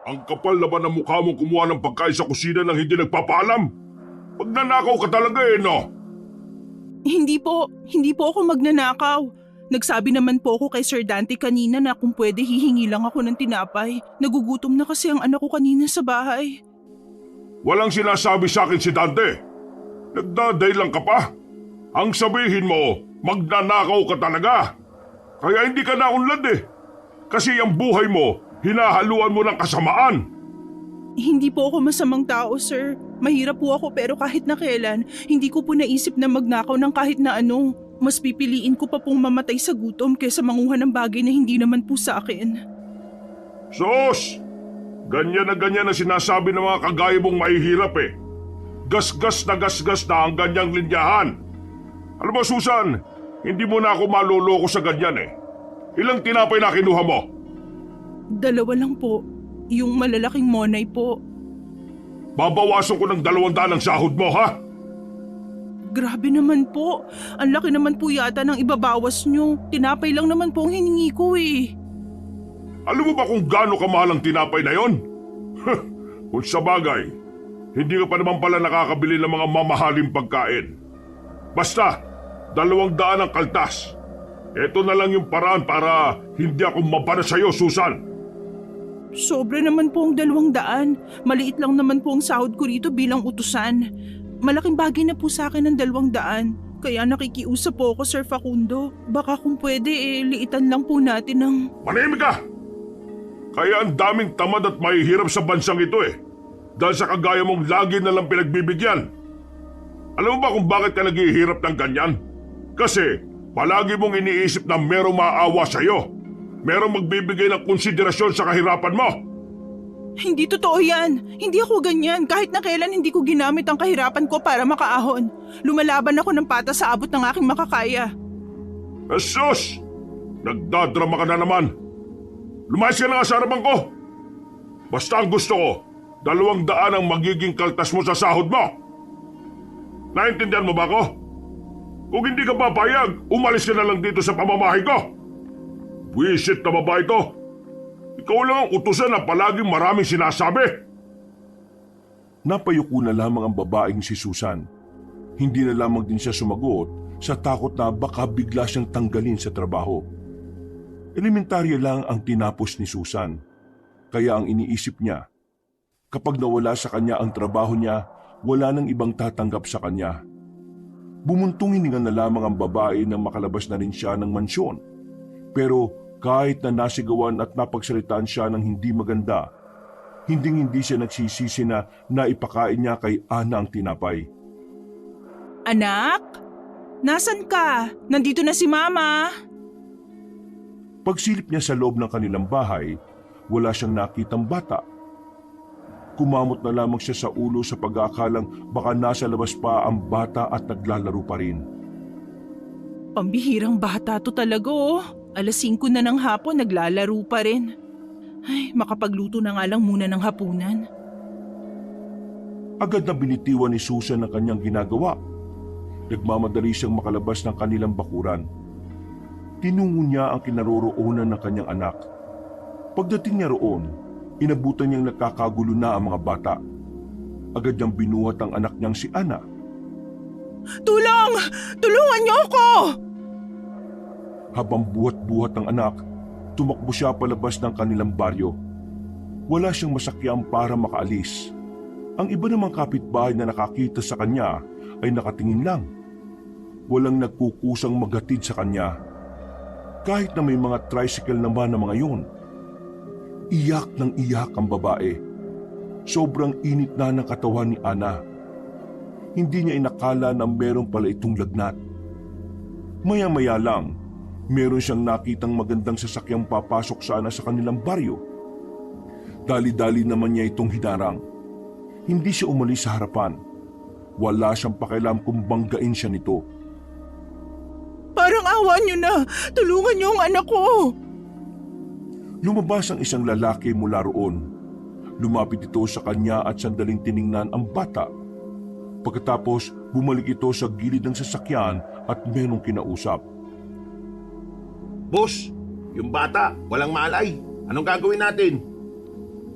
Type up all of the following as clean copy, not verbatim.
Ang kapal naman ng mukha mong kumuha ng pagkain sa kusina nang hindi nagpapaalam. Magnanakaw ka talaga no? Hindi po ako magnanakaw. Nagsabi naman po ako kay Sir Dante kanina na kung pwede hihingi lang ako ng tinapay. Nagugutom na kasi ang anak ko kanina sa bahay. Walang sinasabi sa akin si Dante. Nagdaday lang ka pa. Ang sabihin mo, magnanakaw ka talaga. Kaya hindi ka naunlad Kasi ang buhay mo, hinahaluan mo ng kasamaan. Hindi po ako masamang tao, sir. Mahirap po ako pero kahit na kailan, hindi ko po naisip na magnakaw ng kahit na ano. Mas pipiliin ko pa pong mamatay sa gutom kaysa manguha ng bagay na hindi naman po sa akin. Sus! Ganyan na sinasabi ng mga kagaya mong mahihirap Gasgas na ang ganyang linyahan. Alam mo, Susan, hindi mo na ako maloloko sa ganyan Ilang tinapay na kinuha mo? 2 lang po. Yung malalaking monay po. Babawasan ko ng 200 ang sahod mo, ha? Grabe naman po. Ang laki naman po yata ng ibabawas nyo. Tinapay lang naman po ang hiningi ko Alam mo ba kung gaano kamahal ang tinapay na yon? Kung sa bagay, hindi ka pa naman pala nakakabili ng mga mamahaling pagkain. Basta, 200 ang kaltas. Ito na lang yung paraan para hindi ako mabana sa'yo, Susan. Sobra naman po ang 200. Maliit lang naman po ang sahod ko rito bilang utusan. Malaking bagay na po sa akin ang 200. Kaya nakikiusap po ako, Sir Facundo. Baka kung pwede liitan lang po natin ng... Manahimik ka! Kaya ang daming tamad at mahihirap sa bansang ito Dahil sa kagaya mong lagi na lang pinagbibigyan. Alam mo ba kung bakit ka naghihirap ng ganyan? Kasi palagi mong iniisip na merong maawa sa'yo. Merong magbibigay ng konsiderasyon sa kahirapan mo. Hindi totoo yan. Hindi ako ganyan. Kahit na kailan hindi ko ginamit ang kahirapan ko para makaahon. Lumalaban ako ng patas sa abot ng aking makakaya. Sus! Nagdadrama ka na naman. Lumayas ka na nga sa harapan ko. Basta ang gusto ko, 200 ang magiging kaltas mo sa sahod mo. Naintindihan mo ba ako? Kung hindi ka papayag, umalis ka na lang dito sa pamamahay ko. Buwisit na babae to. Ikaw lang ang utusan na palaging maraming sinasabi. Napayuko na lamang ang babaeng si Susan. Hindi na lamang din siya sumagot sa takot na baka bigla siyang tanggalin sa trabaho. Elementarya lang ang tinapos ni Susan. Kaya ang iniisip niya, kapag nawala sa kanya ang trabaho niya, wala nang ibang tatanggap sa kanya. Bumuntong hininga na lamang ang babae nang makalabas na rin siya ng mansyon. Pero kahit na nasigawan at napagsalitaan siya ng hindi maganda, hindi siya nagsisisi na naipakain niya kay Ana ang tinapay. Anak? Nasaan ka? Nandito na si Mama. Pagsilip niya sa loob ng kanilang bahay, wala siyang nakitang bata. Kumamot na lamang siya sa ulo sa pag-aakalang baka nasa labas pa ang bata at naglalaro pa rin. Pambihirang bata to talaga 5:00 na ng hapon, naglalaro pa rin. Ay, makapagluto na nga lang muna ng hapunan. Agad na binitiwan ni Susan ang kanyang ginagawa. Nagmamadali siyang makalabas ng kanilang bakuran. Tinungo niya ang kinaroroonan ng kanyang anak. Pagdating niya roon, inabutan niyang nakakagulo na ang mga bata. Agad niyang binuhat ang anak niyang si Ana. Tulong! Tulungan niyo ako! Habang buhat-buhat ang anak, tumakbo siya palabas ng kanilang baryo. Wala siyang masakyan para makaalis. Ang iba namang kapitbahay na nakakita sa kanya ay nakatingin lang. Walang nagkukusang maghatid sa kanya. Kahit na may mga tricycle naman na mga yun. Iyak ng iyak ang babae. Sobrang init na ng katawan ni Ana. Hindi niya inakala na meron pala itong lagnat. Maya-maya lang, meron siyang nakitang magandang sasakyang papasok sana sa kanilang baryo. Dali-dali naman niya itong hinarang. Hindi siya umalis sa harapan. Wala siyang pakialam kung banggain siya nito. Parang awa niyo na! Tulungan niyo ang anak ko! Lumabas ang isang lalaki mula roon. Lumapit ito sa kanya at sandaling tiningnan ang bata. Pagkatapos, bumalik ito sa gilid ng sasakyan at merong kinausap. Boss, yung bata, walang malay. Anong gagawin natin?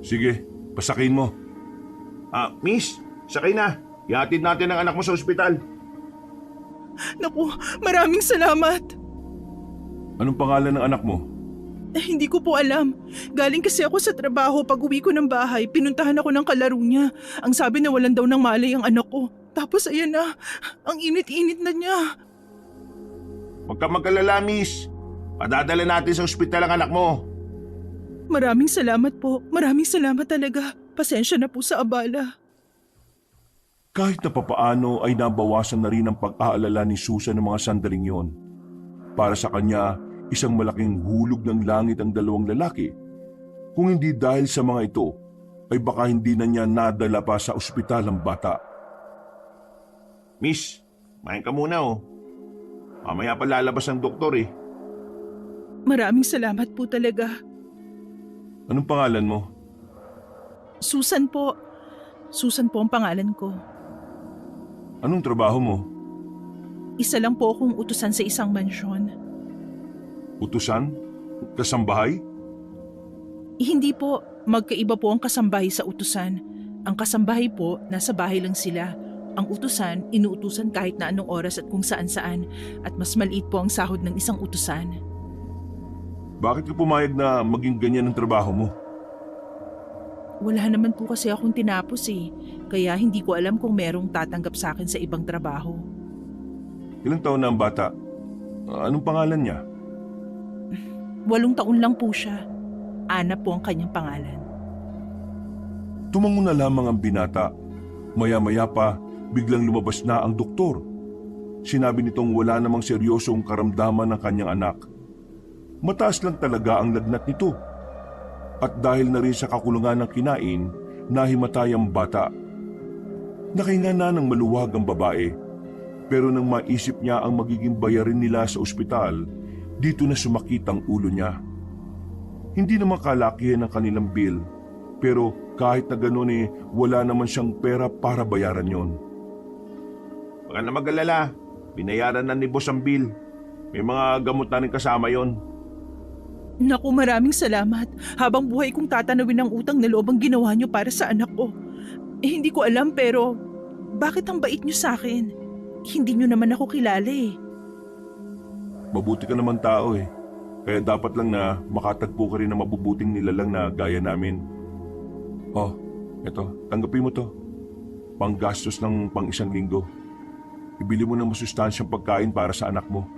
Sige, pasakin mo. Miss, sakay na. Ihatid natin ang anak mo sa ospital. Naku, maraming salamat. Anong pangalan ng anak mo? Hindi ko po alam. Galing kasi ako sa trabaho. Pag uwi ko ng bahay, pinuntahan ako ng kalaro niya. Ang sabi na walang daw ng malay ang anak ko. Tapos ayan na, ang init-init na niya. Huwag ka mag-alala, miss. Padadala natin sa ospital ang anak mo. Maraming salamat po. Maraming salamat talaga. Pasensya na po sa abala. Kahit na papaano ay nabawasan na rin ang pag-aalala ni Susan ng mga sandaling yon. Para sa kanya, isang malaking hulog ng langit ang dalawang lalaki. Kung hindi dahil sa mga ito, ay baka hindi na niya nadala pa sa ospital ang bata. Miss, main ka muna oh. Mamaya pa lalabas ang doktor eh. Maraming salamat po talaga. Anong pangalan mo? Susan po. Susan po ang pangalan ko. Anong trabaho mo? Isa lang po akong utusan sa isang mansyon. Utusan? Kasambahay? Hindi po. Magkaiba po ang kasambahay sa utusan. Ang kasambahay po, nasa bahay lang sila. Ang utusan, inuutusan kahit na anong oras at kung saan-saan. At mas maliit po ang sahod ng isang utusan. Bakit ka pumayag na maging ganyan ang trabaho mo? Wala naman po kasi akong tinapos eh. Kaya hindi ko alam kung merong tatanggap sa akin sa ibang trabaho. Ilang taon na ang bata? Anong pangalan niya? 8 taon lang po siya. Ana po ang kanyang pangalan. Tumango na lamang ang binata. Maya-maya pa, biglang lumabas na ang doktor. Sinabi nitong wala namang seryosong karamdaman ng kanyang anak. Mataas lang talaga ang lagnat nito. At dahil na rin sa kakulungan ng kinain, nahimatay ang bata. Nakahinga na ng maluwag ang babae. Pero nang maisip niya ang magiging bayarin nila sa ospital, dito na sumakit ang ulo niya. Hindi naman kalakihan ang kanilang bill, pero kahit na gano'n wala naman siyang pera para bayaran yon. Huwag ka na mag-alala, binayaran na ni boss ang bill. May mga gamot na rin kasama yon. Naku, maraming salamat. Habang buhay kong tatanawin ng utang na loob ang ginawa niyo para sa anak ko. Hindi ko alam pero bakit ang bait niyo sa akin? Hindi niyo naman ako kilala eh. Mabuti ka naman tao eh. Kaya dapat lang na makatagpo ka rin ng mabubuting nilalang na gaya namin. Oh, eto, tanggapin mo to. Panggastos ng pang-1 linggo. Ibili mo ng masustansyang pagkain para sa anak mo.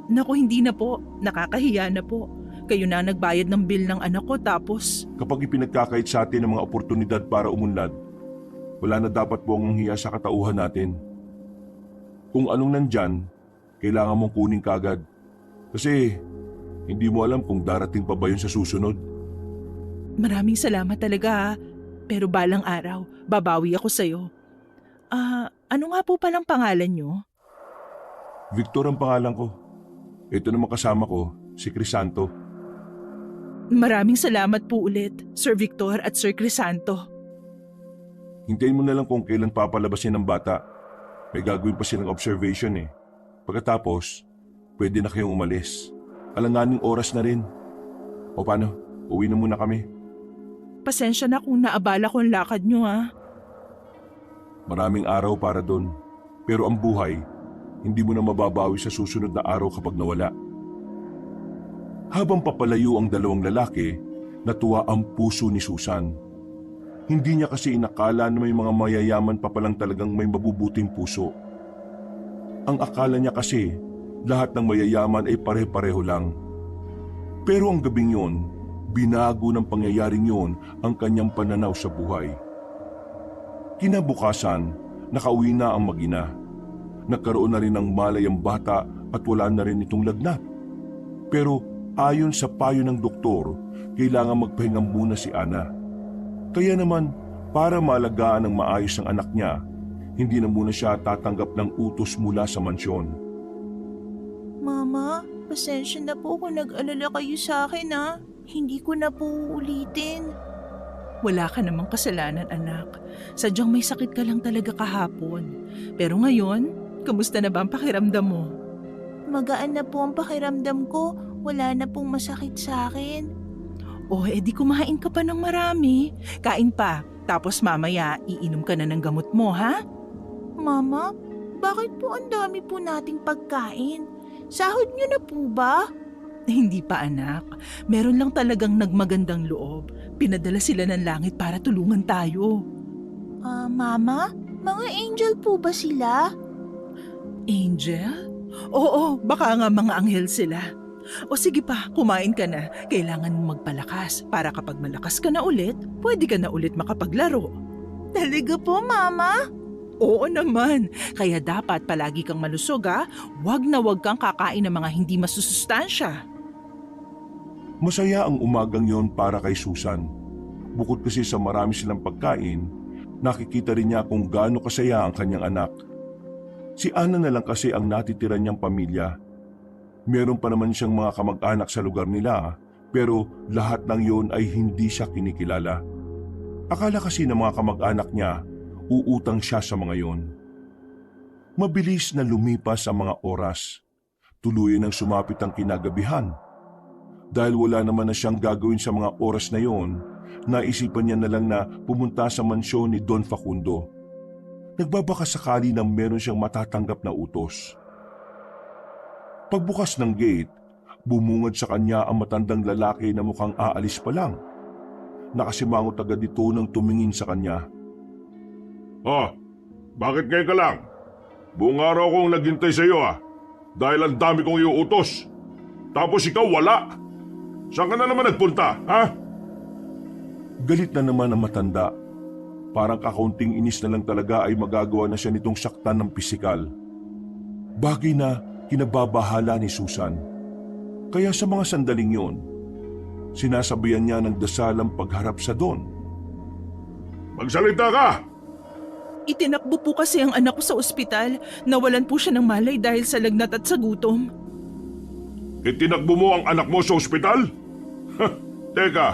Naku, hindi na po. Nakakahiya na po. Kayo na nagbayad ng bill ng anak ko tapos... Kapag ipinagkakait sa atin ng mga oportunidad para umunlad, wala na dapat pong hiya sa katauhan natin. Kung anong nandyan, kailangan mong kunin kagad. Kasi hindi mo alam kung darating pa ba yun sa susunod. Maraming salamat talaga ha. Pero balang araw, babawi ako sa'yo. Ano nga po palang pangalan niyo? Victor ang pangalan ko. Ito naman kasama ko, si Crisanto. Maraming salamat po ulit, Sir Victor at Sir Crisanto. Hintayin mo na lang kung kailan papalabasin ng bata. May gagawin pa silang observation eh. Pagkatapos, pwede na kayong umalis. Alanganing oras na rin. O paano? Uwi na muna kami. Pasensya na kung naabala ko ang lakad niyo ha. Maraming araw para doon. Pero ang buhay, hindi mo na mababawi sa susunod na araw kapag nawala. Habang papalayo ang dalawang lalaki, natuwa ang puso ni Susan. Hindi niya kasi inakala na may mga mayayaman pa palang talagang may mabubuting puso. Ang akala niya kasi, lahat ng mayayaman ay pare-pareho lang. Pero ang gabing yon, binago ng pangyayaring yon ang kanyang pananaw sa buhay. Kinabukasan, nakauwi na ang mag-ina. Nagkaroon na rin ng malay ang bata at wala na rin itong lagnat. Pero ayon sa payo ng doktor, kailangan magpahinga muna si Ana. Kaya naman, para maalagaan ng maayos ang anak niya, hindi na muna siya tatanggap ng utos mula sa mansyon. Mama, pasensya na po kung nag-alala kayo sa akin ha. Hindi ko na po uulitin. Wala ka namang kasalanan anak. Sadyang may sakit ka lang talaga kahapon. Pero ngayon, kamusta na ba ang pakiramdam mo? Magaan na po ang pakiramdam ko. Wala na pong masakit sa akin. O edi kumain ka pa ng marami. Kain pa, tapos mamaya iinom ka na ng gamot mo, ha? Mama, bakit po ang dami po nating pagkain? Sahod niyo na po ba? Hindi pa anak, meron lang talagang nagmagandang loob. Pinadala sila ng langit para tulungan tayo. Mama, mga angel po ba sila? Angel? Oo, baka nga mga anghel sila. O sige pa, kumain ka na. Kailangan mong magpalakas para kapag malakas ka na ulit, pwede ka na ulit makapaglaro. Talaga po, Mama? Oo naman. Kaya dapat palagi kang malusog ha. Huwag na huwag kang kakain ng mga hindi masusustansya. Masaya ang umagang yon para kay Susan. Bukod kasi sa marami silang pagkain, nakikita rin niya kung gaano kasaya ang kanyang anak. Si Ana na lang kasi ang natitira niyang pamilya. Meron pa naman siyang mga kamag-anak sa lugar nila, pero lahat ng yon ay hindi siya kinikilala. Akala kasi ng mga kamag-anak niya, uutang siya sa mga yon. Mabilis na lumipas ang mga oras. Tuluyan ang sumapit ang kinagabihan. Dahil wala naman na siyang gagawin sa mga oras na yon, naisipan niya na lang na pumunta sa mansyon ni Don Facundo. Nagbabaka sakali na meron siyang matatanggap na utos. Pagbukas ng gate, bumungad sa kanya ang matandang lalaki na mukhang aalis pa lang. Nakasimangot agad ito nang tumingin sa kanya. Bakit ngayon ka lang? Buong araw kong naghintay sa iyo dahil ang dami kong iuutos. Tapos ikaw wala. Saan ka na naman nagpunta, ha? Galit na naman ang matanda. Parang kakaunting inis na lang talaga ay magagawa na siya nitong saktan ng pisikal. Bagay na kinababahala ni Susan. Kaya sa mga sandaling yon, sinasabayan niya ng dasal ang pagharap sa Don. Magsalita ka! Itinakbo po kasi ang anak ko sa ospital. Nawalan po siya ng malay dahil sa lagnat at sa gutom. Itinakbo mo ang anak mo sa ospital? Teka,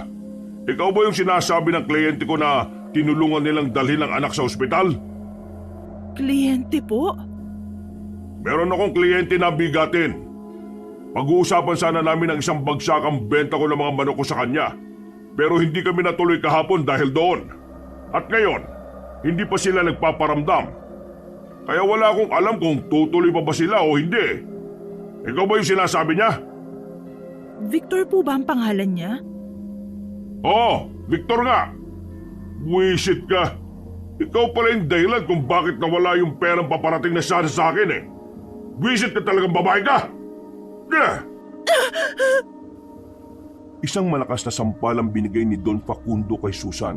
ikaw ba yung sinasabi ng kliyente ko na tinulungan nilang dalhin ang anak sa ospital? Kliyente po? Meron akong kliyente na bigatin. Pag-uusapan sana namin ang isang bagsakang benta ko ng mga manok ko sa kanya. Pero hindi kami natuloy kahapon dahil doon. At ngayon, hindi pa sila nagpaparamdam. Kaya wala akong alam kung tutuloy pa ba sila o hindi. Ikaw ba yung sinasabi niya? Victor po ba ang pangalan niya? Oo, Victor nga. Wisit ka. Ikaw pala yung dahilan kung bakit nawala yung perang paparating na sana sa akin eh. Wisit ka talagang babae ka! Isang malakas na sampal ang binigay ni Don Facundo kay Susan.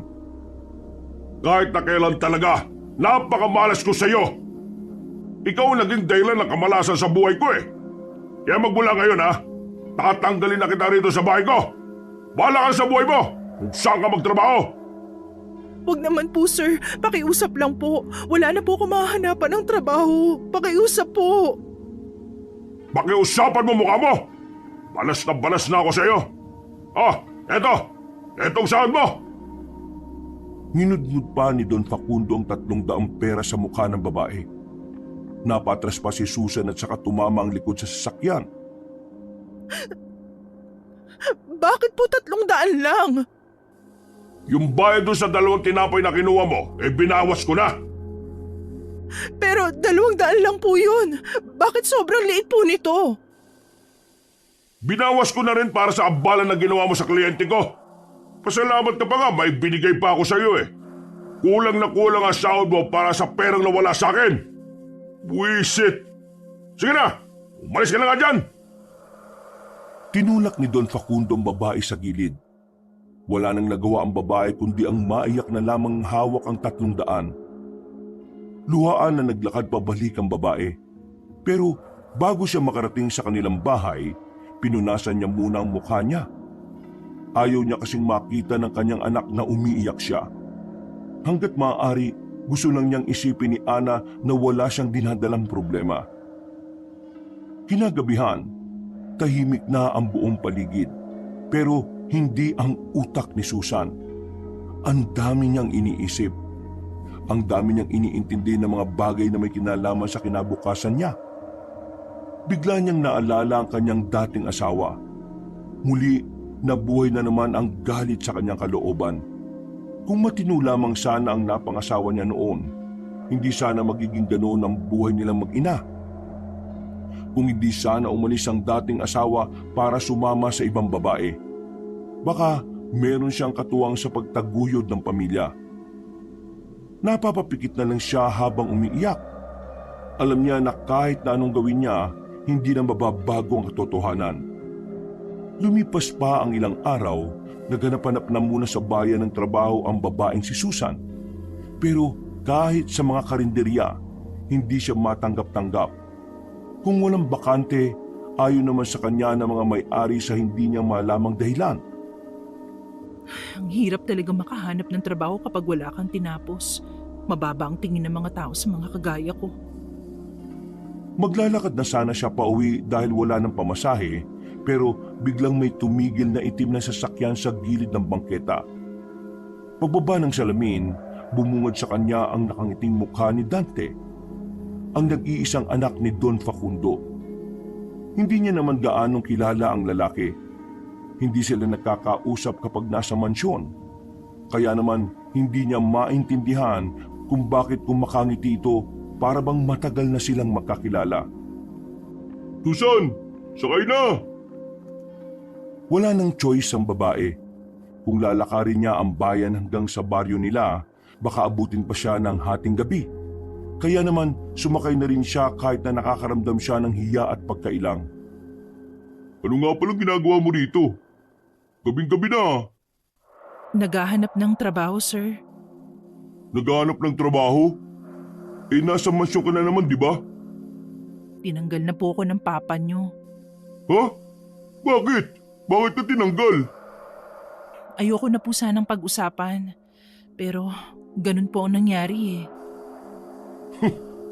Kahit na kailan talaga, napakamalas ko sa'yo. Ikaw ang naging dahilan ng kamalasan sa buhay ko eh. Kaya magmula ngayon tatanggalin na kita rito sa bahay ko. Bahala ka sa buhay mo kung saan ka magtrabaho. Huwag naman po sir, pakiusap lang po. Wala na po ako mahahanapan ng trabaho. Pakiusap po. Pakiusapan mo mukha mo. Balas na ako sa'yo. Etong sahod mo. Nginudngud pa ni Don Facundo ang 300 pera sa mukha ng babae. Napatras pa si Susan at saka tumama ang likod sa sasakyan. Bakit po 300 lang? Yung bayad doon sa 2 tinapay na kinuha mo, binawas ko na. Pero 200 lang po yun. Bakit sobrang liit po nito? Binawas ko na rin para sa abala na ginawa mo sa kliyente ko. Pasalamat ka pa nga, may binigay pa ako sa iyo eh. Kulang na kulang ang sahod mo para sa perang nawala sa akin. Buisit! Sige na, umalis ka na nga dyan! Tinulak ni Don Facundo ang babae sa gilid. Wala nang nagawa ang babae kundi ang maiyak na lamang hawak ang 300. Luhaan na naglakad pabalik ang babae. Pero bago siya makarating sa kanilang bahay, pinunasan niya muna ang mukha niya. Ayaw niya kasing makita ng kanyang anak na umiiyak siya. Hanggat maaari, gusto lang niyang isipin ni Ana na wala siyang dinadalang problema. Kinagabihan, tahimik na ang buong paligid. Pero hindi ang utak ni Susan. Ang dami niyang iniisip. Ang dami niyang iniintindi ng mga bagay na may kinalaman sa kinabukasan niya. Bigla niyang naalala ang kanyang dating asawa. Muli, nabuhay na naman ang galit sa kanyang kalooban. Kung matino lamang sana ang napangasawa niya noon, hindi sana magiging ganoon ang buhay nilang mag-ina. Kung hindi sana umalis ang dating asawa para sumama sa ibang babae, baka meron siyang katuwang sa pagtaguyod ng pamilya. Napapapikit na lang siya habang umiiyak. Alam niya na kahit na anong gawin niya, hindi na mababago ang katotohanan. Lumipas pa ang ilang araw, naganap-hanap na muna sa bayan ng trabaho ang babaeng si Susan. Pero kahit sa mga karinderya, hindi siya matanggap-tanggap. Kung walang bakante, ayon naman sa kanya ng mga may-ari sa hindi niya malamang dahilan. Ang hirap talaga makahanap ng trabaho kapag wala kang tinapos. Mababa ang tingin ng mga tao sa mga kagaya ko. Maglalakad na sana siya pauwi dahil wala ng pamasahe, pero biglang may tumigil na itim na sasakyan sa gilid ng bangketa. Pagbaba ng salamin, bumungad sa kanya ang nakangiting mukha ni Dante, ang nag-iisang anak ni Don Facundo. Hindi niya naman gaanong kilala ang lalaki. Hindi sila nagkakausap kapag nasa mansyon. Kaya naman hindi niya maintindihan kung bakit kumakangiti ito para bang matagal na silang magkakilala. Susan, sakay na! Wala nang choice ang babae. Kung lalakarin niya ang bayan hanggang sa baryo nila, baka abutin pa siya ng hating gabi. Kaya naman sumakay na rin siya kahit na nakakaramdam siya ng hiya at pagkailang. Ano nga palang ginagawa mo rito? Gabing-gabi na. Naghahanap ng trabaho, sir. Naghahanap ng trabaho? Nasa mansyon ka na naman, di ba? Tinanggal na po ako ng papa niyo. Ha? Bakit? Bakit ka tinanggal? Ayoko na po sanang pag-usapan. Pero ganun po ang nangyari eh.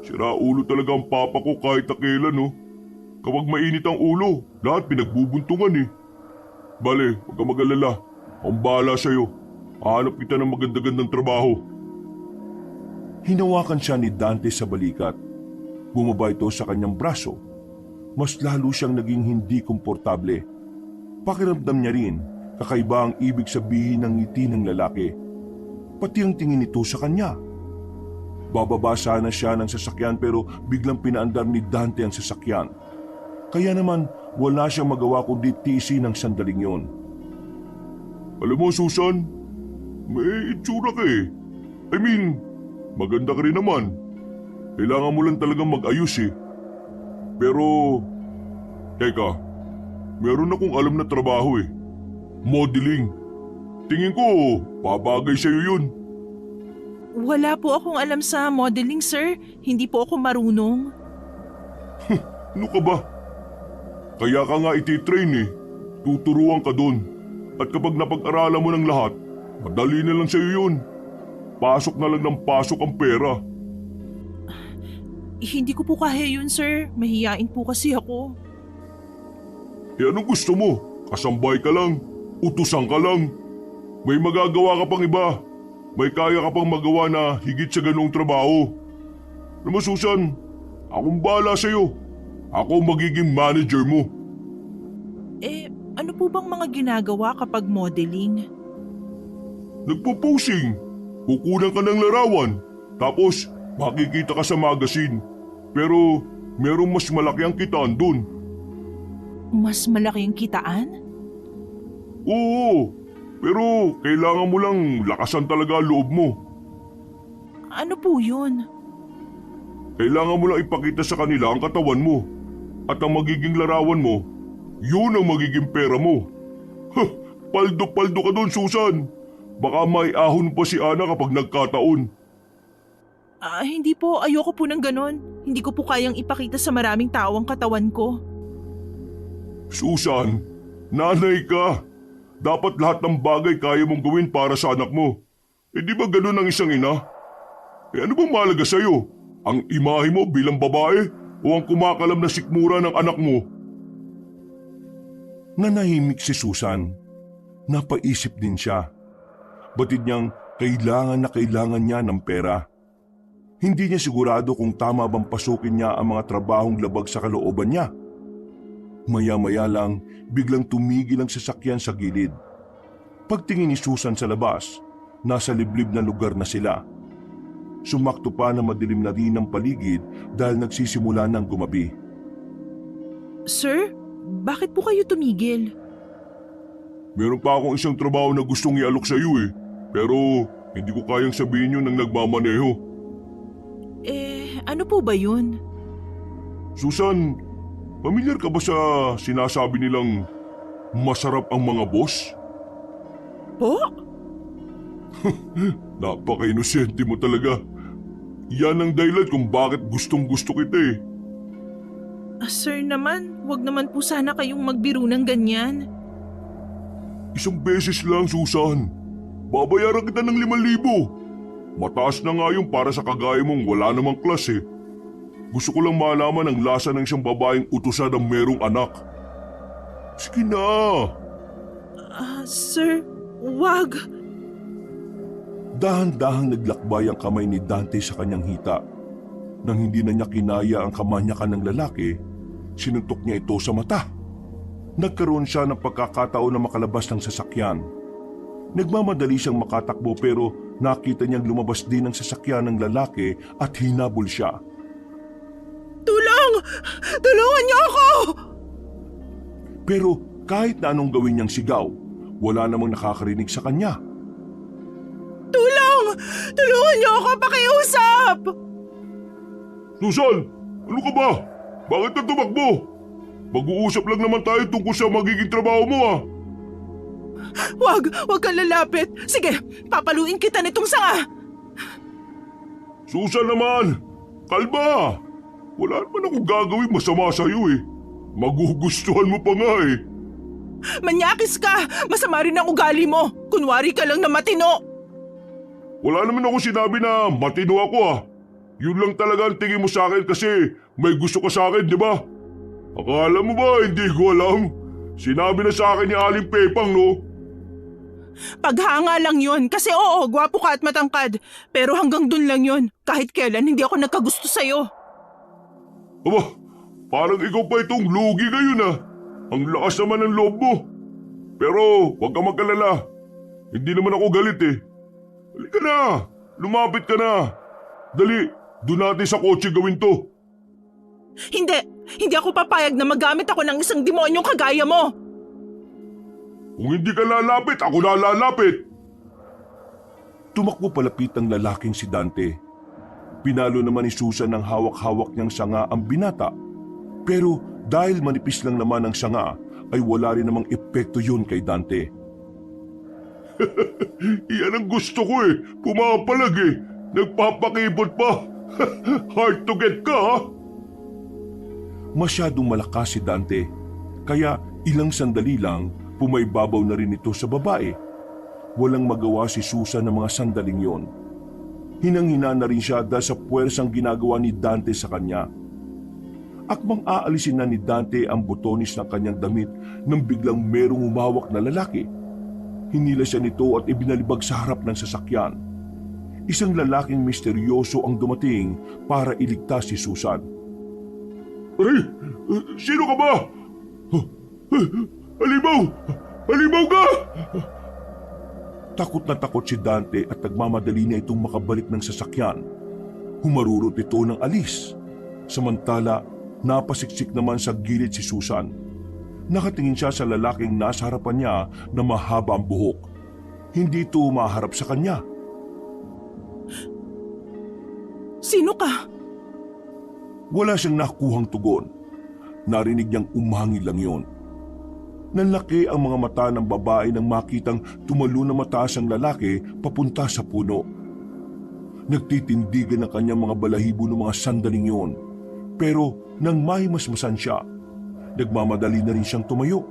Sira ulo talaga ang papa ko kahit na kailan, no? Kapag mainit ang ulo, lahat pinagbubuntungan eh. Bale, huwag ka mag-alala. Ang bahala sa'yo. Hanap kita ng maganda-gandang trabaho. Hinawakan siya ni Dante sa balikat. Bumaba ito sa kanyang braso. Mas lalo siyang naging hindi komportable. Pakiramdam niya rin, kakaiba ang ibig sabihin ng ngiti ng lalaki. Pati ang tingin nito sa kanya. Bababa sana siya ng sasakyan pero biglang pinaandar ni Dante ang sasakyan. Kaya naman wala siyang magawa kundi tiisin ng sandaling yon. Alam mo, Susan, may itsura ka eh. I mean, maganda ka rin naman. Kailangan mo lang talagang mag-ayos eh. Pero, teka, meron akong alam na trabaho eh. Modeling. Tingin ko, babagay sa'yo yun. Wala po akong alam sa modeling, sir. Hindi po ako marunong. Ano ka ba? Kaya ka nga ititrain eh. Tuturuan ka dun. At kapag napag-aralan mo ng lahat, madali na lang sa'yo yun. Pasok na lang ng pasok ang pera. Hindi ko po kaya yun, sir. Mahiyain po kasi ako. Anong gusto mo? Kasambay ka lang? Utusan ka lang? May magagawa ka pang iba. May kaya ka pang magawa na higit sa ganung trabaho. Alam mo, Susan, akong bahala sa'yo. Ako magiging manager mo. Ano po bang mga ginagawa kapag modeling? Nagpo-posing. Kukunan ka ng larawan. Tapos, makikita ka sa magazine. Pero, merong mas malaki ang kitaan dun. Mas malaki ang kitaan? Oo, pero kailangan mo lang lakasan talaga ang loob mo. Ano po yun? Kailangan mo lang ipakita sa kanila ang katawan mo. At ang magiging larawan mo, yun ang magiging pera mo. Paldo-paldo ka doon, Susan. Baka may ahon pa si Ana kapag nagkataon. Hindi po. Ayoko po ng ganon. Hindi ko po kayang ipakita sa maraming tao ang katawan ko. Susan, nanay ka. Dapat lahat ng bagay kaya mong gawin para sa anak mo. Di ba ganun ang isang ina? Ano bang mahalaga sa'yo? Ang imahe mo bilang babae o ang kumakalam na sikmura ng anak mo? Nanahimik si Susan. Napaisip din siya. Batid niyang kailangan niya ng pera. Hindi niya sigurado kung tama bang pasukin niya ang mga trabahong labag sa kalooban niya. Maya-maya lang, biglang tumigil ang sasakyan sa gilid. Pagtingin ni Susan sa labas, nasa liblib na lugar na sila. Sumakto pa na madilim na rin ang paligid dahil nagsisimula ng gumabi. Sir, bakit po kayo tumigil? Meron pa akong isang trabaho na gustong ialok sa iyo eh. Pero hindi ko kayang sabihin yun ng nagmamaneho. Ano po ba yun? Susan, pamilyar ka ba sa sinasabi nilang masarap ang mga boss? Po? Napaka-inosente mo talaga. Yan ang dahilan kung bakit gustong-gusto kita eh. Sir naman, wag naman po sana kayong magbiro ng ganyan. Isang beses lang, Susan. Babayaran kita ng 5,000. Mataas na nga yung para sa kagaya mong wala namang klase. Gusto ko lang malaman ang lasa ng isang babaeng utusan ng merong anak. Sige na. Sir, wag. Dahan-dahang naglakbay ang kamay ni Dante sa kanyang hita. Nang hindi na niya kinaya ang kamanyakan ng lalaki, sinuntok niya ito sa mata. Nagkaroon siya ng pagkakataon na makalabas ng sasakyan. Nagmamadali siyang makatakbo pero nakita niyang lumabas din ang sasakyan ng lalaki at hinabol siya. Tulong! Tulungan niyo ako! Pero kahit na anong gawin niyang sigaw, wala namang nakakarinig sa kanya. Tulong! Tulungan niyo ako! Pakiusap! Susan, ano ka ba? Bakit ka tumakbo? Mag-uusap lang naman tayo tungkol sa magiging trabaho mo ah. Wag kang lalapit. Sige, papaluin kita nitong sanga. Susan naman, kalma. Wala naman akong gagawin masama sa'yo eh. Magugustuhan mo pa nga eh. Manyakis ka! Masama rin ang ugali mo. Kunwari ka lang na matino. Wala naman ako sinabi na matino ako ah. Yun lang talaga ang tingin mo sa akin kasi may gusto ka sa akin, di ba? Akala mo ba hindi ko alam? Sinabi na sa akin ni Aling Pepang, no? Paghanga lang yun kasi oo, gwapo ka at matangkad. Pero hanggang dun lang yun. Kahit kailan hindi ako nagkagusto sa'yo. Aba, parang ikaw pa itong lugi ngayon ah. Ang lakas naman ng loob mo. Pero huwag ka magkalala. Hindi naman ako galit eh. Halika na, lumapit ka na. Dali, doon natin sa kotse gawin to. Hindi ako papayag na magamit ako ng isang demonyong kagaya mo. Kung hindi ka lalapit, ako na lalapit. Tumakbo palapit ang lalaking si Dante. Pinalo naman ni Susan ng hawak-hawak niyang sanga ang binata. Pero dahil manipis lang naman ang sanga, ay wala rin namang epekto yun kay Dante. Iyan ang gusto ko eh. Pumapalag eh. Nagpapakibot pa. Hard to get ka ha? Masyadong malakas si Dante, kaya ilang sandali lang pumaybabaw na rin ito sa babae. Walang magawa si Susan ng mga sandaling yon. Hinang-hina na rin siya dahil sa puwersang ginagawa ni Dante sa kanya. Akmang aalisin na ni Dante ang butonis ng kanyang damit nang biglang merong humawak na lalaki. Hinila siya nito at ibinalibag sa harap ng sasakyan. Isang lalaking misteryoso ang dumating para iligtas si Susan. Aray, sino ka ba? Halimaw! Halimaw ka! Takot na takot si Dante at nagmamadali na itong makabalik ng sasakyan. Humarurot ito ng alis. Samantala, napasiksik naman sa gilid si Susan. Nakatingin siya sa lalaking nasa harapan niya na mahaba ang buhok. Hindi ito maharap sa kanya. Sino ka? Wala siyang nakuhang tugon. Narinig niyang umangil lang yon. Nanlaki ang mga mata ng babae nang makitang tumalo na mataas ang lalaki papunta sa puno. Nagtitindigan ang kanyang mga balahibo ng mga sandaling yon. Pero nang mahimasmasan siya, nagmamadali na rin siyang tumayo.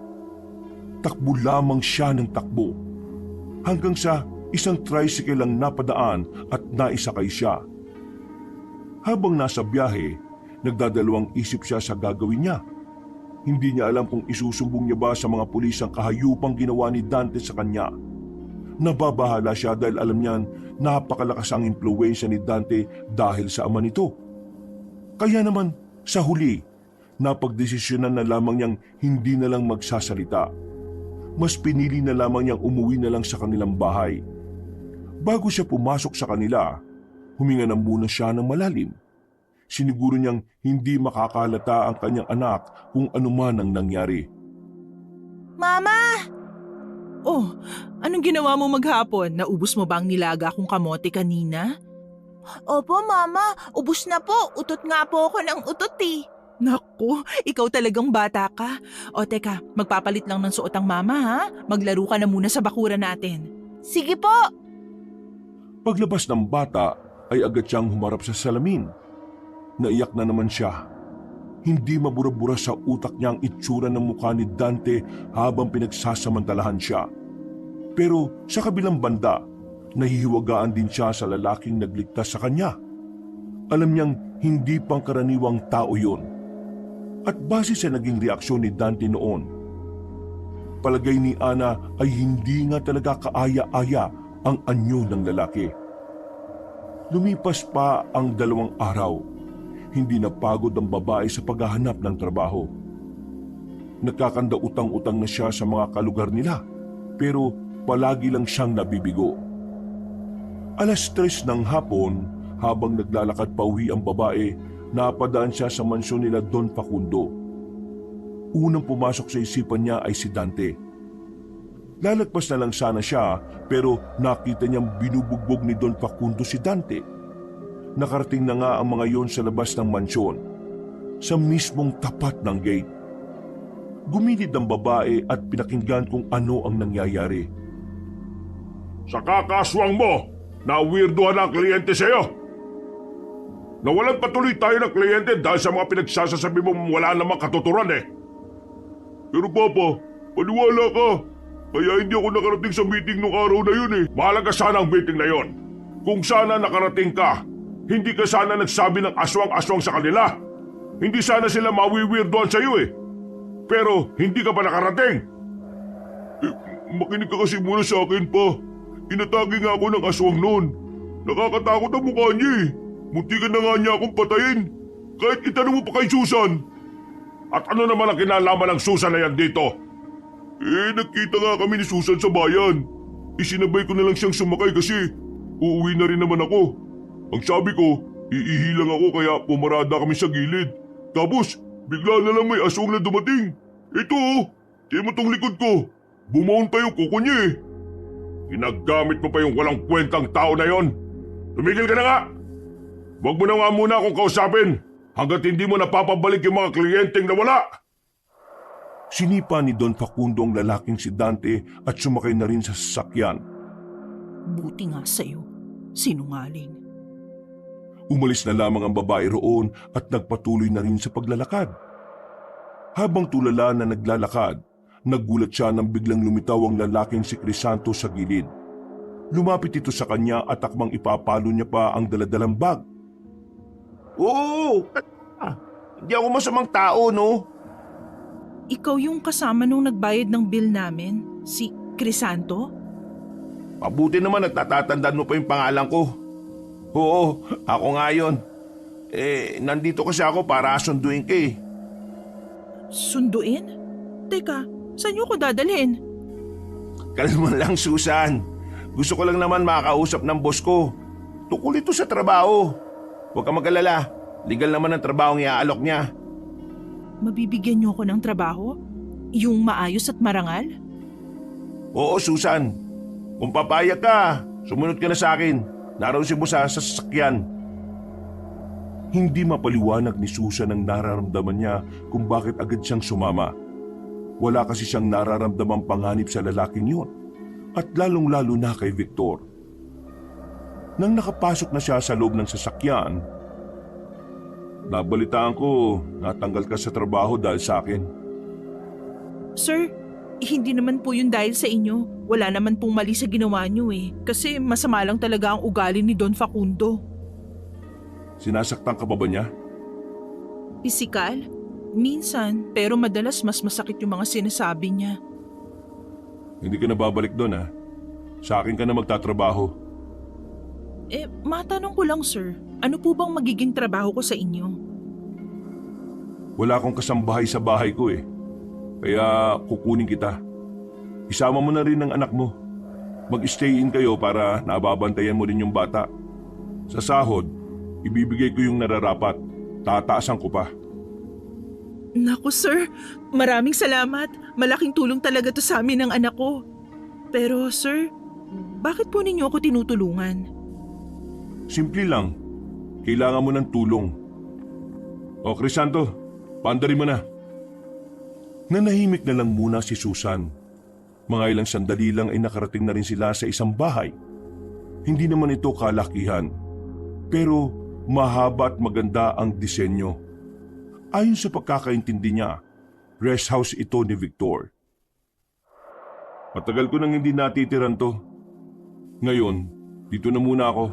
Takbo lamang siya ng takbo. Hanggang sa isang tricycle ang napadaan at naisakay siya. Habang nasa biyahe, nagdadalawang isip siya sa gagawin niya. Hindi niya alam kung isusumbong niya ba sa mga pulis ang kahayupang ginawa ni Dante sa kanya. Nababahala siya dahil alam niyan napakalakas ang impluwensya ni Dante dahil sa ama nito. Kaya naman, sa huli, napagdesisyonan na lamang niyang hindi na lang magsasalita. Mas pinili na lamang niyang umuwi na lang sa kanilang bahay. Bago siya pumasok sa kanila, huminga na muna siya ng malalim. Siniguro niyang hindi makakalata ang kanyang anak kung anuman ang nangyari. Mama! Oh, anong ginawa mo maghapon? Naubos mo ba ang nilaga kong kamote kanina? Opo, Mama. Ubus na po. Utot nga po ako ng utot eh. Naku, ikaw talagang bata ka. O teka, magpapalit lang ng suot ang mama ha? Maglaro ka na muna sa bakuran natin. Sige po. Paglabas ng bata ay agad siyang humarap sa salamin. Naiyak na naman siya. Hindi mabura-bura sa utak niya ang itsura ng mukha ni Dante habang pinagsasamantalahan siya. Pero sa kabilang banda, nahihiwagaan din siya sa lalaking nagligtas sa kanya. Alam niyang hindi pangkaraniwang tao yun. At base sa naging reaksyon ni Dante noon, palagay ni Ana ay hindi nga talaga kaaya-aya ang anyo ng lalaki. Lumipas pa ang 2 araw. Hindi napagod ang babae sa paghahanap ng trabaho. Nagkakanda utang-utang na siya sa mga kalugar nila, pero palagi lang siyang nabibigo. 3:00 ng hapon, habang naglalakad pauwi ang babae, napadaan siya sa mansyon nila Don Facundo. Unang pumasok sa isipan niya ay si Dante. Lalagpas na lang sana siya, pero nakita niyang binubugbog ni Don Facundo si Dante. Nakarating na nga ang mga yon sa labas ng mansyon, sa mismong tapat ng gate. Gumilid ang babae at pinakinggan kung ano ang nangyayari. Sa kakaswang mo, na-weirdohan ang kliyente sa'yo. Nawalan patuloy tayo ng kliyente dahil sa mga pinagsasasabi mo wala namang katuturan eh. Pero Papa, paniwala ka. Kaya hindi ako nakarating sa meeting nung araw na yun eh. Mahalaga sana ang meeting na yon. Kung sana nakarating ka, hindi ka sana nagsabi ng aswang-aswang sa kanila. Hindi sana sila mawiwirdoan sa iyo eh. Pero hindi ka pa nakarating. Makinig ka kasi muna sa akin pa. Inatake nga ako ng aswang noon. Nakakatakot ang mukha niya eh. Muntikan na nga niya akong patayin. Kahit itanong mo pa kay Susan. At ano naman ang kinalaman ng Susan na yan dito? Nagkita nga kami ni Susan sa bayan. Isinabay ko na lang siyang sumakay kasi uuwi na rin naman ako. Ang sabi ko, iihilang ako kaya pumarada kami sa gilid. Tapos, bigla na lang may aswang na dumating. Ito oh, tiyan mo tong likod ko. Bumaon pa yung kuko niya eh. Ginagamit mo pa yung walang kwentang tao na yon. Tumigil ka na nga. Huwag mo na nga muna akong kausapin hanggat hindi mo napapabalik yung mga kliyenteng nawala. Sinipa ni Don Facundo ang lalaking si Dante at sumakay na rin sa sasakyan. Buti nga sa'yo, sinungaling. Umalis na lamang ang babae roon at nagpatuloy na rin sa paglalakad. Habang tulala na naglalakad, nagulat siya nang biglang lumitaw ang lalaking si Crisanto sa gilid. Lumapit ito sa kanya at akmang ipapalo niya pa ang daladalang bag. Oo, hindi ako masamang tao, no? Ikaw yung kasama nung nagbayad ng bill namin, si Crisanto? Mabuti naman at natatandaan mo pa yung pangalan ko. Oo, ako nga yun. Nandito kasi ako para sunduin ka eh. Sunduin? Teka, saan niyo ko dadalhin? Kalma lang, Susan. Gusto ko lang naman makakausap ng boss ko. Tukol ito sa trabaho. Huwag ka mag-alala. Legal naman ang trabaho ang iaalok niya. Mabibigyan niyo ko ng trabaho? Yung maayos at marangal? Oo, Susan. Kung papayag ka, sumunod ka na sa akin. Naroon si boss sa sasakyan. Hindi mapaliwanag ni Susan ang nararamdaman niya kung bakit agad siyang sumama. Wala kasi siyang nararamdamang panganib sa lalaking yun, at lalong-lalo na kay Victor. Nang nakapasok na siya sa loob ng sasakyan, nabalitaan ko natanggal ka sa trabaho dahil sa akin. Sir, hindi naman po yun dahil sa inyo. Wala naman pong mali sa ginawa niyo eh. Kasi masama lang talaga ang ugali ni Don Facundo. Sinasaktan ka ba niya? Pisikal? Minsan, pero madalas mas masakit yung mga sinasabi niya. Hindi ka na babalik doon ha? Sa akin ka na magtatrabaho. Matanong ko lang sir, ano po bang magiging trabaho ko sa inyo? Wala akong kasambahay sa bahay ko eh. Kaya kukunin kita. Isama mo na rin ang anak mo. Mag-stay in kayo para nababantayan mo rin yung bata. Sa sahod, ibibigay ko yung nararapat. Tataasan ko pa. Naku sir, maraming salamat. Malaking tulong talaga to sa amin ng anak ko. Pero sir, bakit po ninyo ako tinutulungan? Simple lang. Kailangan mo ng tulong. O Crisanto, paandarin mo na. Nanahimik na lang muna si Susan. Mga ilang sandali lang ay nakarating na rin sila sa isang bahay. Hindi naman ito kalakihan. Pero mahaba at maganda ang disenyo. Ayon sa pagkakaintindi niya, rest house ito ni Victor. Matagal ko nang hindi natitiran to. Ngayon, dito na muna ako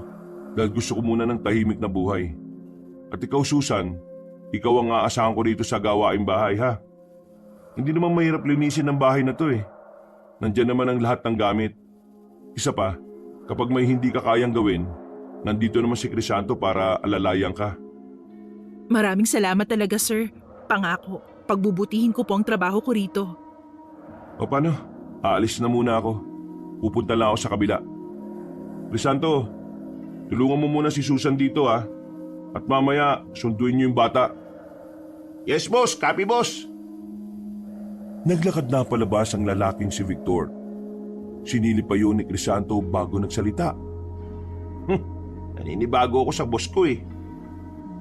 dahil gusto ko muna ng tahimik na buhay. At ikaw Susan, ikaw ang aasahan ko dito sa gawaing bahay ha. Hindi naman mahirap linisin ang bahay na to eh. Nandiyan naman ang lahat ng gamit. Isa pa, kapag may hindi ka kayang gawin, nandito naman si Crisanto para alalayan ka. Maraming salamat talaga sir. Pangako, pagbubutihin ko po ang trabaho ko rito. O paano? Aalis na muna ako. Pupunta lang ako sa kabila. Crisanto, tulungan mo muna si Susan dito ha. At mamaya, sunduin niyo yung bata. Yes boss, copy boss. Naglakad na palabas ang lalaking si Victor. Sinilip pa yun ni Crisanto bago nagsalita. Naninibago ako sa boss ko eh.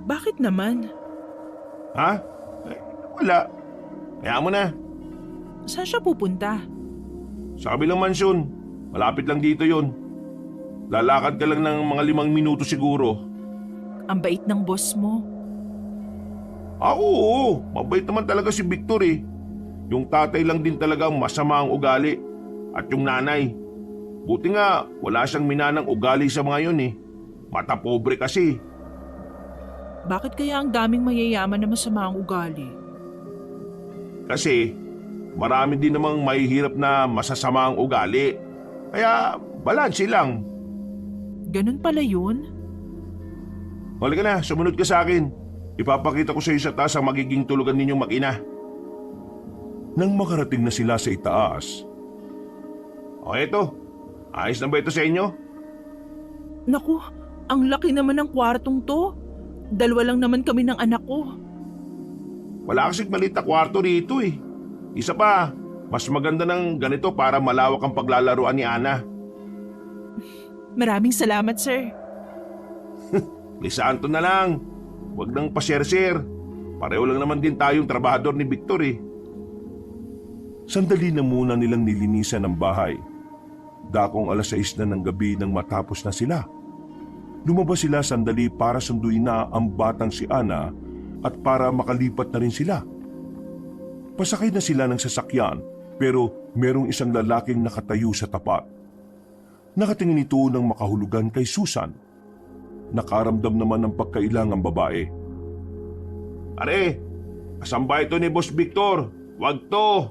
Bakit naman? Ha? Wala. Kaya mo na. Saan siya pupunta? Sa kabilang mansyon. Malapit lang dito yon. Lalakad ka lang ng mga 5 minuto siguro. Ang bait ng boss mo. Oo. Mabait naman talaga si Victor eh. Yung tatay lang din talaga ang masama ang ugali. At yung nanay. Buti nga, wala siyang minanang ugali sa mga yun eh. Mata pobre kasi. Bakit kaya ang daming mayayaman na masama ang ugali? Kasi marami din namang mahihirap na masasama ang ugali. Kaya balanse lang. Ganun pala yun? Halika na, sumunod ka sa akin. Ipapakita ko sa iyo sa taas ang magiging tulugan ninyong mag-ina. Nang makarating na sila sa itaas, O eto, ayos na ba ito sa inyo? Naku, ang laki naman ng kwartong to. 2 lang naman kami ng anak ko. Wala kasing maliit na kwarto rito eh. Isa pa, mas maganda ng ganito para malawak ang paglalaruan ni Ana. Maraming salamat, sir. Lisanto na lang. Huwag nang pasyerser. Pareho lang naman din tayong trabahador ni Victor eh. sandali na muna nilang nilinisan ang bahay. Dakong 6:00 na ng gabi nang matapos na sila. Lumabas sila sandali para sunduin na ang batang si Ana at para makalipat na rin sila. Pasakay na sila ng sasakyan pero merong isang lalaking nakatayo sa tapat. Nakatingin ito ng makahulugan kay Susan. Nakaramdam naman ng pagkailang ang babae. Pare, kasamba ito ni Boss Victor. Wag to.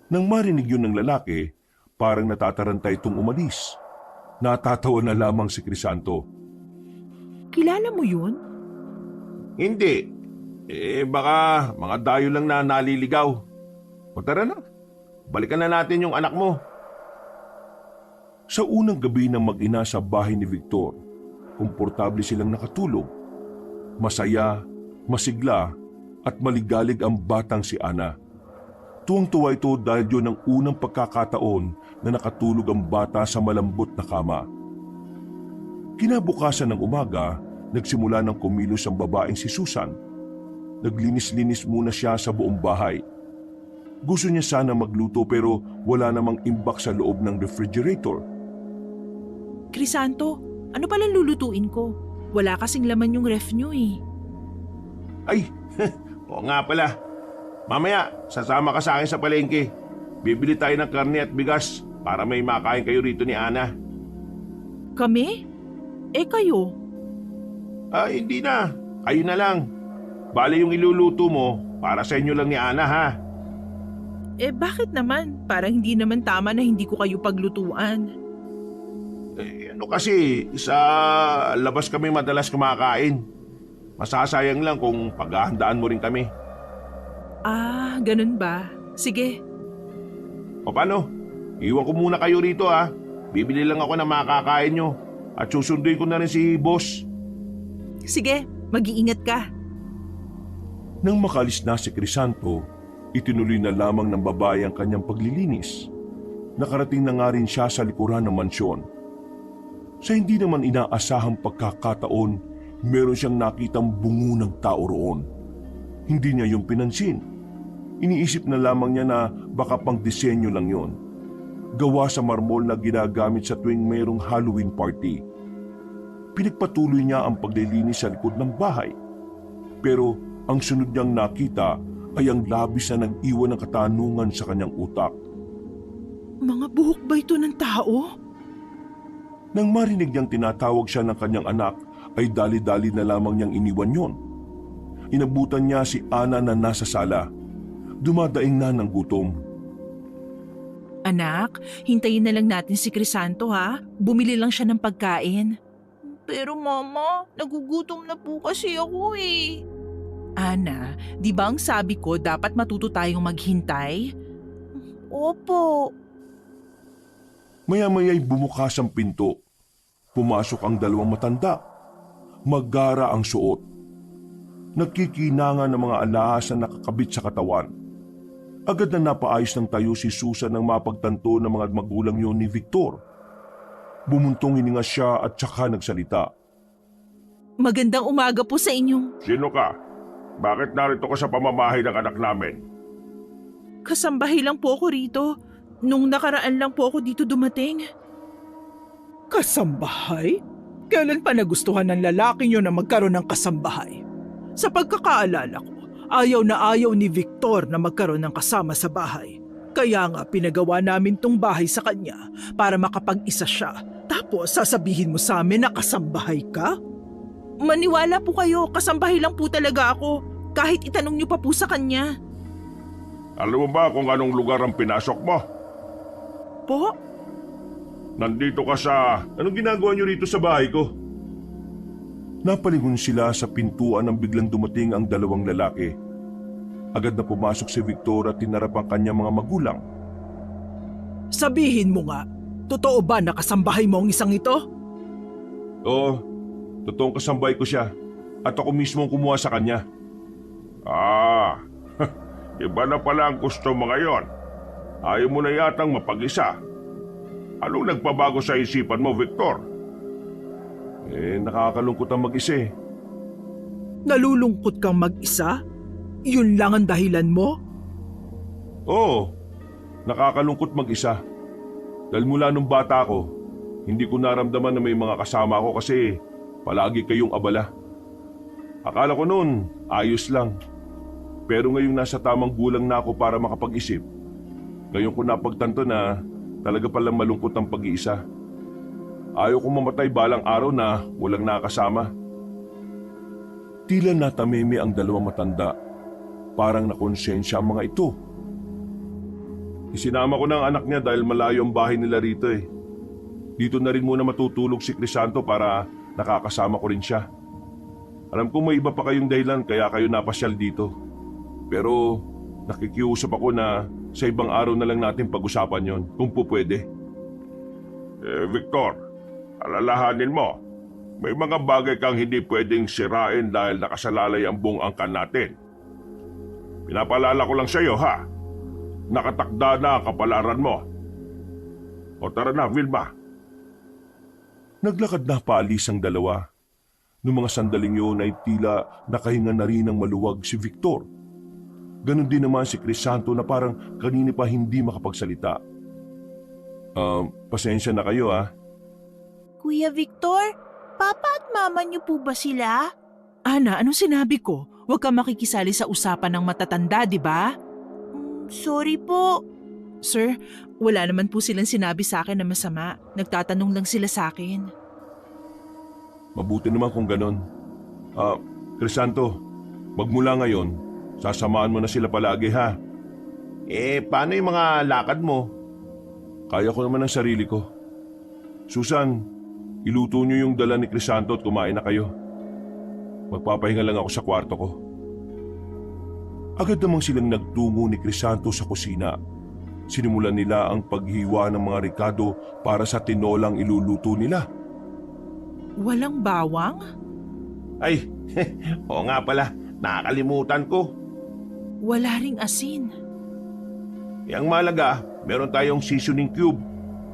Nang marinig yun ng lalaki, parang natataranta itong umalis. Natatawa na lamang si Crisanto. Kilala mo yun? Hindi. Baka mga dayo lang na naliligaw. O tara na, balikan na natin yung anak mo. Sa unang gabi ng mag-ina sa bahay ni Victor, komportable silang nakatulog. Masaya, masigla at maligalig ang batang si Ana. Tuwang-tuwa ito dahil yun ang unang pagkakataon na nakatulog ang bata sa malambot na kama. Kinabukasan ng umaga, nagsimula ng kumilos ang babaeng si Susan. Naglinis-linis muna siya sa buong bahay. Gusto niya sana magluto pero wala namang imbak sa loob ng refrigerator. Crisanto, ano palang lulutuin ko? Wala kasing laman yung ref nyo eh. Ay, oo nga pala. Mamaya, sasama ka sa akin sa palengke. Bibili tayo ng karne at bigas para may makain kayo rito ni Ana. Kami? Kayo? Hindi na. Kayo na lang. Bale yung iluluto mo para sa inyo lang ni Ana ha. Bakit naman? Parang hindi naman tama na hindi ko kayo paglutuan. Ano kasi, sa labas kami madalas kumakain. Masasayang lang kung paghahandaan mo rin kami. Ah, ganun ba? Sige. O paano? Iwan ko muna kayo rito ha. Bibili lang ako ng makakain nyo. At susunduin ko na rin si boss. Sige, mag-iingat ka. Nang makalis na si Crisanto, itinuloy na lamang ng babae ang kanyang paglilinis. Nakarating na nga rin siya sa likuran ng mansyon. Sa hindi naman inaasahang pagkakataon, meron siyang nakitang bungo ng tao roon. Hindi niya yung pinansin. Iniisip na lamang niya na baka pang disenyo lang yon. Gawa sa marmol na ginagamit sa tuwing mayroong Halloween party. Pinagpatuloy niya ang paglilinis sa likod ng bahay. Pero ang sunod niyang nakita ay ang labis na nag-iwan ng katanungan sa kanyang utak. Mga buhok ba ito ng tao? Nang marinig niyang tinatawag siya ng kanyang anak, ay dali-dali na lamang niyang iniwan yon. Inabutan niya si Ana na nasa sala. Dumadaing na ng gutom. Anak, hintayin na lang natin si Crisanto ha. Bumili lang siya ng pagkain. Pero mama, nagugutom na po kasi ako eh. Ana, di ba ang sabi ko dapat matuto tayong maghintay? Opo. Maya-maya'y bumukas ang pinto. Pumasok ang dalawang matanda. Magara ang suot. Nagkikinangan ng mga alahas na nakakabit sa katawan. Agad na napaayos ng tayo si Susan nang mapagtanto ng mga magulang yun ni Victor. Bumuntong hininga siya at saka nagsalita. Magandang umaga po sa inyong Sino ka? Bakit narito ka sa pamamahay ng anak namin? kasambahay lang po ako rito. Nung nakaraan lang po ako dito dumating. Kasambahay? Kailan pa nagustuhan ng lalaking yun na magkaroon ng kasambahay? Sa pagkakaalala ko, ayaw na ayaw ni Victor na magkaroon ng kasama sa bahay. Kaya nga pinagawa namin tong bahay sa kanya para makapag-isa siya. Tapos sasabihin mo sa amin na kasambahay ka? Maniwala po kayo, kasambahay lang po talaga ako. Kahit itanong niyo pa po sa kanya. Alam mo ba kung anong lugar ang pinasok mo? Po? Nandito ka sa... Anong ginagawa niyo rito sa bahay ko? Napalingon sila sa pintuan nang biglang dumating ang dalawang lalaki. Agad na pumasok si Victor at tinarap ang kanyang mga magulang. Sabihin mo nga, totoo ba na kasambahay mo ang isang ito? Oo, totoong kasambay ko siya at ako mismo ang kumuha sa kanya. Ah, iba na pala ang gusto mo ngayon. Ayaw mo na yatang mapag-isa. Anong nagpabago sa isipan mo, Victor? Nakakalungkot ang mag-isa eh. Nalulungkot kang mag-isa? Yun lang ang dahilan mo? Oo, nakakalungkot mag-isa. Dahil mula nung bata ko, hindi ko naramdaman na may mga kasama ko kasi palagi kayong abala. Akala ko noon, ayos lang. Pero ngayong nasa tamang gulang na ako para makapag-isip, ngayon ko napagtanto na talaga palang malungkot ang pag-iisa. Ayaw kong mamatay balang araw na walang nakasama. Tila natameme ang dalawang matanda. Parang nakonsensya ang mga ito. Isinama ko na ang anak niya dahil malayo ang bahay nila rito eh. Dito na rin muna matutulog si Crisanto para nakakasama ko rin siya. Alam ko may iba pa kayong dahilan kaya kayo napasyal dito. Pero nakikiusap ako na sa ibang araw na lang natin pag-usapan yon kung po pwede. Victor, alalahanin mo, may mga bagay kang hindi pwedeng sirain dahil nakasalalay ang buong angkan natin. Pinapaalala ko lang sa iyo, ha? Nakatakda na ang kapalaran mo. O tara na, Vilma. Naglakad na paalis ang dalawa. Noong mga sandaling yun ay tila nakahinga na rin ng maluwag si Victor. Ganon din naman si Crisanto na parang kanina pa hindi makapagsalita. Pasensya na kayo ah. Kuya Victor, Papa at Mama niyo po ba sila? Ana, anong sinabi ko? Huwag kang makikisali sa usapan ng matatanda, di ba? Sorry po. Sir, wala naman po silang sinabi sa akin na masama. Nagtatanong lang sila sa akin. Mabuti naman kung ganon. Crisanto, magmula ngayon, sasamahan mo na sila palagi ha. Paano yung mga lakad mo? Kaya ko naman ang sarili ko. Susan, iluto niyo yung dala ni Crisanto at kumain na kayo. Magpapahinga lang ako sa kwarto ko. Agad namang silang nagtungo ni Crisanto sa kusina. Sinimulan nila ang paghiwa ng mga ricado para sa tinolang iluluto nila. Walang bawang? Ay, oo nga pala, nakakalimutan ko. Wala ring asin. Ang malaga, meron tayong seasoning cube.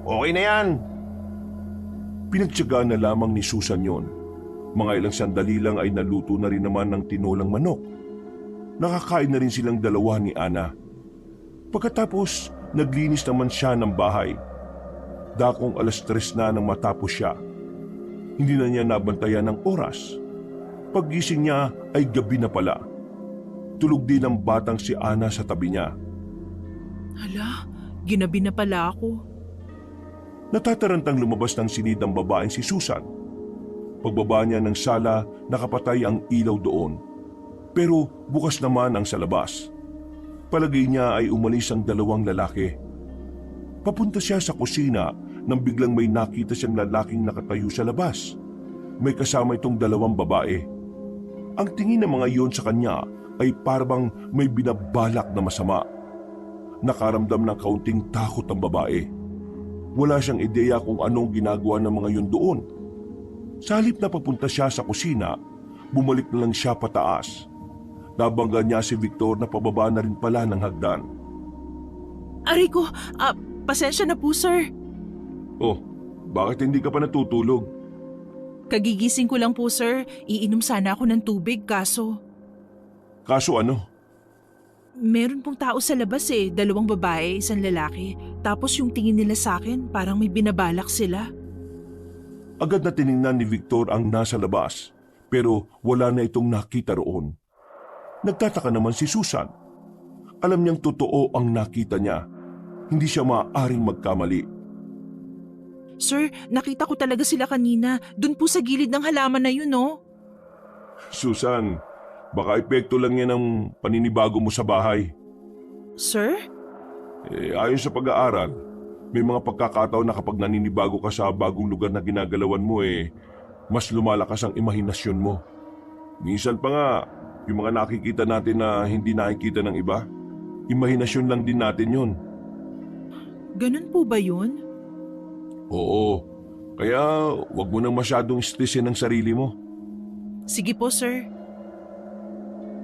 Okay na yan. Pinagtyagaan na lamang ni Susan yon. Mga ilang sandali lang ay naluto na rin naman ng tinolang manok. Nakakain na rin silang dalawa ni Ana. Pagkatapos, naglinis naman siya ng bahay. Dakong 3:00 na nang matapos siya. Hindi na niya nabantayan ng oras. Paggising niya ay gabi na pala. Tulog din ang batang si Ana sa tabi niya. Hala, ginabi na pala ako. Natatarantang lumabas ng silid ang babaeng si Susan. Pagbaba niya ng sala, nakapatay ang ilaw doon. Pero bukas naman ang sa labas. Palagay niya ay umalis ang dalawang lalaki. Papunta siya sa kusina nang biglang may nakita siyang lalaking nakatayo sa labas. May kasama itong dalawang babae. Ang tingin ng mga iyon sa kanya ay parang may binabalak na masama. Nakaramdam ng kaunting takot ang babae. Wala siyang ideya kung anong ginagawa ng mga iyon doon. Sa halip na papunta siya sa kusina, bumalik na lang siya pataas. Nabangga niya si Victor na pababa na rin pala ng hagdan. Aray ko, pasensya na po sir. Oh, bakit hindi ka pa natutulog? Kagigising ko lang po sir. Iinom sana ako ng tubig kaso Kaso ano? meron pong tao sa labas 2 babae, 1 lalaki. Tapos yung tingin nila sa akin parang may binabalak sila. Agad na tiningnan ni Victor ang nasa labas, pero wala na itong nakita roon. Nagtataka naman si Susan. Alam niyang totoo ang nakita niya. Hindi siya maaaring magkamali. Sir, nakita ko talaga sila kanina. Doon po sa gilid ng halaman na yun, no? Susan, baka epekto lang yan ang paninibago mo sa bahay. Sir? Ayon sa pag-aaral, may mga pagkakataon na kapag naninibago ka sa bagong lugar na ginagalawan mo mas lumalakas ang imahinasyon mo. Minsan pa nga, yung mga nakikita natin na hindi nakikita ng iba, imahinasyon lang din natin yun. Ganun po ba yun? Oo, kaya wag mo nang masyadong stressin ang sarili mo. Sige po, sir.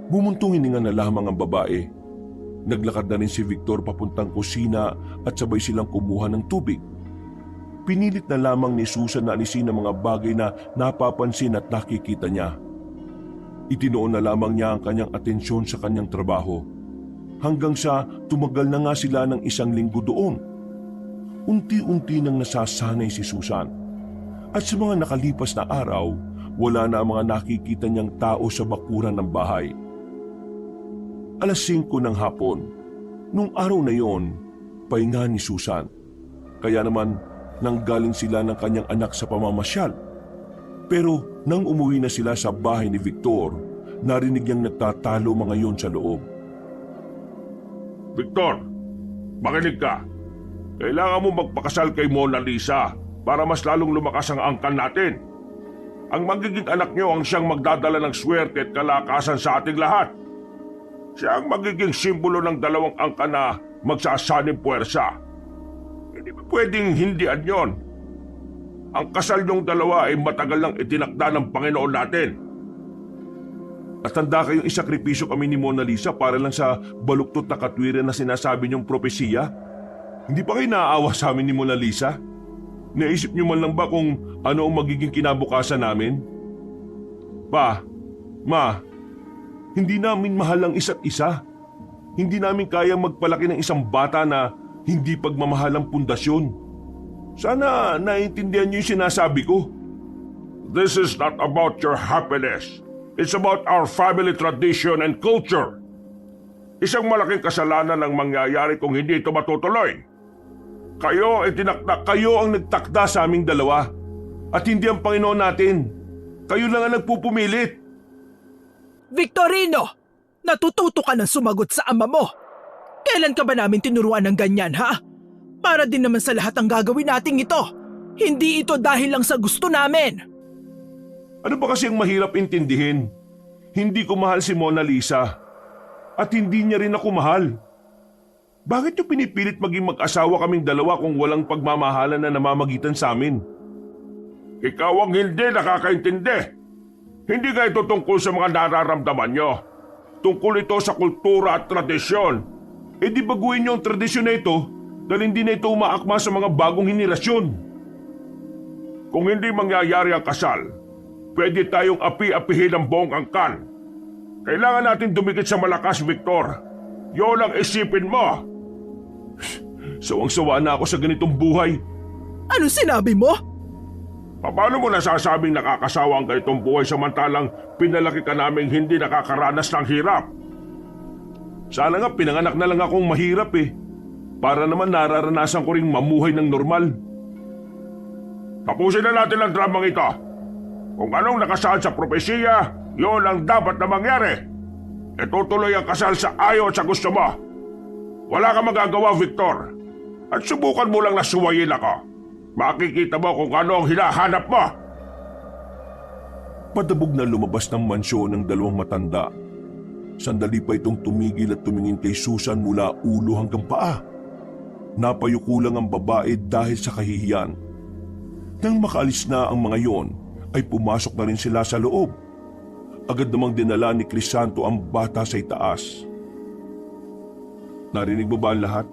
Bumuntong hininga na lamang ang babae. Naglakad na rin si Victor papuntang kusina at sabay silang kumuha ng tubig. Pinilit na lamang ni Susan na alisin ang mga bagay na napapansin at nakikita niya. Itinoon na lamang niya ang kanyang atensyon sa kanyang trabaho. Hanggang sa tumagal na nga sila ng 1 linggo doon. Unti-unti nang nasasanay si Susan. At sa mga nakalipas na araw, wala na ang mga nakikita niyang tao sa bakuran ng bahay. 5:00 ng hapon. Nung araw na yon, pahinga ni Susan. Kaya naman, nanggaling sila ng kanyang anak sa pamamasyal. Pero nang umuwi na sila sa bahay ni Victor, narinig niyang nagtatalo mga yon sa loob. Victor, makinig ka. Kailangan mo magpakasal kay Mona Lisa para mas lalong lumakas ang angkan natin. Ang magiging anak niyo ang siyang magdadala ng swerte at kalakasan sa ating lahat. Siya ang magiging simbolo ng 2 angkan na magsasanim puwersa. Hindi ba pwedeng hindian yon? Ang kasal niyong 2 ay matagal nang itinakda ng Panginoon natin. At handa kayong isakripisyo kami ni Mona Lisa para lang sa baluktot na katwiran na sinasabi niyong propesiya? Hindi pa kayo naaawa sa amin ni Mona Lisa? Naisip niyo man lang ba kung ano ang magiging kinabukasan namin? Pa, Ma, hindi namin mahal ang isa't isa. Hindi namin kayang magpalaki ng isang bata na hindi pagmamahal ang pundasyon. Sana naiintindihan niyo yung sinasabi ko. This is not about your happiness. It's about our family tradition and culture. Isang malaking kasalanan ang mangyayari kung hindi ito matutuloy. Kayo ang nagtakda sa aming 2 at hindi ang Panginoon natin. Kayo lang ang nagpupumilit. Victorino! Natututo ka ng sumagot sa ama mo! Kailan ka ba namin tinuruan ng ganyan, ha? Para din naman sa lahat ang gagawin nating ito. Hindi ito dahil lang sa gusto namin. Ano ba kasi ang mahirap intindihin? Hindi ko mahal si Mona Lisa. At hindi niya rin ako mahal. Bakit niyo pinipilit maging mag-asawa kaming dalawa kung walang pagmamahalan na namamagitan sa amin? Ikaw ang hindi nakakaintindi. Hindi ka ito tungkol sa mga nararamdaman nyo. Tungkol ito sa kultura at tradisyon. Eh di baguhin niyo ang tradisyon na ito dahil hindi na ito umaakma sa mga bagong henerasyon. Kung hindi mangyayari ang kasal, pwede tayong api-apihin ang buong angkan. Kailangan natin dumikit sa malakas, Victor. Yun ang isipin mo. Sawang-sawa na ako sa ganitong buhay. Ano sinabi mo? Paano mo nasasabing nakakasawa ang ganitong buhay samantalang pinalaki ka naming hindi nakakaranas ng hirap? Sana nga pinanganak na lang akong mahirap eh. Para naman nararanasan ko ring mamuhay ng normal. Tapusin na natin ang dramang ito. Kung anong nakasaad sa propesiya, yun ang dapat na mangyari. Itutuloy ang kasal sa ayaw at sa gusto mo. Wala kang magagawa, Victor. At subukan mo lang na suwayin ako. Makikita mo kung ano ang hinahanap mo. Padabog na lumabas ng mansyon ng dalawang matanda. Sandali pa itong tumigil at tumingin kay Susan mula ulo hanggang paa. Napayuko lang ang babae dahil sa kahihiyan. Nang makaalis na ang mga yon, ay pumasok na rin sila sa loob. Agad namang dinala ni Crisanto ang bata sa itaas. Narinig mo ba ang lahat?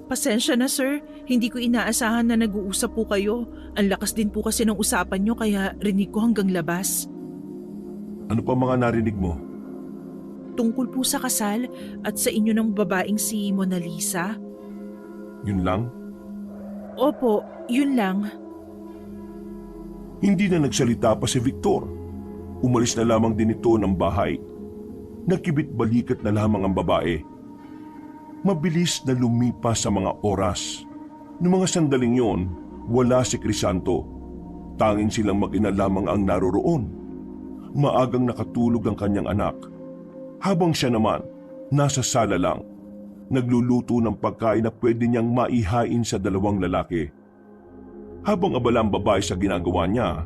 Pasensya na sir, hindi ko inaasahan na nag-uusap po kayo. Ang lakas din po kasi ng usapan nyo kaya rinig ko hanggang labas. Ano pa mga narinig mo? Tungkol po sa kasal at sa inyo ng babaeng si Mona Lisa. Yun lang? Opo, yun lang. Hindi na nagsalita pa si Victor. Umalis na lamang din ito ng bahay. Nagkibit-balikat na lamang ang babae. Mabilis na lumipas sa mga oras. Noong mga sandaling yon, wala si Crisanto. Tanging silang mag-ina lamang ang naroroon. Maagang nakatulog ang kanyang anak. Habang siya naman, nasa sala lang. Nagluluto ng pagkain na pwede niyang maihain sa dalawang lalaki. Habang abala ang babae sa ginagawa niya,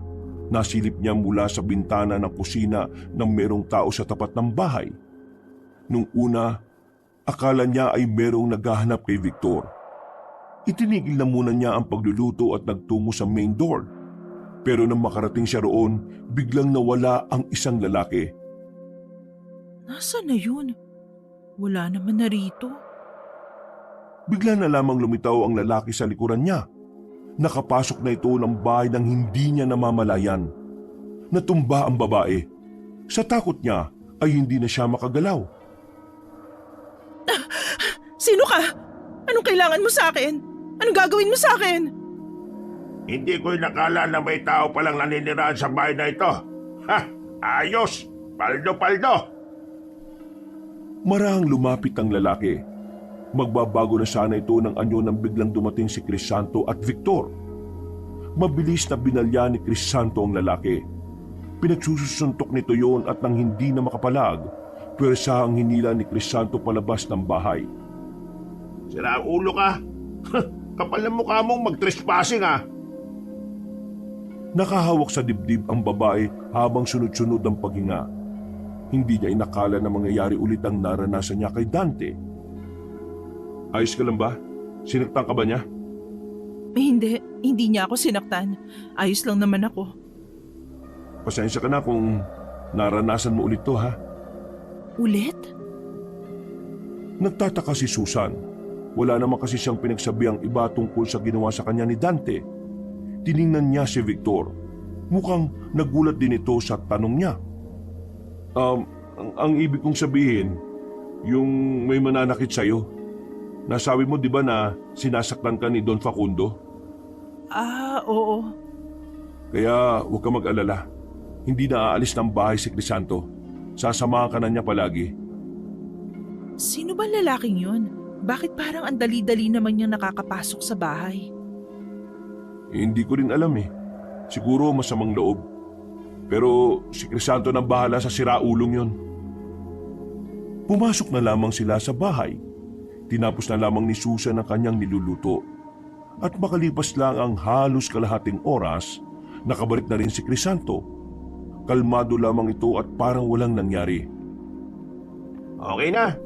nasilip niya mula sa bintana ng kusina na merong tao sa tapat ng bahay. Nung una, akala niya ay merong naghahanap kay Victor. Itinigil na muna niya ang pagluluto at nagtungo sa main door. Pero nang makarating siya roon, biglang nawala ang isang lalaki. Nasaan na yun? Wala naman na rito. Bigla na lamang lumitaw ang lalaki sa likuran niya. Nakapasok na ito ng bahay nang hindi niya namamalayan. Natumba ang babae. Sa takot niya ay hindi na siya makagalaw. Sino ka? Anong kailangan mo sa akin? Anong gagawin mo sa akin? Hindi ko inakala na may tao palang naninirahan sa bahay na ito. Ha! Ayos! Paldo-paldo! Marahang lumapit ang lalaki. Magbabago na sana ito ng anyo nang biglang dumating si Crisanto at Victor. Mabilis na binalya ni Crisanto ang lalaki. Pinagsusuntok nito yon at nang hindi na makapalag, pwersa ang hinila ni Crisanto palabas ng bahay. Sira ulo ka. Kapal na mukha mong mag-trespassing ha. Nakahawak sa dibdib ang babae habang sunod-sunod ang paghinga. Hindi niya inakala na mangyayari ulit ang naranasan niya kay Dante. Ayos ka lang ba? Sinaktan ka ba niya? Hindi niya ako sinaktan. Ayos lang naman ako. Pasensya ka na kung naranasan mo ulit to ha. Ulit? Nagtataka si Susan. Wala naman kasi siyang pinagsabiang iba tungkol sa ginawa sa kanya ni Dante. Tiningnan niya si Victor. Mukhang nagulat din ito sa tanong niya. Ang ibig kong sabihin, yung may mananakit sa'yo. Nasabi mo di ba na sinasaktan ka ni Don Facundo? Oo. Kaya huwag ka mag-alala. Hindi na aalis ng bahay si Crisanto. Sasamahan ka na niya palagi. Sino ba lalaking yun? Bakit parang ang dali-dali naman niyang nakakapasok sa bahay? Hindi ko rin alam eh. Siguro masamang loob. Pero si Crisanto nang bahala sa siraulong yon. Pumasok na lamang sila sa bahay. Tinapos na lamang ni Susan ang kanyang niluluto. At makalipas lang ang halos kalahating oras, nakabalik na rin si Crisanto. kalmado lamang ito at parang walang nangyari. Okay na.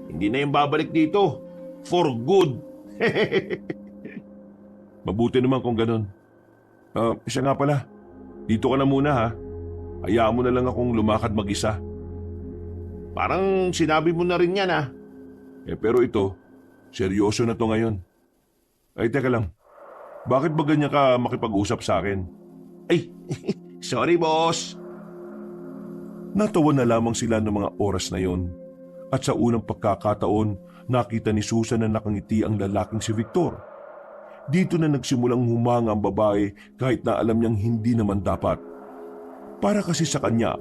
Hindi na yung babalik dito. For good. Mabuti naman kung ganun. Siya nga pala, dito ka na muna ha. Hayaan mo na lang akong lumakad mag-isa. Parang sinabi mo na rin yan ah. Pero ito, seryoso na to ngayon. Ay teka lang, bakit ba ganyan ka makipag-usap sa akin? Ay, sorry boss. Natawa na lamang sila ng mga oras na yon. At sa unang pagkakataon, nakita ni Susan na nakangiti ang lalaking si Victor. Dito na nagsimulang humanga ang babae kahit na alam niyang hindi naman dapat. Para kasi sa kanya,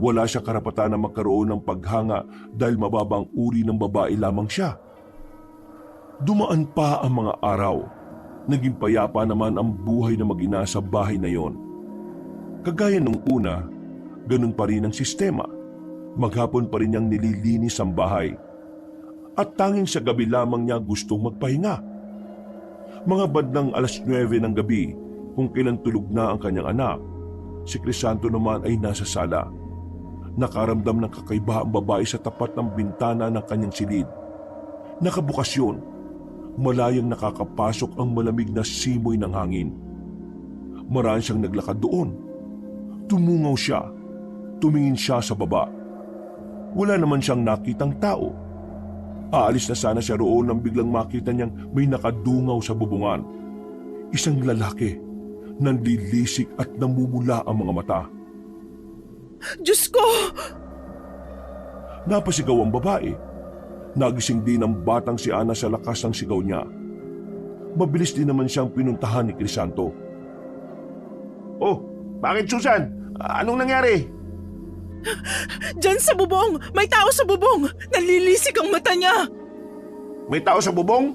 wala siya karapatan na magkaroon ng paghanga dahil mababang uri ng babae lamang siya. Dumaan pa ang mga araw. Naging payapa naman ang buhay na mag-ina sa bahay na yon. Kagaya nung una, ganun pa rin ang sistema. Maghapon pa rin niyang nililinis ang bahay. At tanging sa gabi lamang niya gustong magpahinga. Mga bandang 9:00 ng gabi, kung kailan tulog na ang kanyang anak, si Crisanto naman ay nasa sala. Nakaramdam ng kakaiba ang babae sa tapat ng bintana ng kanyang silid. Nakabukas yun. Malayang nakakapasok ang malamig na simoy ng hangin. Maraan siyang naglakad doon. Tumungaw siya. Tumingin siya sa baba. Wala naman siyang nakitang tao. Aalis na sana siya roon nang biglang makita niyang may nakadungaw sa bubungan. Isang lalaki. Nanlilisik at namumula ang mga mata. Diyos ko! Napasigaw ang babae. Nagising din ang batang si Ana sa lakas ng sigaw niya. Mabilis din naman siyang pinuntahan ni Crisanto. Oh, bakit Susan? Anong nangyari? Diyan sa bubong! May tao sa bubong! Nalilisik ang mata niya! May tao sa bubong?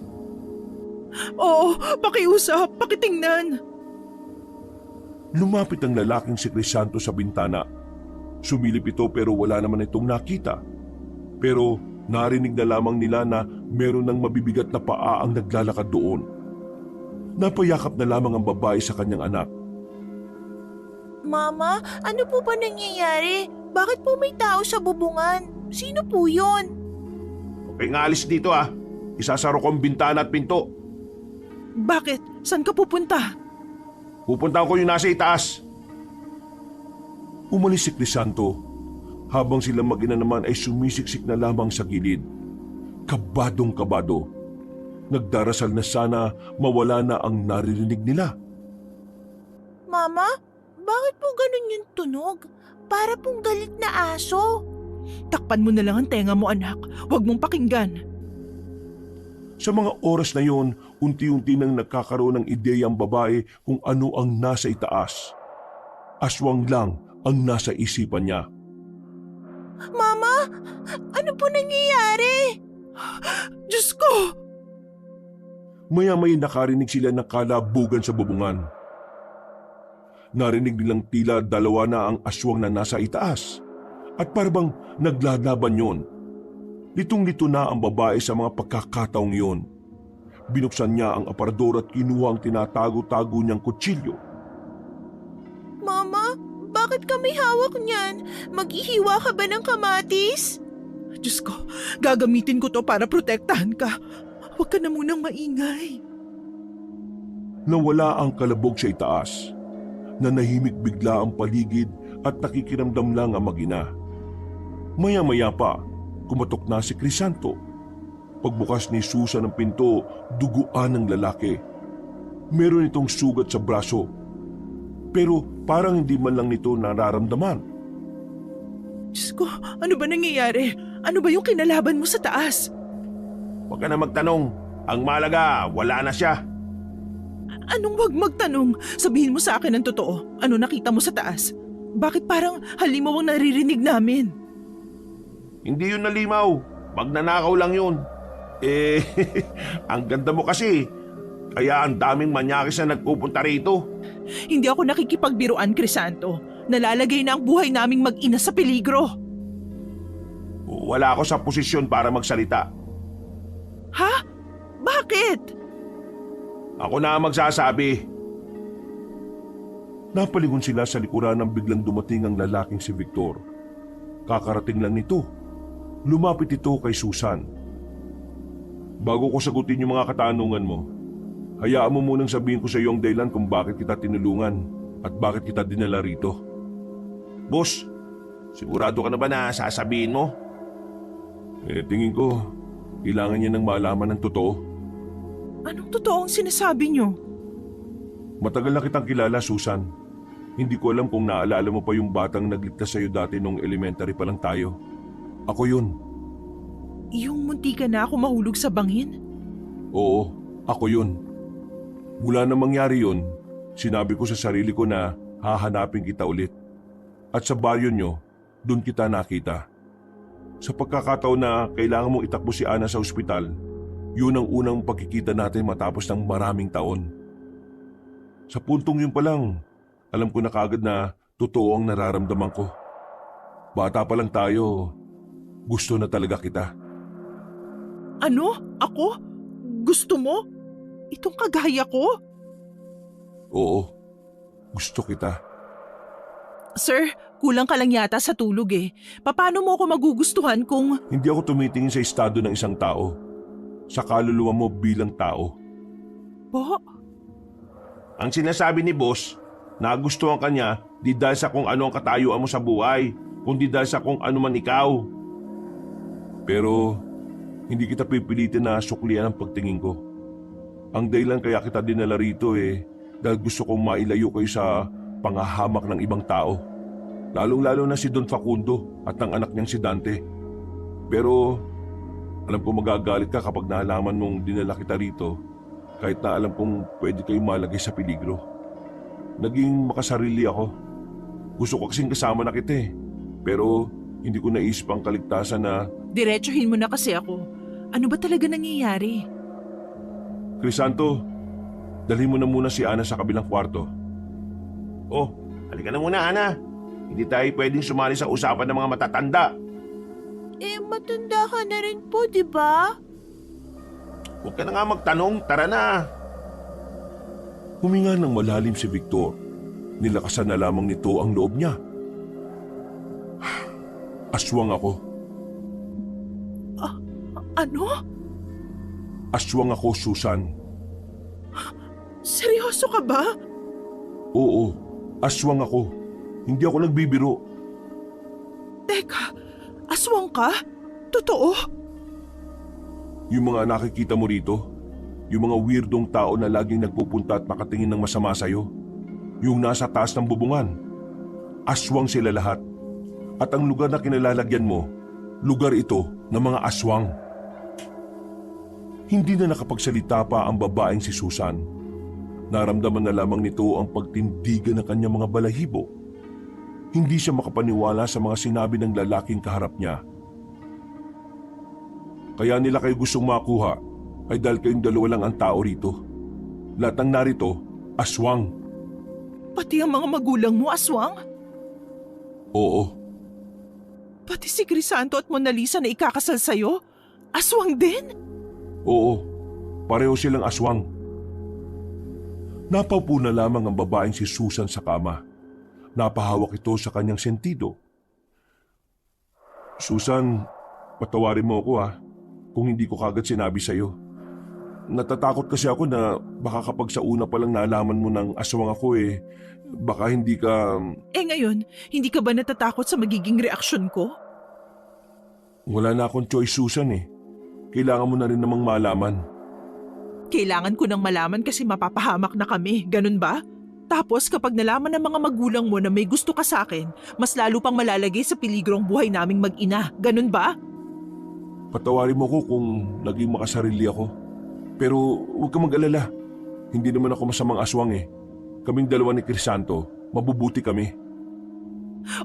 Oo, pakiusap, pakitingnan. Lumapit ang lalaking si Crisanto sa bintana. Sumilip ito pero wala naman itong nakita. Pero narinig na lamang nila na meron ng mabibigat na paa ang naglalakad doon. Napayakap na lamang ang babae sa kanyang anak. Mama, ano po ba nangyayari? Bakit po may tao sa bubungan? Sino po yun? Okay nga alis dito ah. Isasaro ko ang bintana at pinto. Bakit? Saan ka pupunta? Pupuntahan ko yung nasa itaas. Umalis si Crisanto. Habang sila mag-ina naman ay sumisiksik na lamang sa gilid. Kabadong kabado. Nagdarasal na sana mawala na ang naririnig nila. Mama, bakit po ganun yung tunog? Para pong galit na aso. Takpan mo na lang ang tenga mo, anak. Huwag mong pakinggan. Sa mga oras na yon, unti-unti nang nagkakaroon ng ideya ang babae kung ano ang nasa itaas. Aswang lang ang nasa isipan niya. Mama, ano po nangyayari? Diyos ko! Maya-may nakarinig sila ng kalabugan sa bubungan. Narinig nilang tila dalawa na ang aswang na nasa itaas. At parang naglalaban yon. Litong-lito na ang babae sa mga pagkakataong yon. Binuksan niya ang aparador at kinuha ang tinatago-tago niyang kutsilyo. Mama, bakit kami hawak niyan? Maghihiwa ka ba ng kamatis? Diyos ko, gagamitin ko to para protektahan ka. Huwag ka na munang maingay. Nawala ang kalabog sa itaas. Nanahimik bigla ang paligid at nakikiramdam lang ang mag-ina. Maya-maya pa, kumatok na si Crisanto. Pagbukas ni Susan ng pinto, duguan ng lalaki. Meron itong sugat sa braso. Pero parang hindi man lang nito nararamdaman. Diyos ko, ano ba nangyayari? Ano ba yung kinalaban mo sa taas? Huwag ka na magtanong. Ang malaga, wala na siya. Anong wag magtanong? Sabihin mo sa akin ang totoo. Ano nakita mo sa taas? Bakit parang halimaw ang naririnig namin? Hindi yun nalimaw. Magnanakaw lang yun. Ang ganda mo kasi. Kaya ang daming manyakis na nagpupunta rito. Hindi ako nakikipagbiruan, Crisanto. Nalalagay na ang buhay naming mag-ina sa peligro. Wala ako sa posisyon para magsalita. Ha? Bakit? Ako na ang magsasabi. Napalingon sila sa likuran nang biglang dumating ang lalaking si Victor. Kakarating lang nito. Lumapit ito kay Susan. Bago ko sagutin yung mga katanungan mo, hayaan mo munang sabihin ko sa iyo ang dahilan kung bakit kita tinulungan at bakit kita dinala rito. Boss, sigurado ka na ba na sasabihin mo? Tingin ko, kailangan niya ng malaman ng totoo. Anong totoo ang sinasabi niyo? Matagal na kitang kilala, Susan. Hindi ko alam kung naalala mo pa yung batang nagligtas sa iyo dati nung elementary pa lang tayo. Ako yun. Yung munti ka na ako mahulog sa bangin? Oo, ako yun. Mula na mangyari yun, sinabi ko sa sarili ko na hahanapin kita ulit. At sa baryo nyo, dun kita nakita. Sa pagkakataon na kailangan mong itakbo si Ana sa ospital, yun ang unang pagkikita natin matapos ng maraming taon. Sa puntong yun pa lang, alam ko na kagad na totoo ang nararamdaman ko. Bata pa lang tayo, gusto na talaga kita. Ano? Ako? Gusto mo? Itong kagaya ko? Oo, gusto kita. Sir, kulang ka lang yata sa tulog eh. Paano mo ako magugustuhan kung... Hindi ako tumitingin sa estado ng isang tao, sa kaluluwa mo bilang tao. Po? Ang sinasabi ni boss, nagustuhan ka niya di dahil sa kung ano ang katayuan mo sa buhay, kundi dahil sa kung ano man ikaw. Pero hindi kita pipilitin na suklian ang pagtingin ko. Ang dahilan kaya kita dinala rito dahil gusto kong mailayo kayo sa pangahamak ng ibang tao. Lalong-lalo na si Don Facundo at ang anak niyang si Dante. Pero alam ko magagalit ka kapag nalaman mong dinala kita rito, kahit na alam kong pwede kayong malagay sa peligro. Naging makasarili ako. Gusto ko kasing kasama na kita pero hindi ko naisip ang kaligtasan na... Diretsuhin mo na kasi ako. Ano ba talaga nangyayari? Crisanto, dalhin mo na muna si Ana sa kabilang kwarto. Oh, halika na muna, Ana. Hindi tayo pwedeng sumali sa usapan ng mga matatanda. Matanda ka na rin po, di ba? Huwag ka na nga magtanong, tara na. Huminga ng malalim si Victor. Nilakasan na lamang nito ang loob niya. Aswang ako. Ano? Aswang ako, Susan. Seryoso ka ba? Oo, aswang ako. Hindi ako nagbibiro. Teka, aswang ka? Totoo? Yung mga nakikita mo rito, yung mga weirdong tao na laging nagpupunta at nakatingin ng masama sa'yo, yung nasa taas ng bubungan, aswang sila lahat. At ang lugar na kinalalagyan mo, lugar ito ng mga aswang. Hindi na nakapagsalita pa ang babaeng si Susan. Naramdaman na lamang nito ang pagtindigan ng kanyang mga balahibo. Hindi siya makapaniwala sa mga sinabi ng lalaking kaharap niya. Kaya nila kayo gustong makuha ay dahil kayong dalawa lang ang tao rito. Lahat ng narito, aswang. Pati ang mga magulang mo, aswang? Oo, Pati si Crisanto at Mona Lisa na ikakasal sa'yo? Aswang din? oo, pareho silang aswang. Napaupo na lamang ang babaeng si Susan sa kama. Napahawak ito sa kanyang sentido. Susan, patawarin mo ako kung hindi ko kagad sinabi sa'yo. Natatakot kasi ako na baka kapag sa una palang nalaman mo ng aswang ako baka hindi ka... Ngayon, hindi ka ba natatakot sa magiging reaksyon ko? Wala na akong choice, Susan Kailangan mo na rin namang malaman. Kailangan ko nang malaman kasi mapapahamak na kami, ganun ba? Tapos kapag nalaman ng mga magulang mo na may gusto ka sa akin, mas lalo pang malalagay sa peligro ang buhay naming mag-ina, ganun ba? Patawarin mo ko kung naging makasarili ako. Pero huwag ka mag-alala. Hindi naman ako masamang aswang Kaming dalawa ni Crisanto, mabubuti kami.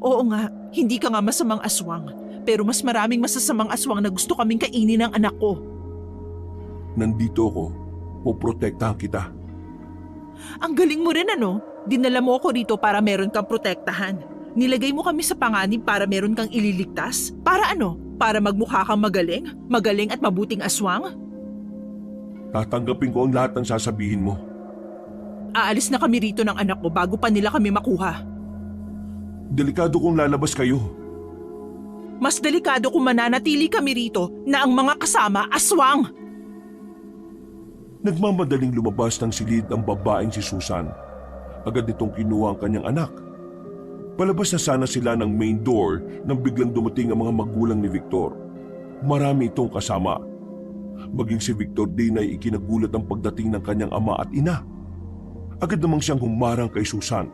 Oo nga, hindi ka nga masamang aswang. Pero mas maraming masasamang aswang na gusto kaming kainin ng anak ko. Nandito ako, poprotektahan kita. Ang galing mo rin Dinala mo ako rito para meron kang protektahan. Nilagay mo kami sa panganib para meron kang ililigtas. Para Para magmukha kang magaling? Magaling at mabuting aswang? Tatanggapin ko ang lahat ng sasabihin mo. Aalis na kami rito ng anak ko bago pa nila kami makuha. Delikado kung lalabas kayo. Mas delikado kung mananatili kami rito na ang mga kasama aswang. Nagmamadaling lumabas ng silid ang babaeng si Susan. Agad nitong kinuha ang kanyang anak. Palabas na sana sila ng main door nang biglang dumating ang mga magulang ni Victor. Marami itong kasama. Maging si Victor din ay ikinagulat ang pagdating ng kanyang ama at ina. Agad namang siyang humarang kay Susan.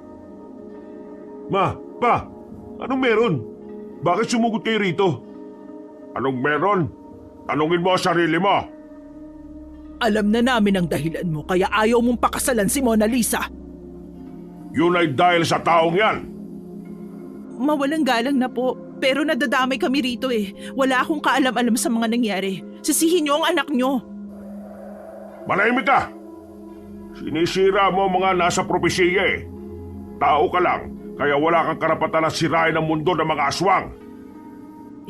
Ma, pa, anong meron? Bakit sumugod kayo rito? Anong meron? Tanungin mo ang sarili mo. Alam na namin ang dahilan mo kaya ayaw mong pakasalan si Mona Lisa. Yun ay dahil sa taong yan. Mawalang galang na po, pero nadadamay kami rito eh. Wala akong kaalam-alam sa mga nangyari. Sisihin niyo ang anak niyo. Manahimik ka! Sinisira mo mga nasa propesiya eh. Tao ka lang, kaya wala kang karapatan na sirain ang mundo ng mga aswang.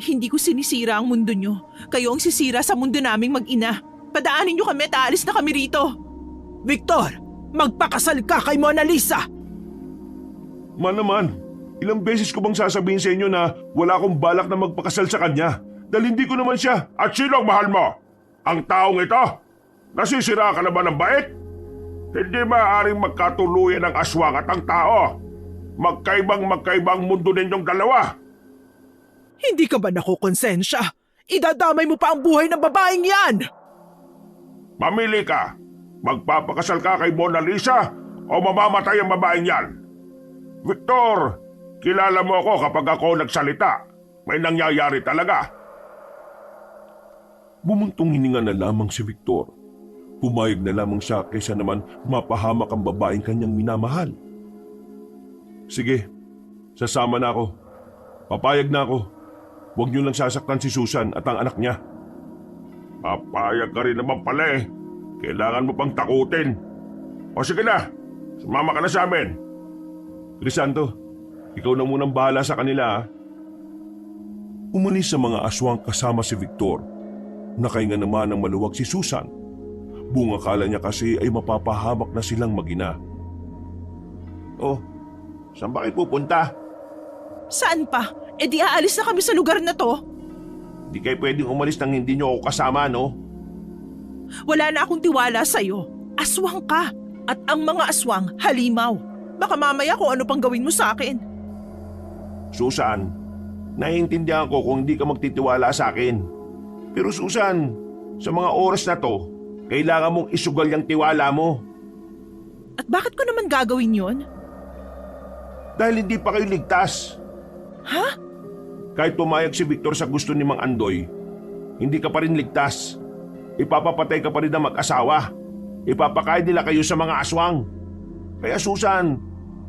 Hindi ko sinisira ang mundo niyo. Kayo ang sisira sa mundo naming mag-ina. Padaanin niyo kami at aalis na kami rito. Victor, magpakasal ka kay Mona Lisa! Ma naman, ilang beses ko bang sasabihin sa inyo na wala akong balak na magpakasal sa kanya dahil hindi ko naman siya. At sino ang mahal mo? Ang taong ito? Nasisira ka na ba ng bait? Hindi maaaring magkatuluyan ang aswang at ang tao. Magkaibang mundo ninyong dalawa. Hindi ka ba nakukonsensya? Idadamay mo pa ang buhay ng babaeng yan! Mamili ka. Magpapakasal ka kay Mona Lisa o mamamatay ang babaeng yan. Victor, kilala mo ako kapag ako nagsalita. May nangyayari talaga. Bumuntong hininga na lamang si Victor. Pumayag na lamang siya kaysa naman mapahamak ang babaeng kanyang minamahal. Sige, sasama na ako. Papayag na ako. Huwag niyo lang sasaktan si Susan at ang anak niya. Papayag ka rin naman pala eh. Kailangan mo pang takutin. O sige na, sumama ka na sa amin. Crisanto, ikaw na munang bahala sa kanila. Umalis sa mga aswang kasama si Victor. Nakahinga naman ng maluwag si Susan. Buong akala niya kasi ay mapapahamak na silang mag-ina. Oh, saan ba kayo pupunta? Saan pa? E di aalis na kami sa lugar na to. Di kayo pwedeng umalis nang hindi nyo ako kasama, no? Wala na akong tiwala sa'yo. Aswang ka. At ang mga aswang, halimaw. Baka mamaya kung ano pang gawin mo sa akin. Susan, naiintindihan ko kung hindi ka magtitiwala sa akin. Pero Susan, sa mga oras na to, kailangan mong isugal yung tiwala mo. At bakit ko naman gagawin yon? Dahil hindi pa kayo ligtas. Ha? Kahit pumayag si Victor sa gusto ni Mang Andoy, hindi ka pa rin ligtas. Ipapapatay ka pa rin ng mag-asawa. Ipapakain nila kayo sa mga aswang. Kaya Susan,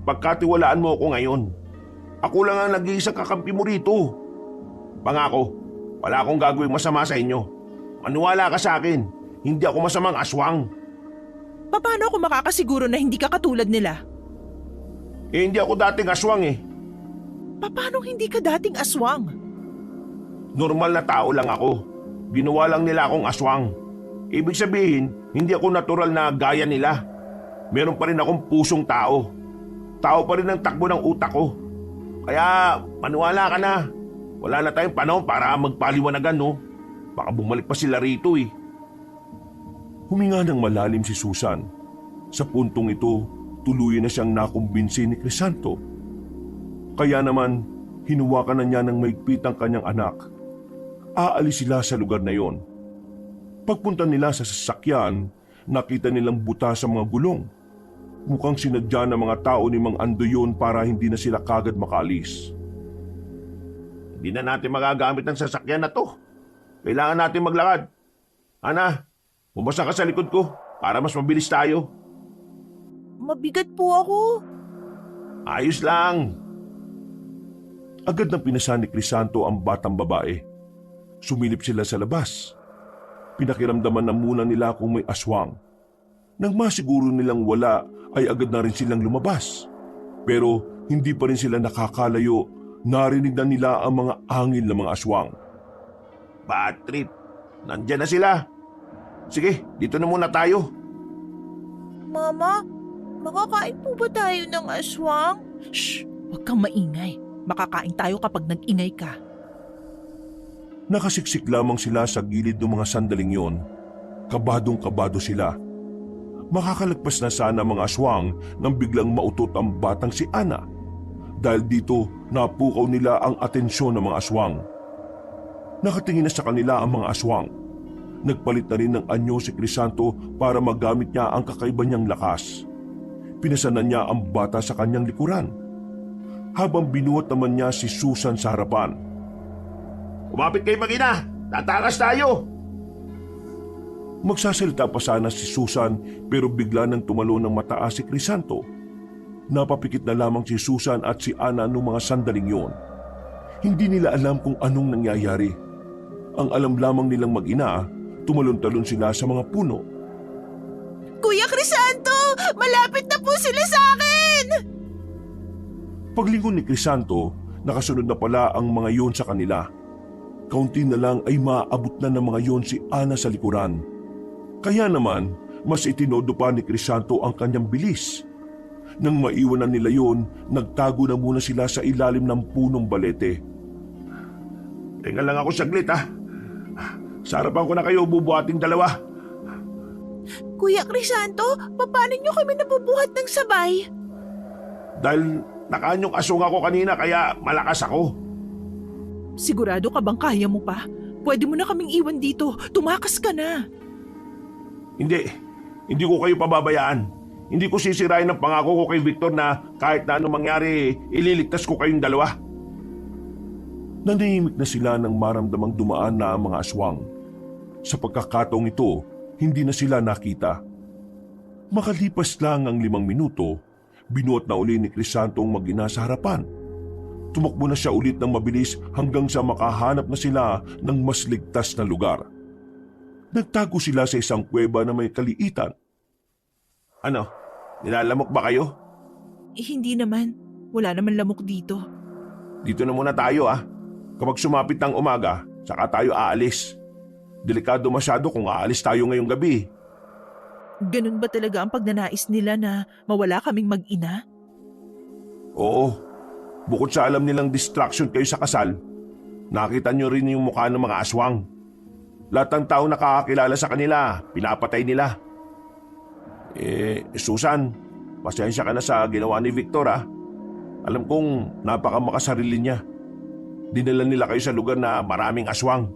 pagkatiwalaan mo ako ngayon. Ako lang ang nag-iisang kakampi mo rito. Pangako, wala akong gagawing masama sa inyo. Maniwala ka sa akin, hindi ako masamang aswang. Paano ako makakasiguro na hindi ka katulad nila? Eh hindi ako dating aswang eh. Paano hindi ka dating aswang? Normal na tao lang ako. Ginawa lang nila akong aswang. Ibig sabihin, hindi ako natural na gaya nila. Meron pa rin akong pusong tao. Tao pa rin ang takbo ng utak ko. Kaya maniwala ka na. Wala na tayong panahon para magpaliwanagan, no? Baka bumalik pa sila rito eh. Huminga ng malalim si Susan. Sa puntong ito, tuluyan na siyang nakumbinsi ni Crisanto. Kaya naman, hinuwakan na niya ng maigpit ang kanyang anak. Aalis sila sa lugar na yon. Pagpunta nila sa sasakyan, nakita nilang buta sa mga gulong. Mukhang sinadya ng mga tao ni Mang Andoy yun para hindi na sila kagad makaalis. Hindi na natin magagamit ang sasakyan na to. Kailangan natin maglakad. Ana, bumasa ka sa likod ko para mas mabilis tayo. Mabigat po ako. Ayos lang. Agad nang pinasa ni Crisanto ang batang babae. Sumilip sila sa labas. Pinakiramdaman na muna nila kung may aswang. Nang masiguro nilang wala, ay agad na rin silang lumabas. Pero hindi pa rin sila nakakalayo, narinig na nila ang mga angin ng mga aswang. Bad trip. Nandyan na sila. Sige, dito na muna tayo. Mama, Makakain po ba tayo ng aswang? Shh! Huwag kang maingay. Makakain tayo kapag nag-ingay ka. Nakasiksik lamang sila sa gilid ng mga sandaling yon. Kabadong-kabado sila. Makakalagpas na sana mga aswang nang biglang mautot ang batang si Ana. Dahil dito, napukaw nila ang atensyon ng mga aswang. Nakatingin na sa kanila ang mga aswang. Nagpalit na rin ng anyo si Crisanto para magamit niya ang kakaiba niyang lakas. Pinasanan niya ang bata sa kanyang likuran. Habang binuhat naman niya si Susan sa harapan. Umapit kayo mag-ina! Tatakas tayo! Magsasalita pa sana si Susan pero bigla nang tumalo ng mataas si Crisanto. Napapikit na lamang si Susan at si Ana noong mga sandaling yon. Hindi nila alam kung anong nangyayari. Ang alam lamang nilang mag-ina, tumalon-talon sila sa mga puno. Kuya Crisanto! Malapit na po sila sa akin! Paglingon ni Crisanto, nakasunod na pala ang mga yon sa kanila. Kaunti na lang ay maaabot na ng mga yon si Ana sa likuran. Kaya naman, mas itinodo pa ni Crisanto ang kanyang bilis. Nang maiwanan nila yon, nagtago na muna sila sa ilalim ng punong balete. Tingnan lang ako saglit ha. Sa harapan ko na kayo bubuhating dalawa. Kuya Crisanto, paano nyo kami nabubuhat ng sabay? Dahil nakaanyong asong ako kanina kaya malakas ako. Sigurado ka bang kaya mo pa? Pwede mo na kaming iwan dito. Tumakas ka na. Hindi ko kayo pababayaan. Hindi ko sisirain ang pangako ko kay Victor na kahit na anong mangyari, ililigtas ko kayong dalawa. Nanahimik na sila nang maramdamang dumaan na ang mga aswang. Sa pagkakataong ito, hindi na sila nakita. Makalipas lang ang 5 minuto, binuhat na uli ni Crisanto ang mag-ina sa harapan. Tumakbo na siya ulit ng mabilis hanggang sa makahanap na sila ng mas ligtas na lugar. Nagtago sila sa isang kuweba na may kaliitan. Ano? Nilalamok ba kayo? Hindi naman. Wala naman lamok dito. Dito na muna tayo ah. Kapag sumapit ng umaga, saka tayo aalis. Delikado masyado kung aalis tayo ngayong gabi. Ganun ba talaga ang pagnanais nila na mawala kaming mag-ina? Oo. Bukod sa alam nilang distraction kayo sa kasal, nakita nyo rin yung mukha ng mga aswang. Lahat ng tao nakakakilala sa kanila, pinapatay nila. Susan, pasensya ka na sa ginawa ni Victor ah. Alam kong napakamakasarili niya. Dinala nila kayo sa lugar na maraming aswang.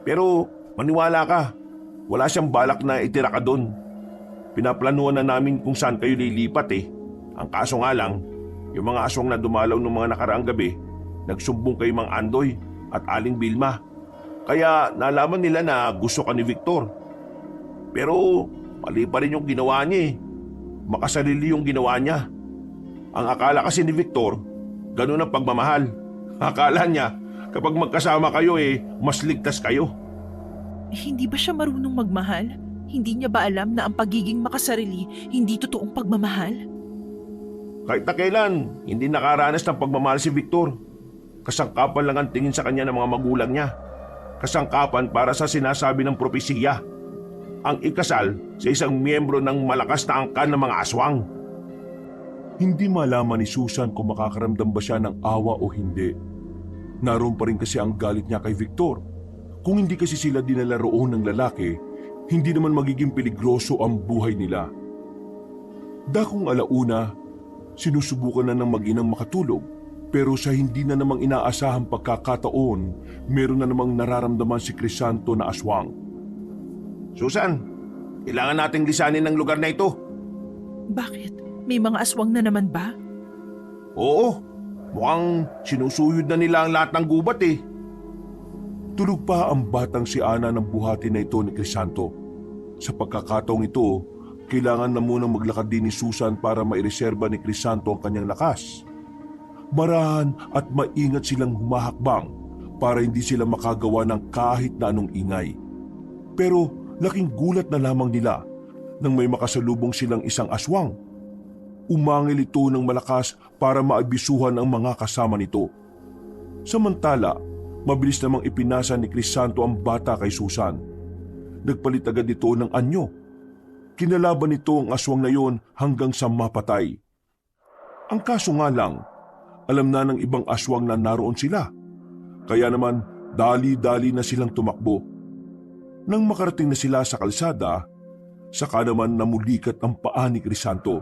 Pero maniwala ka, wala siyang balak na itira ka doon. Pinaplanuhan na namin kung saan kayo lilipat eh. Ang kaso nga lang, yung mga aswang na dumalaw ng mga nakaraang gabi, nagsumbong kay Mang Andoy at Aling Vilma. Kaya nalaman nila na gusto ka ni Victor. Pero mali pa rin yung ginawa niya eh. Makasarili yung ginawa niya. Ang akala kasi ni Victor, ganun ang pagmamahal. Akala niya, kapag magkasama kayo mas ligtas kayo. Hindi ba siya marunong magmahal? Hindi niya ba alam na ang pagiging makasarili hindi totoong pagmamahal? Kahit na kailan, hindi nakaranas ng pagmamahal si Victor. Kasangkapan lang ang tingin sa kanya ng mga magulang niya. Kasangkapan para sa sinasabi ng propesiya. Ang ikasal sa isang miyembro ng malakas na angkan ng mga aswang. Hindi malaman ni Susan kung makakaramdam ba siya ng awa o hindi. Naroon pa rin kasi ang galit niya kay Victor. Kung hindi kasi sila dinala roon ng lalaki, hindi naman magiging peligroso ang buhay nila. Dakong alauna, sinusubukan na ng mag-inang makatulog, pero sa hindi na namang inaasahang pagkakataon, meron na namang nararamdaman si Crisanto na aswang. Susan, kailangan nating lisanin ng lugar na ito. Bakit? May mga aswang na naman ba? Oo, mukhang sinusuyod na nila ang lahat ng gubat eh. Tulog pa ang batang si Ana ng buhati na ito ni Crisanto. Sa pagkakataong ito, kailangan na munang maglakad din ni Susan para maireserba ni Crisanto ang kanyang lakas. Marahan at maingat silang humahakbang para hindi sila makagawa ng kahit na anong ingay. Pero laking gulat na lamang nila nang may makasalubong silang isang aswang. Umangil ito ng malakas para maabisuhan ang mga kasama nito. Samantala, mabilis namang ipinasa ni Crisanto ang bata kay Susan. Nagpalit agad ito ng anyo. Kinalaban nito ang aswang na yon hanggang sa mapatay. Ang kaso nga lang, alam na ng ibang aswang na naroon sila. Kaya naman, dali-dali na silang tumakbo. Nang makarating na sila sa kalsada, saka naman namulikat ang paa ni Crisanto.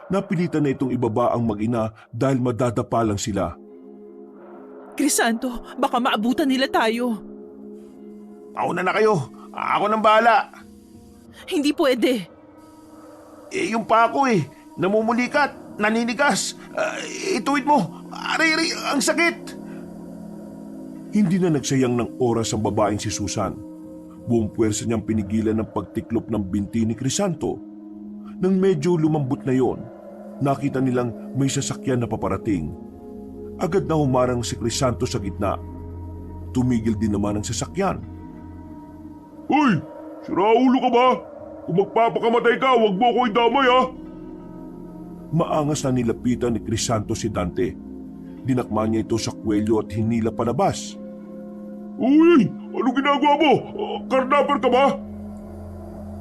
Napilitan na itong ibaba ang mag-ina dahil madadapa lang sila. Crisanto, baka maabutan nila tayo. Mauna na kayo. Ako nang bahala. Hindi pwede. Yung pa ako namumulikat, naninigas. Ituwid mo. Aray, ang sakit. Hindi na nagsayang ng oras ang babaeng si Susan. Buong puwersa niyang pinigilan ng pagtiklop ng binti ni Crisanto. Nang medyo lumambot na yon, nakita nilang may sasakyan na paparating. Agad na humarang si Crisanto sa gitna. Tumigil din naman ang sasakyan. Hoy! Siraulo ka ba? Kung magpapakamatay ka, huwag mo ako idamay ha! Maangas na nilapitan ni Crisanto si Dante. Dinakma niya ito sa kwelyo at hinila palabas. Uy! Ano ginagawa mo? Karnaper ka ba?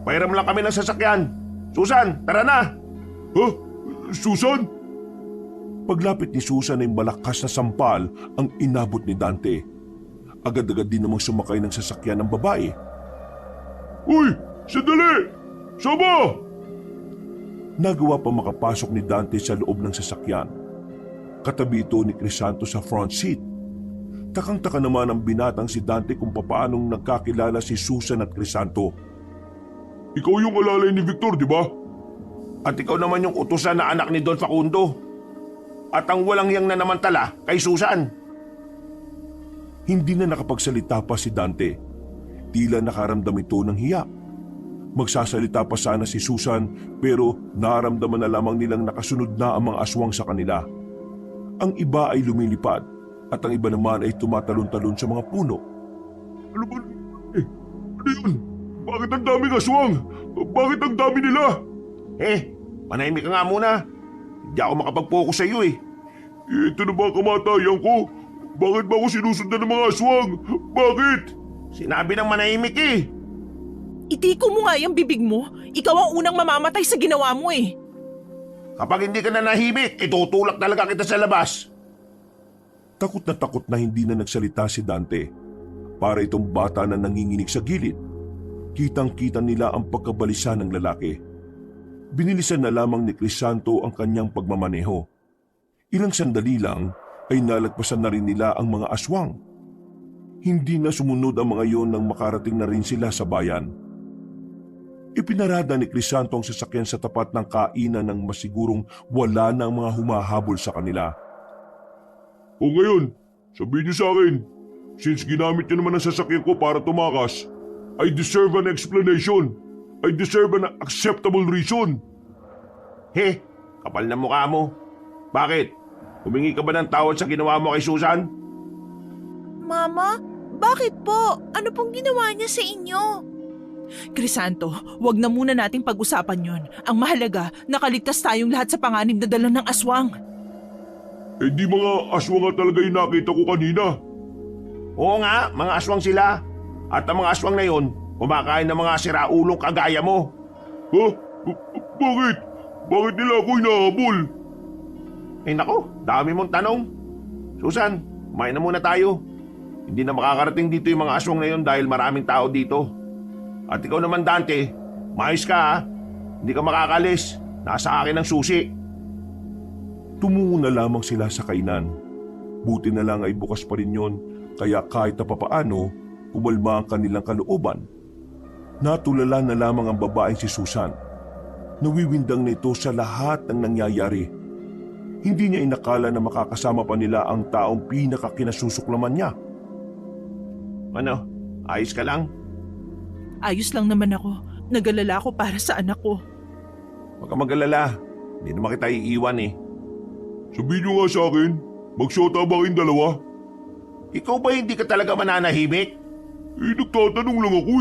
Pairam lang kami ng sasakyan. Susan, tara na. Ha? Susan? Paglapit ni Susan ay malakas na sampal ang inabot ni Dante. Agad-agad din namang sumakay ng sasakyan ng babae. Uy! Sandali! Sama! Nagawa pa makapasok ni Dante sa loob ng sasakyan. Katabi ito ni Crisanto sa front seat. Takang-taka naman ang binatang si Dante kung papaanong nagkakilala si Susan at Crisanto. Ikaw yung alalay ni Victor, di ba? At ikaw naman yung utusan na anak ni Don Facundo. At ang walang yang nanamantala kay Susan. Hindi na nakapagsalita pa si Dante. Tila nakaramdam ito ng hiya. Magsasalita pa sana si Susan pero naramdaman na lamang nilang nakasunod na ang mga aswang sa kanila. Ang iba ay lumilipad at ang iba naman ay tumatalon-talon sa mga puno. Ano ba? Ano yun? Bakit ang daming aswang? Bakit ang dami nila? Manahimik ka nga muna. Hindi ako makapag-focus sa iyo Ito na ba ang kamatayan ko? Bakit ba ako sinusundan ng mga aswang? Bakit? Sinabi ng manahimik Itiko mo nga yung bibig mo. Ikaw ang unang mamamatay sa ginawa mo Kapag hindi ka na nahimik, itutulak talaga kita sa labas. Takot na hindi na nagsalita si Dante. Para itong bata na nanginginig sa gilid. Kitang-kita nila ang pagkabalisa ng lalaki. Binilisan na lamang ni Crisanto ang kanyang pagmamaneho. Ilang sandali lang ay nalagpasan na rin nila ang mga aswang. Hindi na sumunod ang mga yon nang makarating na rin sila sa bayan. Ipinarada ni Crisanto ang sasakyan sa tapat ng kainan nang masigurong wala na ang mga humahabol sa kanila. O ngayon, sabihin niyo sa akin, since ginamit niyo naman ang sasakyan ko para tumakas, I deserve an explanation. I deserve an acceptable reason. Kapal na mukha mo. Bakit? Humingi ka ba ng tawad sa ginawa mo kay Susan? Mama, bakit po? Ano pong ginawa niya sa inyo? Crisanto, wag na muna nating pag-usapan yon. Ang mahalaga, nakaligtas tayong lahat sa panganib na dala ng aswang. Di mga aswang nga talaga yung nakita ko kanina. Oo nga, mga aswang sila. At ang mga aswang na yon, kumakain ng mga siraulong kagaya mo. Ha? Bakit? Bakit nila ako hinahabol? Nako, dami mong tanong. Susan, kumain na muna tayo. Hindi na makakarating dito yung mga aswang na yon dahil maraming tao dito. At ikaw naman Dante, maayos ka Hindi ka makakalis. Nasa akin ang susi. Tumungo na lamang sila sa kainan. Buti na lang ay bukas pa rin yon, kaya kahit na papaano, umalma ang kanilang kalooban. Natulala na lamang ang babaeng si Susan. Nawiwindang na ito sa lahat ng nangyayari. Hindi niya inakala na makakasama pa nila ang taong pinakakinasusuklaman niya. Ano? Ayos ka lang? Ayos lang naman ako. Nag-alala ako para sa anak ko. Huwag ka mag-alala. Hindi naman kita iiwan Sabihin niyo nga sa akin, magsyota ba kayong dalawa? Ikaw ba hindi ka talaga mananahimik? Nagtatanong lang ako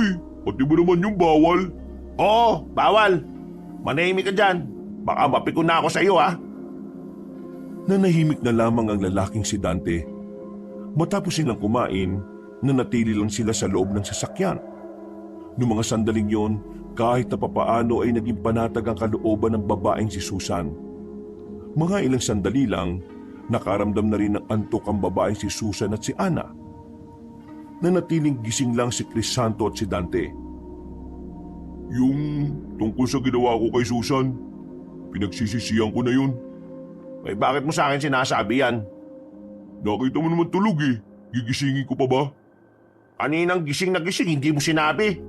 Pati ba naman yung bawal? Oo, bawal. Manahimik ka dyan. Baka mapikon na ako sa iyo Nanahimik na lamang ang lalaking si Dante. Matapos silang kumain, nanatili lang sila sa loob ng sasakyan. Noong mga sandaling yon, kahit na papaano ay naging panatag ang kalooban ng babaeng si Susan. Mga ilang sandali lang, nakaramdam na rin ng antok ang babaeng si Susan at si Ana. Nanatiling gising lang si Crisanto at si Dante. Yung tungkol sa ginawa ko kay Susan, pinagsisisihan ko na yun. Eh bakit mo sa akin sinasabi yan? Nakita mo naman tulog eh. Gigisingin ko pa ba? Kaninang gising na gising, hindi mo sinabi.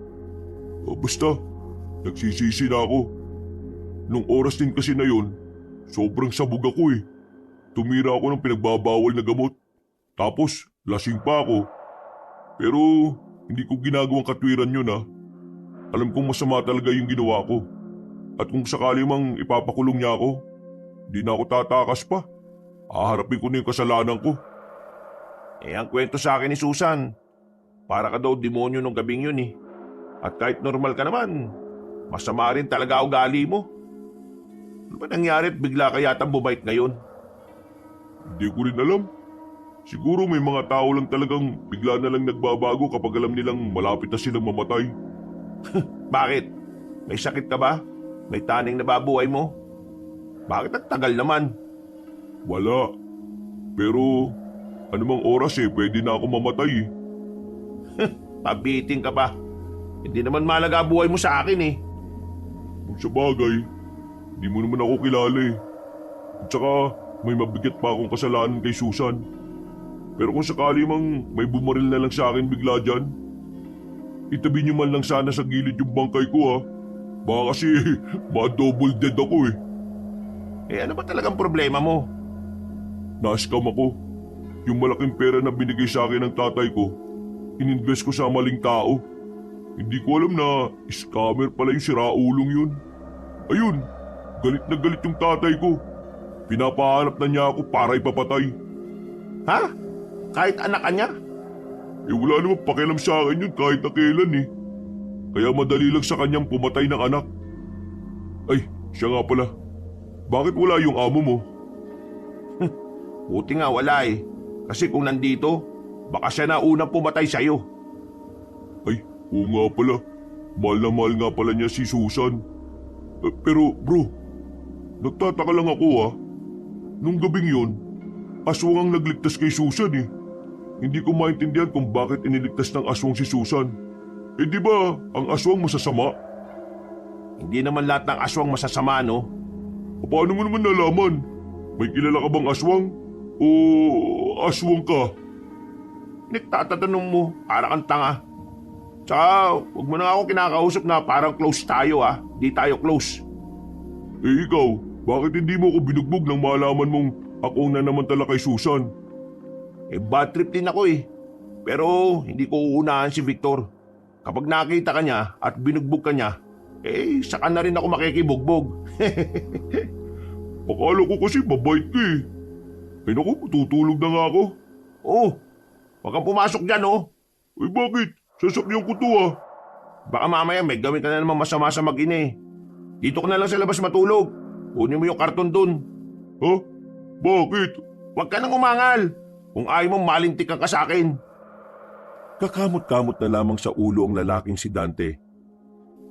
Basta, nagsisisi na ako. Nung oras din kasi na yun, sobrang sabog ako eh. Tumira ako ng pinagbabawal na gamot. Tapos, lasing pa ako. Pero, hindi ko ginagawang katwiran yun ah. Alam kong masama talaga yung ginawa ko. At kung sakali mang ipapakulong niya ako, di na ako tatakas pa. Haharapin ko na yung kasalanan ko. Eh ang kwento sa akin ni Susan, para ka daw demonyo nung gabing yun eh. At kahit normal ka naman, masama rin talaga ugali mo. Ano ba nangyari at bigla ka yata bumait ngayon? Hindi ko rin alam. Siguro may mga tao lang talagang bigla na lang nagbabago kapag alam nilang malapit na silang mamatay. Bakit? May sakit ka ba? May taning nababuhay mo? Bakit ang tagal naman? Wala. Pero anumang oras pwede na ako mamatay eh. Pabiting ka pa. Hindi naman malaga buhay mo sa akin eh. Kung sa bagay, di mo naman ako kilala eh. At saka may mabigat pa akong kasalanan kay Susan. Pero kung sakali mang may bumaril na lang sa akin bigla dyan, itabi niyo man lang sana sa gilid yung bangkay ko ha. Baka kasi ma-double dead ako eh. Eh ano ba talagang problema mo? Na-scam ako. Yung malaking pera na binigay sa akin ng tatay ko, ininvest ko sa maling tao. Hindi ko alam na scammer pala yung siraulong yun. Ayun, galit na galit yung tatay ko. Pinapahanap na niya ako para ipapatay. Ha? Kahit anak ka niya? Eh wala naman pakialam sa akin yun kahit na kailan eh. Kaya madali lang sa kanyang pumatay ng anak. Ay, siya nga pala. Bakit wala yung amo mo? Buti nga wala eh. Kasi kung nandito, baka siya na unang pumatay sa'yo. Ay, oo nga pala. Mahal na mahal nga pala niya si Susan. Pero bro, nagtataka lang ako ah. Nung gabing yun, aswang ang nagligtas kay Susan eh. Hindi ko maintindihan kung bakit iniligtas ng aswang si Susan. Eh di ba ang aswang masasama? Hindi naman lahat ng aswang masasama, no? Paano mo naman nalaman? May kilala ka bang aswang? O aswang ka? Nagtatatanong mo, para kang tanga. Tsaka, huwag mo na ako kinakausap na parang close tayo ah. Di tayo close. Eh ikaw, bakit hindi mo ako binugbog nang malaman mong ako ang nanamantala kay Susan? Eh bad trip din ako eh. Pero hindi ko uunahan si Victor. Kapag nakita ka niya at binugbog ka niya, eh saka na rin ako makikibugbog. Akala ko kasi mabait ka eh. Ay naku, matutulog na nga ako. Oh, huwag kang pumasok dyan oh. Ay bakit? Sasakyan ko to ah. Baka mamaya may gawin ka na naman masama sa mag-ina eh. Dito ka na lang sa labas matulog. Kunin mo yung karton dun. Ha? Bakit? Huwag ka nang umangal. Kung ayaw mong malintikan ka sa akin. Kakamot-kamot na lamang sa ulo ang lalaking si Dante.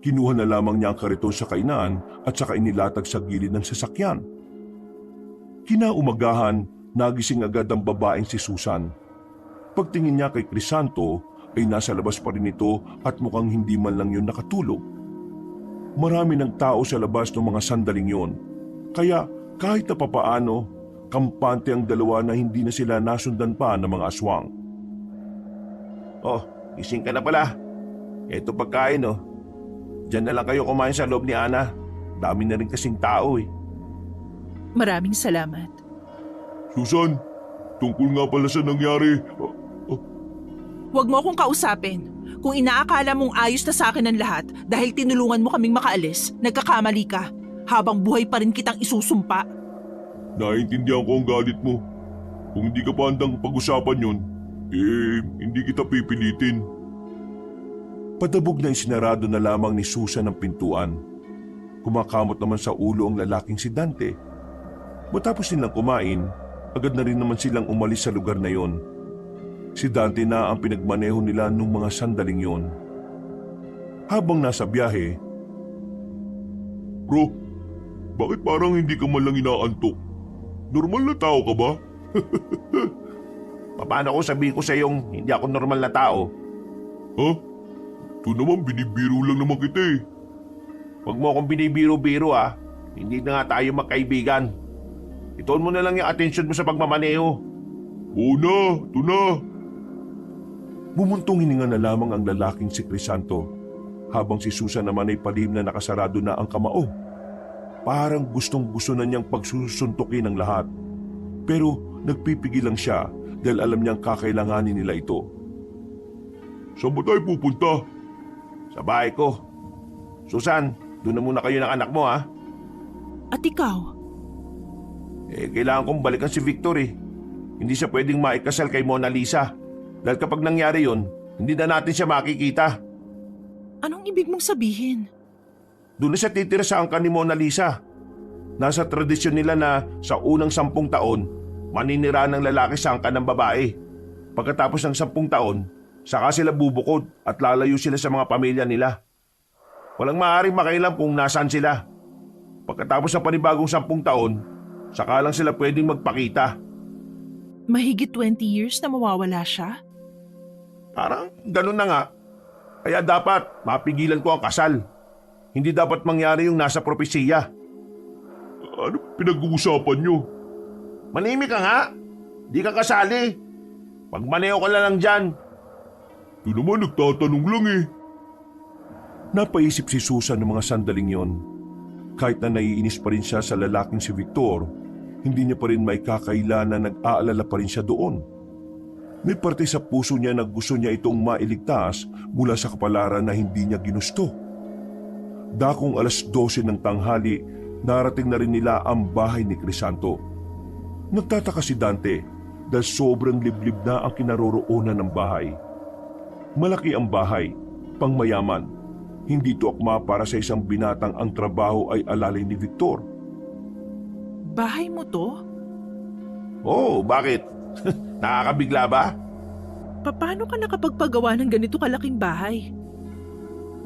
Kinuha na lamang niya ang kariton sa kainan at saka inilatag sa gilid ng sasakyan. Kinaumagahan, nagising agad ang babaeng si Susan. Pagtingin niya kay Crisanto ay nasa labas pa rin ito at mukhang hindi man lang yun nakatulog. Marami ng tao sa labas ng mga sandaling yun. Kaya kahit na papaano, kampante ang dalawa na hindi na sila nasundan pa ng mga aswang. Oh, gising ka na pala. Eto pagkain oh. Diyan na lang kayo kumain sa loob ni Ana. Dami na rin kasing tao eh. Maraming salamat. Susan, tungkol nga pala sa nangyari. Huwag mo akong kausapin. Kung inaakala mong ayos na sa akin ang lahat dahil tinulungan mo kaming makaalis, nagkakamali ka. Habang buhay pa rin kitang isusumpa. Naiintindihan ko ang galit mo. Kung hindi ka pa handang pag-usapan yun, hindi kita pipilitin. Padabog na isinarado na lamang ni Susan ang pintuan. Kumakamot naman sa ulo ang lalaking si Dante. Matapos nilang kumain, agad na rin naman silang umalis sa lugar na yon. Si Dante na ang pinagmaneho nila nung mga sandaling yon. Habang nasa biyahe, Bro, bakit parang hindi ka man lang inaantok? Normal na tao ka ba? Paano ko sabihin ko sa iyong hindi ako normal na tao? Ha? Ito naman binibiro lang naman kita eh. Huwag mo akong binibiro-biro ah. Hindi na nga tayo magkaibigan. Ituon mo na lang yung atensyon mo sa pagmamaneho. Oo na, ito na. Bumuntong hininga na lamang ang lalaking si Crisanto habang si Susan naman ay palihim na nakasarado na ang kamao. Parang gustong-gusto na niyang pagsusuntukin ang lahat. Pero nagpipigil lang siya dahil alam niyang kakailanganin nila ito. Saan ba tayo pupunta? Sa bahay ko. Susan, doon na muna kayo ng anak mo ha. At ikaw? Kailangan kong balikan si Victor eh. Hindi siya pwedeng maikasal kay Mona Lisa. Dahil kapag nangyari yon, hindi na natin siya makikita. Anong ibig mong sabihin? Doon na siya titira sa angkan ni Mona Lisa. Nasa tradisyon nila na sa unang 10 taon, maninira ng lalaki sa angkan ng babae. Pagkatapos ng 10 taon, saka sila bubukod at lalayo sila sa mga pamilya nila. Walang maaaring makailam kung nasaan sila. Pagkatapos ng panibagong 10 taon, saka lang sila pwedeng magpakita. Mahigit 20 years na mawawala siya? Parang ganun na nga. Kaya dapat mapigilan ko ang kasal. Hindi dapat mangyari yung nasa propesiya. Ano pinag-uusapan nyo? Manimik ka nga. Di ka kasali. Pagmaneho ka lang dyan. Ito naman nagtatanong lang eh. Napaisip si Susan ng mga sandaling yon. Kahit na naiinis pa rin siya sa lalaking si Victor, hindi niya pa rin maikakaila na nag-aalala pa rin siya doon. May parte sa puso niya na gusto niya itong mailigtas mula sa kapalaran na hindi niya ginusto. Dakong 12:00 ng tanghali, narating na rin nila ang bahay ni Crisanto. Nagtataka si Dante dahil sobrang liblib na ang kinaroroonan ng bahay. Malaki ang bahay, pangmayaman. Hindi ito akma para sa isang binatang ang trabaho ay alalay ni Victor. Bahay mo to? Oh, bakit? Nakakabigla ba? Paano ka nakapagpagawa ng ganito kalaking bahay?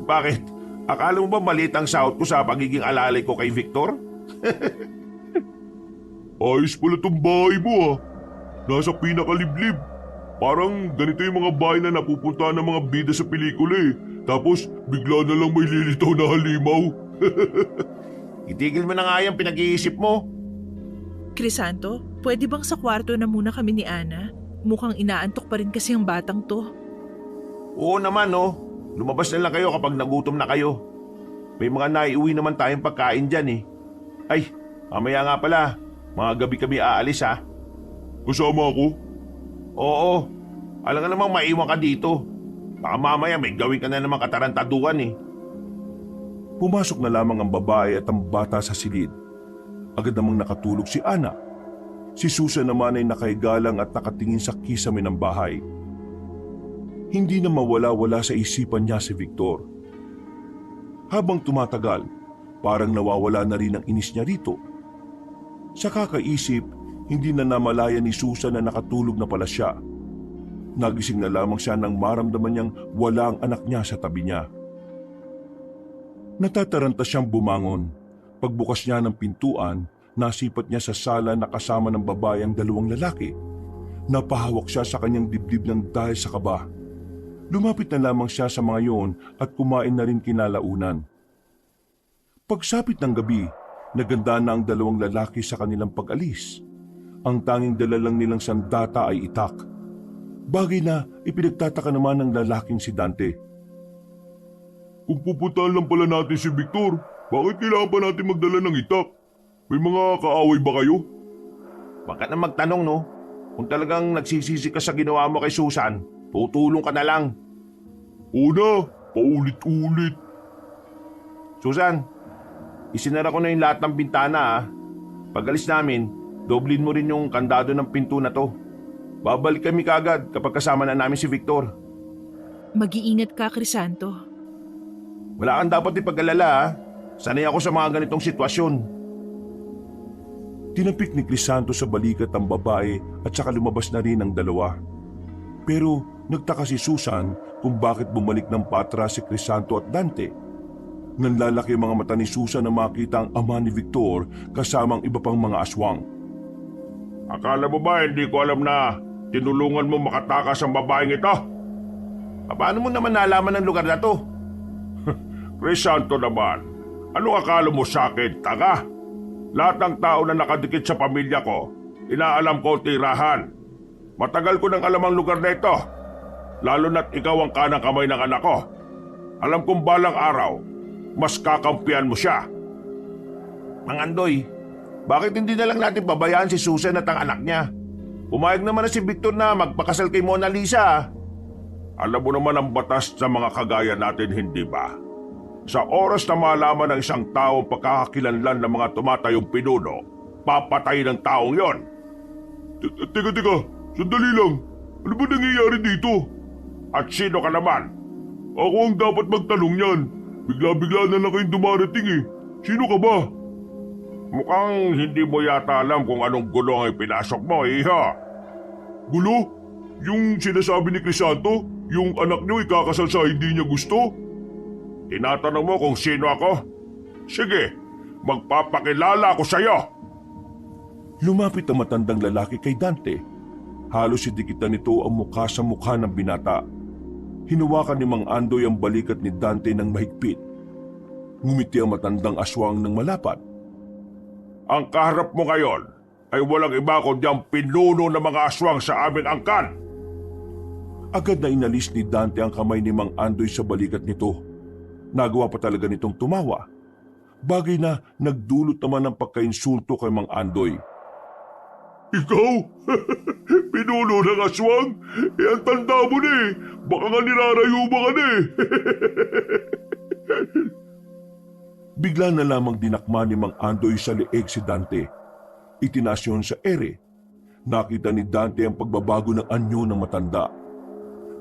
Bakit? Akala mo ba maliit ang sahod ko sa pagiging alalay ko kay Victor? Ayos pala tong bahay mo ah. Nasa pinakaliblib. Parang ganito yung mga bahay na napupuntahan ng mga bida sa pelikula eh. Tapos bigla na lang may lilitaw na halimaw. Itigil mo na nga yung pinag-iisip mo. Crisanto, pwede bang sa kwarto na muna kami ni Ana? Mukhang inaantok pa rin kasi ang batang to. Oo naman no. Lumabas na lang kayo kapag nagutom na kayo. May mga naiuwi naman tayong pagkain dyan eh. Ay, mamaya nga pala. Mga gabi kami aalis ha. Kasama ako? Oo. Alam nga namang maiwan ka dito. Baka mamaya may gawin ka na namang katarantaduan eh. Pumasok na lamang ang babae at ang bata sa silid. Agad namang nakatulog si Ana. Si Susan naman ay nakaigalang at nakatingin sa kisame ng bahay. Hindi na mawala-wala sa isipan niya si Victor. Habang tumatagal, parang nawawala na rin ang inis niya rito. Sa kakaisip, hindi na namalaya ni Susan na nakatulog na pala siya. Nagising na lamang siya nang maramdaman niyang wala ang anak niya sa tabi niya. Natataranta siyang bumangon. Pagbukas niya ng pintuan, nasipat niya sa sala na kasama ng babae ang 2 lalaki. Napahawak siya sa kanyang dibdib ng dahil sa kaba. Lumapit na lamang siya sa mga yon at kumain na rin kinalaunan. Pagsapit ng gabi, naganda na ang 2 lalaki sa kanilang pag-alis. Ang tanging dala lang nilang sandata ay itak. Bagay na ipinagtataka naman ng lalaking si Dante. Kung pupuntahan lang pala natin si Victor, bakit kailangan pa natin magdala ng itak? May mga kaaway ba kayo? Huwag ka na magtanong no. Kung talagang nagsisisi ka sa ginawa mo kay Susan, tutulong ka na lang. Una, paulit-ulit. Susan, isinara ko na yung lahat ng bintana ha. Pag alis namin, doblin mo rin yung kandado ng pinto na to. Babalik kami kagad kapag kasama na namin si Victor. Mag-iingat ka, Crisanto. Wala kang dapat ipag-alala ha. Sanay ako sa mga ganitong sitwasyon. Tinampik ni Crisanto sa balikat ang babae at saka lumabas na rin ang 2. Pero nagtaka si Susan kung bakit bumalik ng patras si Crisanto at Dante. Nanlalaki ang mga mata ni Susan na makita ang ama ni Victor kasamang iba pang mga aswang. Akala mo ba hindi ko alam na tinulungan mo makatakas ang babaeng ito? Paano mo naman nalaman ang lugar na to? Crisanto naman, anong akala mo sa akin, taga? Lahat ng tao na nakadikit sa pamilya ko, inaalam ko ang tirahan. Matagal ko nang alam ang lugar na ito, lalo na't ikaw ang kanang kamay ng anak ko. Alam kong balang araw, mas kakampihan mo siya. Mang Andoy, bakit hindi na lang natin pabayaan si Susan at ang anak niya? Pumayag naman na si Victor na magpakasal kay Mona Lisa. Alam mo naman ang batas sa mga kagaya natin, hindi ba? Sa oras na malaman ng isang tao ang pagkakakilanlan ng mga tumatayong pinuno, papatay ng taong yon. Teka, sandali lang. Ano ba nangyayari dito? At sino ka naman? Ako ang dapat magtanong yan. Bigla-bigla na lang kayong dumarating eh. Sino ka ba? Mukhang hindi mo yata alam kung anong gulo ang ipinasok mo, iha. Gulo? Yung sinasabi ni Crisanto? Yung anak niyo ikakasal sa hindi niya gusto? Tinatanong mo kung sino ako? Sige, magpapakilala ako sa'yo. Lumapit ang matandang lalaki kay Dante. Halos sidikitan nito ang mukha sa mukha ng binata. Hinawakan ni Mang Andoy ang balikat ni Dante ng mahigpit. Ngumiti ang matandang aswang ng malapad. Ang kaharap mo ngayon ay walang iba kundi ang pinuno ng mga aswang sa aming angkan. Agad na inalis ni Dante ang kamay ni Mang Andoy sa balikat nito. Nagawa pa talaga nitong tumawa. Bagay na nagdulot naman ng pagkainsulto kay Mang Andoy. Ikaw? Pinuno ng aswang? Ang tanda mo na eh. Baka nga nirarayuma ka na eh. Bigla na lamang dinakma ni Mang Andoy sa leeg si Dante. Itinaas yun sa ere. Nakita ni Dante ang pagbabago ng anyo ng matanda.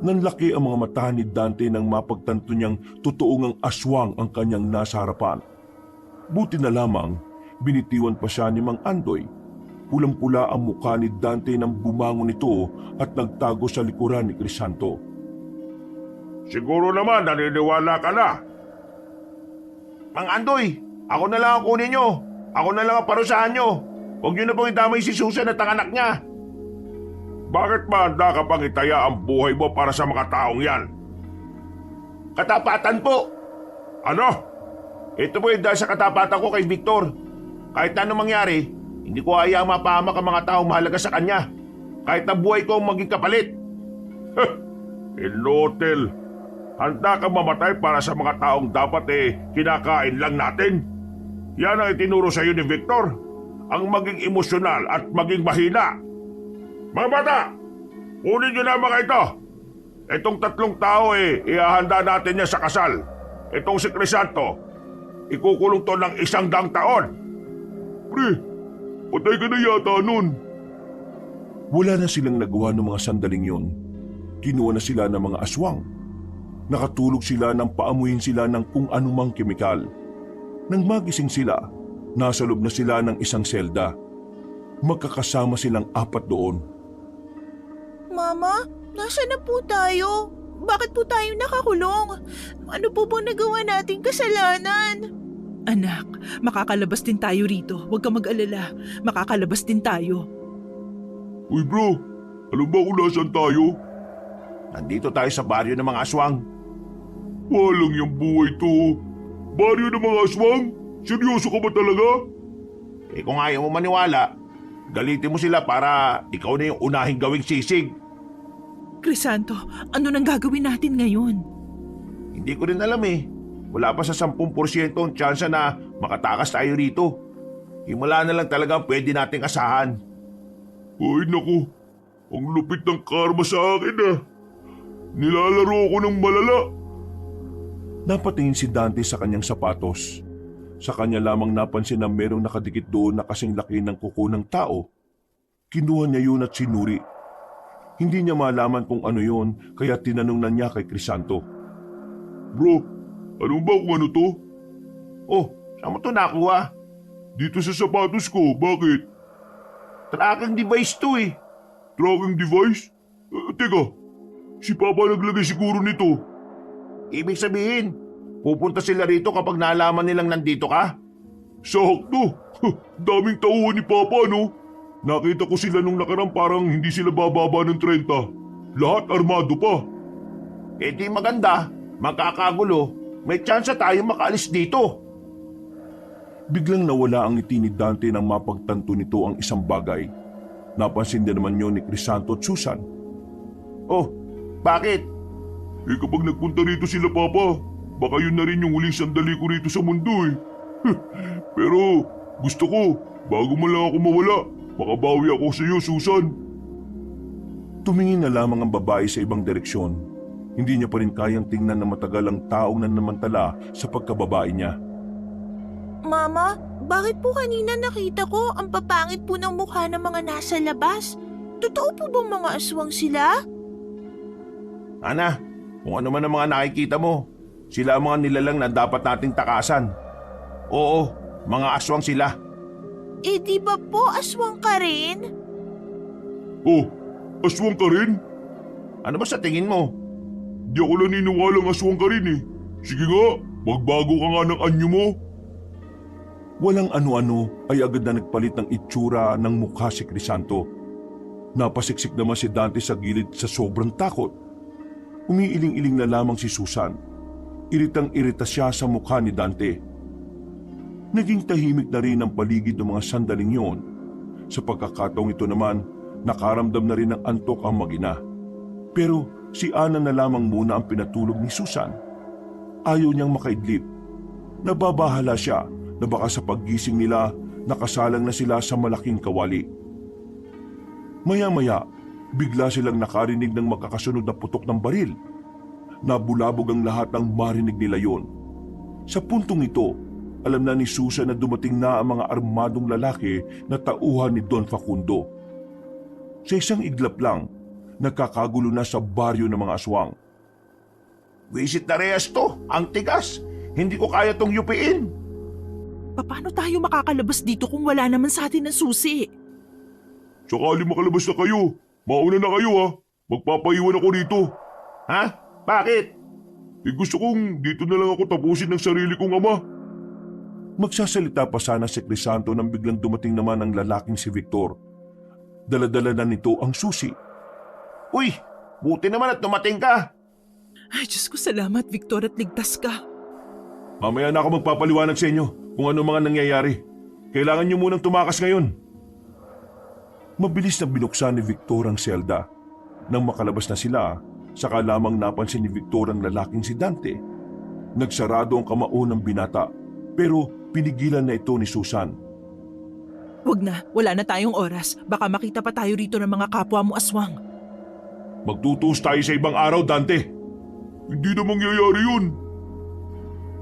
Nanlaki ang mga mata ni Dante nang mapagtanto niyang totoong ang aswang ang kanyang nasa harapan. Buti na lamang, binitiwan pa siya ni Mang Andoy. Pulang-pula ang mukha ni Dante nang bumangon ito at nagtago sa likuran ni Crisanto. Siguro naman naniniwala ka na. Mang Andoy, ako na lang ang kunin nyo. Ako na lang ang parusahan nyo. Huwag nyo na pong itamay si Susan at ang anak niya. Bakit ba handa ka pang itaya ang buhay mo para sa mga taong yan? Katapatan po. Ano? Ito po yung dahil sa katapatan ko kay Victor. Kahit na anong mangyari, hindi ko hayaang mapahamak ang mga taong mahalaga sa kanya. Kahit na buhay ko ang maging kapalit. Inutil. Handa ka mamatay para sa mga taong dapat kinakain lang natin. Yan ang itinuro sa iyo ni Victor. Ang maging emosyonal at maging mahina. Mga bata, kunin nyo na mga ito. Itong 3 tao ihahanda natin niya sa kasal. Itong si Crisanto, ikukulong to ng 100 taon. Pre, patay ka na yata nun. Wala na silang nagawa ng mga sandaling yon. Kinuha na sila ng mga aswang. Nakatulog sila nang paamuyin sila ng kung anumang kemikal. Nang magising sila, nasa loob na sila ng isang selda. Magkakasama silang 4 doon. Mama, nasaan na po tayo? Bakit po tayo nakakulong? Ano po bang nagawa nating kasalanan? Anak, makakalabas din tayo rito. Huwag ka mag-alala. Makakalabas din tayo. Uy bro, alam ba kung nasaan tayo? Nandito tayo sa baryo ng mga aswang. Walang yung buhay to. Baryo ng mga aswang? Seryoso ka ba talaga? Kung ayaw mo maniwala, galitin mo sila para ikaw na yung unahing gawing sisig. Crisanto, ano nang gagawin natin ngayon? Hindi ko rin alam eh. Wala pa sa 10% ang tsansa na makatakas tayo rito. Himala na lang talaga ang pwede nating asahan. Ay naku, ang lupit ng karma sa akin ah. Nilalaro ako ng malala. Napatingin si Dante sa kanyang sapatos. Sa kanya lamang napansin na merong nakadikit doon na kasing laki ng kuko ng tao. Kinuha niya yun at sinuri. Hindi niya malaman kung ano yun, kaya tinanong na niya kay Crisanto. Bro, ano ba kung ano to? Oh, saan mo ito nakuha? Dito sa sapatos ko, bakit? Tracking device to eh. Tracking device? Teka, si Papa naglagay siguro nito. Ibig sabihin, Pupunta sila rito kapag nalaman nilang nandito ka? Sakto! Daming tauhan ni Papa, no? Nakita ko sila nung nakarang parang hindi sila bababa ng 30. Lahat armado pa. Eh di maganda, magkakagulo. May tsansa tayo makaalis dito. Biglang nawala ang ngiti ni Dante nang mapagtanto nito ang isang bagay. Napansin din naman yun ni Crisanto at Susan. Oh, bakit? Eh kapag nagpunta rito sila, Papa, baka yun na rin yung huling sandali ko rito sa mundo eh. Pero gusto ko, bago man lang ako mawala, makabawi ako sa iyo, Susan. Tumingin na lamang ang babae sa ibang direksyon. Hindi niya pa rin kayang tingnan na matagal ang taong nanamantala sa pagkababae niya. Mama, bakit po kanina nakita ko ang papangit po ng mukha ng mga nasa labas? Totoo po bang mga aswang sila? Ana, kung ano man ang mga nakikita mo, sila ang mga nilalang na dapat nating takasan. Oo, mga aswang sila. Eh di ba po aswang ka rin? Oh, aswang ka rin? Ano ba sa tingin mo? Di ako naniniwalang aswang ka rin eh. Sige nga, magbago ka nga ng anyo mo. Walang ano-ano ay agad na nagpalit ng itsura ng mukha si Crisanto. Napasiksik naman si Dante sa gilid sa sobrang takot. Umiiling-iling na lamang si Susan. Iritang-irita siya sa mukha ni Dante. Naging tahimik na rin ang paligid ng mga sandaling yon. Sa pagkakataong ito naman, nakaramdam na rin ng antok ang mag-ina. Pero si Ana na lamang muna ang pinatulog ni Susan. Ayaw niyang makaidlip. Nababahala siya na baka sa paggising nila nakasalang na sila sa malaking kawali. Maya-maya, bigla silang nakarinig ng magkakasunod na putok ng baril. Nabulabog ang lahat ng marinig nila yon. Sa puntong ito, alam na ni Susan na dumating na ang mga armadong lalaki na tauhan ni Don Facundo. Sa isang iglap lang, nagkakagulo na sa baryo ng mga aswang. Visit na reyes to, ang tigas. Hindi ko kaya tong yupiin. Paano tayo makakalabas dito kung wala naman sa atin ng susi? Sakali makalabas na kayo, mauna na kayo ha. Magpapaiwan ako rito. Ha? Bakit? Eh gusto kong dito na lang ako tapusin ng sarili kong ama. Magsasalita pa sana si Crisanto nang biglang dumating naman ang lalaking si Victor. Dala-dala na nito ang susi. Uy, buti naman at dumating ka. Ay, Diyos ko, salamat, Victor, at ligtas ka. Mamaya na ako magpapaliwanag sa inyo kung ano mga nangyayari. Kailangan niyo munang tumakas ngayon. Mabilis na binuksan ni Victor ang selda. Nang makalabas na sila, saka lamang napansin ni Victor ang lalaking si Dante. Nagsarado ang kamao ng binata, pero pinigilan na ito ni Susan. Wag na, wala na tayong oras. Baka makita pa tayo rito ng mga kapwa mo aswang. Magtutuos tayo sa ibang araw, Dante. Hindi na mangyayari yun.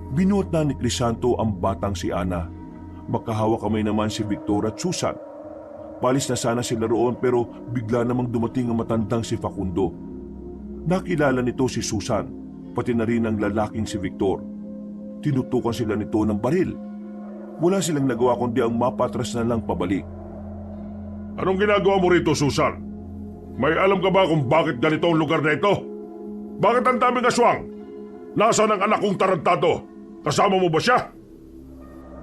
Binuot na ni Crisanto ang batang si Ana. Makahawak kamay naman si Victor at Susan. Palis na sana sila roon pero bigla namang dumating ang matandang si Facundo. Nakilala nito si Susan, pati na rin ang lalaking si Victor. Tinutukan sila nito ng baril. Wala silang nagawa kundi ang mapatras na lang pabalik. Anong ginagawa mo rito, Susan? May alam ka ba kung bakit ganito ang lugar na ito? Bakit ang daming aswang? Nasaan ang anak kong tarantado? Kasama mo ba siya?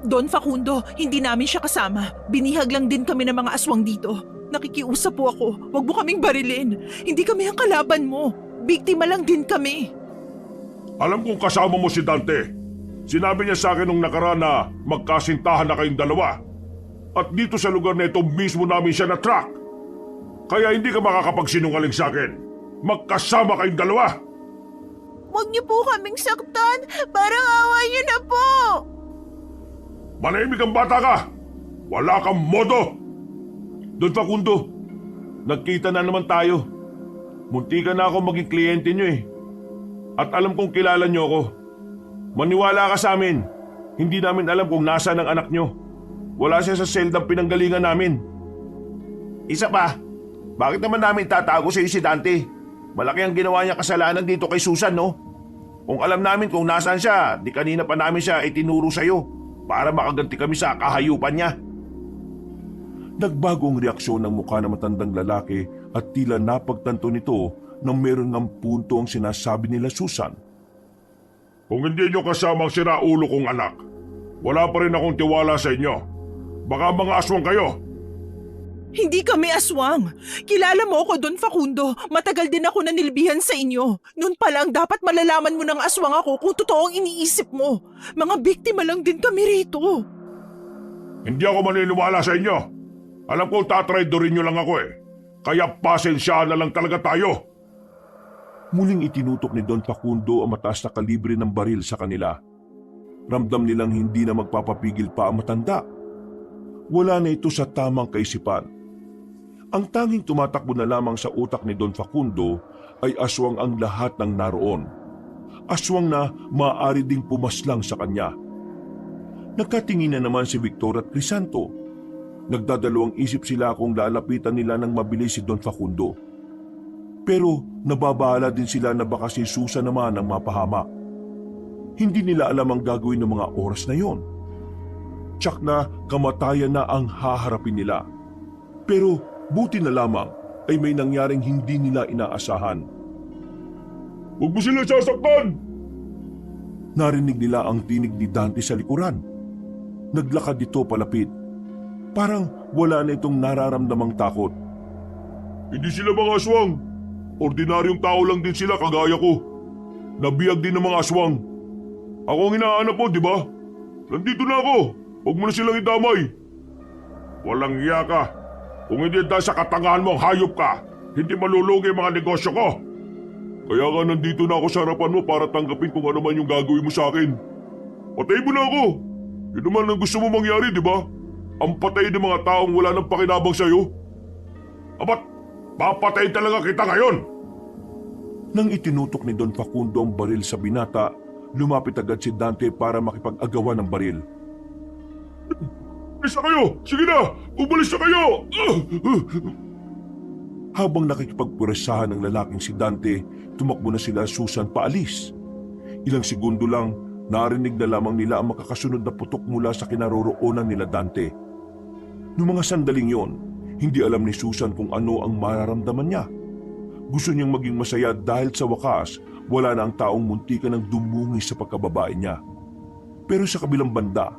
Don Facundo, hindi namin siya kasama. Binihag lang din kami ng mga aswang dito. Nakikiusap po ako. Huwag mo kaming barilin. Hindi kami ang kalaban mo. Biktima lang din kami. Alam kong kasama mo si Dante. Sinabi niya sa akin nung nakaraan na magkasintahan na kayong dalawa. At dito sa lugar na ito mismo namin siya na-track. Kaya hindi ka makakapagsinungaling sa akin. Magkasama kayong dalawa. Huwag niyo po kaming saktan. Parang awa niyo na po. Manahimik ang bata ka. Wala kang modo. Don Facundo, nagkita na naman tayo. Munti ka na ako maging kliyente niyo eh. At alam kong kilala niyo ako. Maniwala ka sa amin. Hindi namin alam kung nasaan ang anak niyo. Wala siya sa seldang pinanggalingan namin. Isa pa, bakit naman namin tatago sa iyo si Dante? Malaki ang ginawa niya kasalanan dito kay Susan, no? Kung alam namin kung nasaan siya, di kanina pa namin siya itinuro sa iyo para makaganti kami sa kahayupan niya. Nagbago ang reaksyon ng mukha ng matandang lalaki at tila napagtanto nito na meron ng punto ang sinasabi nila Susan. Kung hindi nyo kasamang siraulo kong anak, wala pa rin akong tiwala sa inyo. Baka mga aswang kayo. Hindi kami aswang. Kilala mo ako, Don Facundo. Matagal din ako nanilbihan sa inyo. Noon pa lang dapat malalaman mo ng aswang ako kung totoo ang iniisip mo. Mga biktima lang din kami rito. Hindi ako maniniwala sa inyo. Alam ko tatraydorin nyo lang ako eh. Kaya pasensya na lang talaga tayo. Muling itinutok ni Don Facundo ang mataas na kalibre ng baril sa kanila. Ramdam nilang hindi na magpapapigil pa ang matanda. Wala na ito sa tamang kaisipan. Ang tanging tumatakbo na lamang sa utak ni Don Facundo ay aswang ang lahat ng naroon. Aswang na maaari ding pumaslang sa kanya. Nagkatingin na naman si Victor at Crisanto. Nagdadalawang isip sila kung lalapitan nila ng mabilis si Don Facundo. Pero nababahala din sila na baka si Susan naman ang mapahamak. Hindi nila alam ang gagawin ng mga oras na yon. Tsak na kamatayan na ang haharapin nila. Pero buti na lamang ay may nangyaring hindi nila inaasahan. Huwag mo sila sasaktan! Narinig nila ang tinig ni Dante sa likuran. Naglakad ito palapit. Parang wala na itong nararamdamang takot. Hindi sila mga aswang. Ordinaryong tao lang din sila kagaya ko. Nabiyag din ng mga aswang. Ako ang hinahanap mo, di ba? Nandito na ako. Huwag mo na silang idamay. Walang iya ka. Kung hindi dahil sa katangahan mo ang hayop ka, hindi malulugi ang mga negosyo ko. Kaya nga nandito na ako sa harapan mo para tanggapin kung ano man yung gagawin mo sa akin. Patayin mo na ako. Yun naman ang gusto mo mangyari, di ba? Ang patay ng mga taong wala nang pakinabang sa'yo. Abat, papatayin talaga kita ngayon! Nang itinutok ni Don Facundo ang baril sa binata, lumapit agad si Dante para makipag-agawan ng baril. Isa kayo! Sige na! Umalis na kayo! Habang nakikipagpuresahan ng lalaking si Dante, tumakbo na sila Susan paalis. Ilang segundo lang, narinig na lamang nila ang makakasunod na putok mula sa kinaroroonan nila Dante. Noong mga sandaling yon, hindi alam ni Susan kung ano ang mararamdaman niya. Gusto niyang maging masaya dahil sa wakas, wala na ang taong muntikan ng dumungis sa pagkababae niya. Pero sa kabilang banda,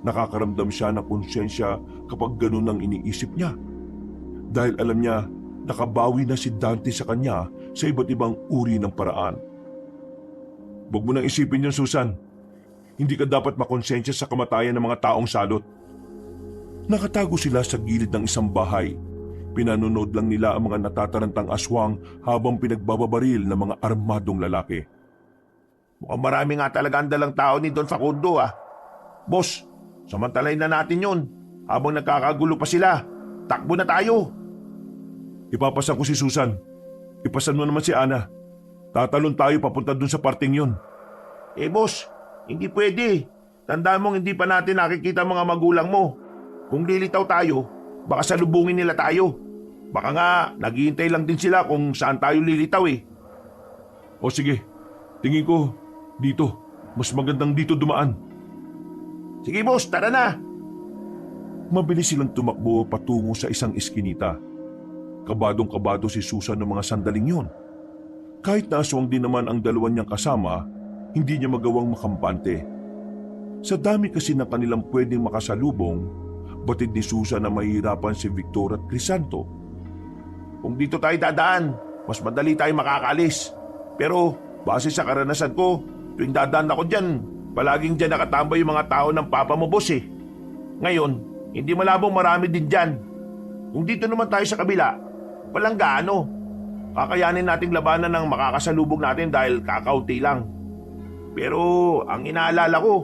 nakakaramdam siya ng konsensya kapag ganun ang iniisip niya. Dahil alam niya, nakabawi na si Dante sa kanya sa iba't ibang uri ng paraan. Huwag mo nang isipin yun, Susan. Hindi ka dapat makonsensya sa kamatayan ng mga taong salot. Nakatago sila sa gilid ng isang bahay. Pinanonood lang nila ang mga natatarantang aswang habang pinagbababaril ng mga armadong lalaki. Mukhang marami nga talaga ang dalang tao ni Don Facundo ah. Boss, samantalayin na natin yun. Habang nagkakagulo pa sila, takbo na tayo. Ipapasan ko si Susan. Ipasan mo naman si Ana. Tatalon tayo papunta dun sa parting yun. Eh boss, hindi pwede. Tandaan mong hindi pa natin nakikita mga magulang mo. Kung lilitaw tayo, baka salubungin nila tayo. Baka nga naghihintay lang din sila kung saan tayo lilitaw eh. O sige, tingin ko dito. Mas magandang dito dumaan. Sige boss, tara na. Mabilis silang tumakbo patungo sa isang iskinita. Kabadong-kabado si Susan ng mga sandaling yon. Kahit na aswang din naman ang dalawa niyang kasama, hindi niya magawang makampante. Sa dami kasi ng kanilang pwedeng makasalubong, batid ni Susan na mahihirapan si Victor at Crisanto. Kung dito tayo dadaan, mas madali tayo makakaalis. Pero base sa karanasan ko, tuwing dadaan ako dyan, palaging dyan nakatambay yung mga tao ng papa mo, boss eh. Ngayon, hindi malabong marami din dyan. Kung dito naman tayo sa kabila, walang gaano. Kakayanin nating labanan ng makakasalubog natin dahil kakaunti lang. Pero ang inaalala ko,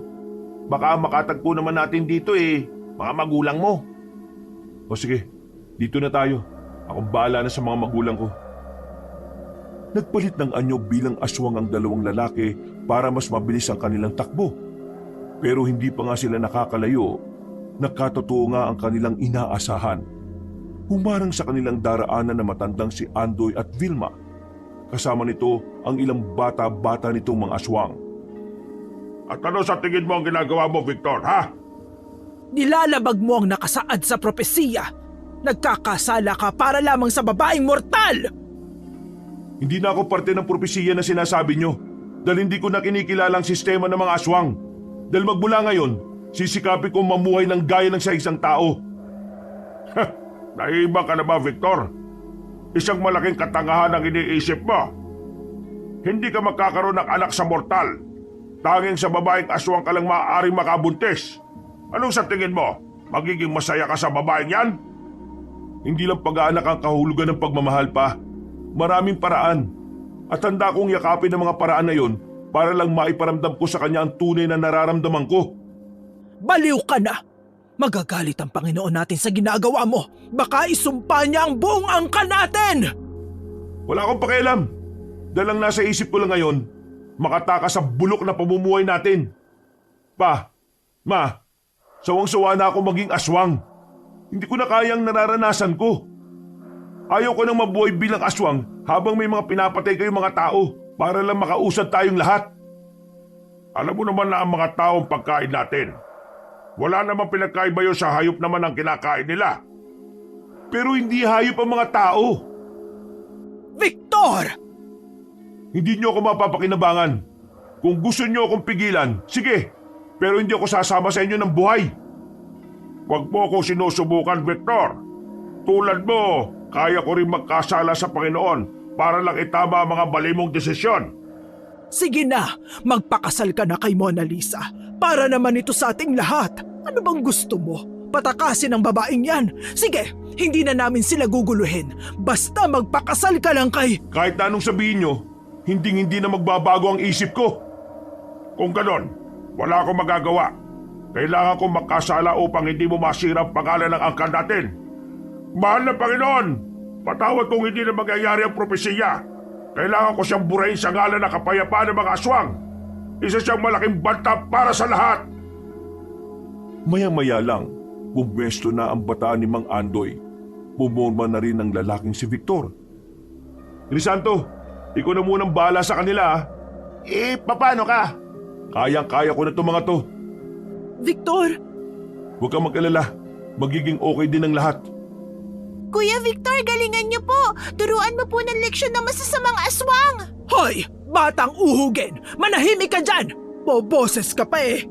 baka makatagpo naman natin dito eh, mga magulang mo. O sige, dito na tayo. Akong bahala na sa mga magulang ko. Nagpalit ng anyo bilang aswang ang dalawang lalaki para mas mabilis ang kanilang takbo. Pero hindi pa nga sila nakakalayo, nakatotoo nga ang kanilang inaasahan. Humarang sa kanilang daraanan na matandang si Andoy at Vilma. Kasama nito ang ilang bata-bata nitong mga aswang. At ano sa tingin mo ang ginagawa mo, Victor, ha? Nilalabag mo ang nakasaad sa propesiya. Nagkakasala ka para lamang sa babaeng mortal! Hindi na ako parte ng propesiya na sinasabi nyo. dahil hindi ko na kinikilala ang sistema ng mga aswang. Dahil magmula ngayon, sisikapin kong mamuhay ng gaya ng sa isang tao. Naiba ka na ba, Victor? Isang malaking katangahan ang iniisip mo. Hindi ka magkakaroon ng anak sa mortal. Tanging sa babaeng aswang ka lang maaaring makabuntis. Anong sa tingin mo? Magiging masaya ka sa babaeng yan? Hindi lang pag-aanak ang kahulugan ng pagmamahal pa. Maraming paraan. At handa kong yakapin ang mga paraan na yon para lang maiparamdam ko sa kanya ang tunay na nararamdaman ko. Baliw ka na! Magagalit ang Panginoon natin sa ginagawa mo. Baka isumpa niya ang buong angkan natin! Wala akong pakialam. Dahil ang nasa isip ko lang ngayon, makatakas sa bulok na pamumuhay natin. Pa, ma, sawang-sawa na ako maging aswang. Hindi ko na kayang nararanasan ko. Ayaw ko nang mabuhay bilang aswang habang may mga pinapatay kayong mga tao para lang makausad tayong lahat. Alam mo naman na ang mga taong pagkain natin. Wala namang pinagkaiba yun sa hayop naman ang kinakain nila. Pero hindi hayop ang mga tao. Victor! Hindi niyo ako mapapakinabangan. Kung gusto niyo akong pigilan, sige. Pero hindi ako sasama sa inyo ng buhay. Huwag mo akong sinusubukan, Victor. Tulad mo, kaya ko rin magkasala sa Panginoon para lang itama ang mga mali mong desisyon. Sige na, magpakasal ka na kay Mona Lisa. Para naman ito sa ating lahat. Ano bang gusto mo? Patakasin ang babaeng yan. Sige, hindi na namin sila guguluhin. Basta magpakasal ka lang kay... Kahit na anong sabihin niyo, hindi na magbabago ang isip ko. Kung ganon, wala akong magagawa. Kailangan kong makasala upang hindi mo masira ang pangalan ng angkan natin. Mahal na Panginoon, patawad kung hindi na magyayari ang propesiya. Kailangan ko siyang burahin sa ngalan ng kapayapaan ng mga aswang. Isa siyang malaking banta para sa lahat. Maya-maya lang, pumwesto na ang bataan ni Mang Andoy. Pumorma na rin ang lalaking si Victor. Crisanto, ikaw na munang bahala sa kanila. Paano ka? Kayang-kaya ko na itong mga to. Victor! Huwag kang mag-alala. Magiging okay din ang lahat. Kuya Victor, galingan niyo po. Turuan mo po ng leksyon ng masasamang aswang. Hoy! Batang uhugin! Manahimik ka dyan! Boboses ka pa eh!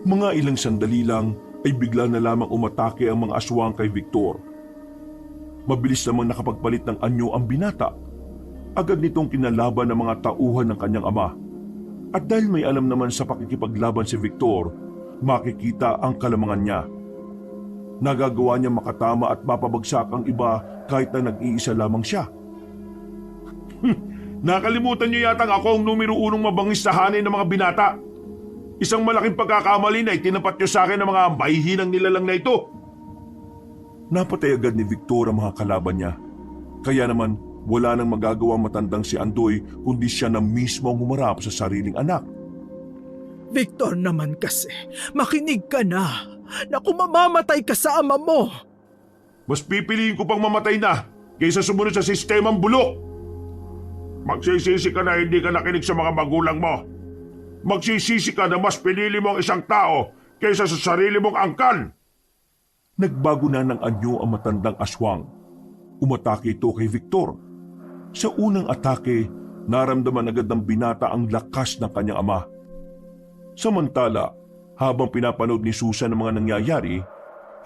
Mga ilang sandali lang ay bigla na lamang umatake ang mga aswang kay Victor. Mabilis namang nakapagpalit ng anyo ang binata. Agad nitong kinalaban ng mga tauhan ng kanyang ama. At dahil may alam naman sa pakikipaglaban si Victor, makikita ang kalamangan niya. Nagagawa niya makatama at mapabagsak ang iba kahit na nag-iisa lamang siya. Nakalimutan niyo yatang ako ang numero 1 mabangis sa hanay ng mga binata. Isang malaking pagkakamali na itinapat niyo sa akin ng mga mahihinang nilalang na ito. Napatay agad ni Victor ang mga kalaban niya. Kaya naman wala nang magagawa matandang si Andoy kundi siya na mismo ang humarap sa sariling anak. Victor naman kasi, makinig ka na. Naku, mamamatay ka sa ama mo. Mas pipiliin ko pang mamatay na kaysa sumunod sa sistemang bulok. Magsisisi ka na hindi ka nakinig sa mga magulang mo. Magsisisi ka na mas pinili mo ang isang tao kaysa sa sarili mong angkan. Nagbago na ng anyo ang matandang aswang. Umatake ito kay Victor. Sa unang atake, naramdaman agad ng binata ang lakas ng kanyang ama. Samantala, habang pinapanood ni Susan ang mga nangyayari,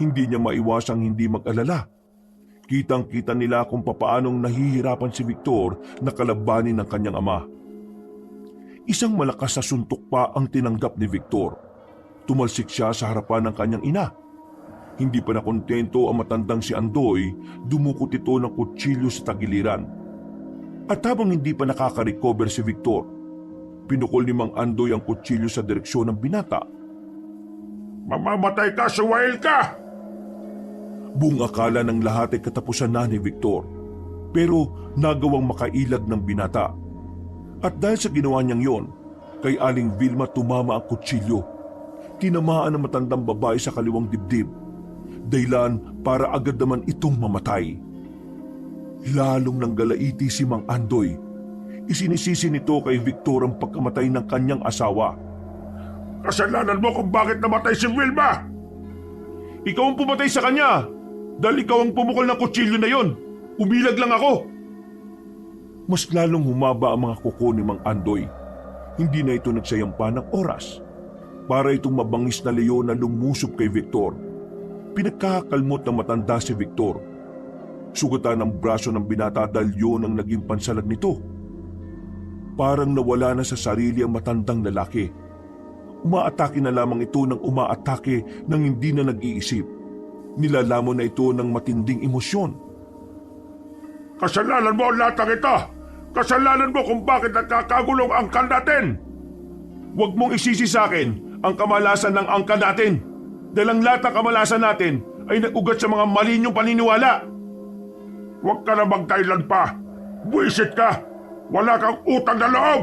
hindi niya maiwasang hindi mag-alala. Kitang-kita nila kung papaanong nahihirapan si Victor na kalabanin ng kanyang ama. Isang malakas na suntok pa ang tinanggap ni Victor. Tumalsik siya sa harapan ng kanyang ina. Hindi pa nakontento ang matandang si Andoy, dumukot ito ng kutsilyo sa tagiliran. At habang hindi pa nakaka-recover si Victor, pinukol ni Mang Andoy ang kutsilyo sa direksyon ng binata. Mamamatay ka, suwail ka! Buong akala ng lahat ay katapusan na ni Victor, pero nagawang makailag ng binata. At dahil sa ginawa niyang yon, kay Aling Vilma tumama ang kutsilyo. Tinamaan ang matandang babae sa kaliwang dibdib. Dahilan para agad naman itong mamatay. Lalong nanggalaiti si Mang Andoy. Isinisisi nito kay Victor ang pagkamatay ng kanyang asawa. Kasalanan mo kung bakit namatay si Vilma! Ikaw ang pumatay sa kanya! Dahil ikaw ang pumukol ng kutsilyo na yon. Umilag lang ako. Mas lalong humaba ang mga kuko ni Mang Andoy. Hindi na ito nagsayang pa ng oras. Para itong mabangis na leon na lumusob kay Victor. Pinagkakakalmot ng matanda si Victor. Sugatan ang braso ng binata dahil yun ang naging pansalag nito. Parang nawala na sa sarili ang matandang lalaki. Umaatake na lamang ito ng umaatake nang hindi na nag-iisip. Nilalamon na ito ng matinding emosyon. Kasalanan mo ang latang ito! Kasalanan mo kung bakit nagkakagulong ang angkan natin! Huwag mong isisi sa akin ang kamalasan ng angkan natin. Dahil ang lahat ng kamalasan natin ay nag-ugat sa mga mali niyong paniniwala. Huwag ka na magdahilan pa! Buisit ka! Wala kang utang na loob!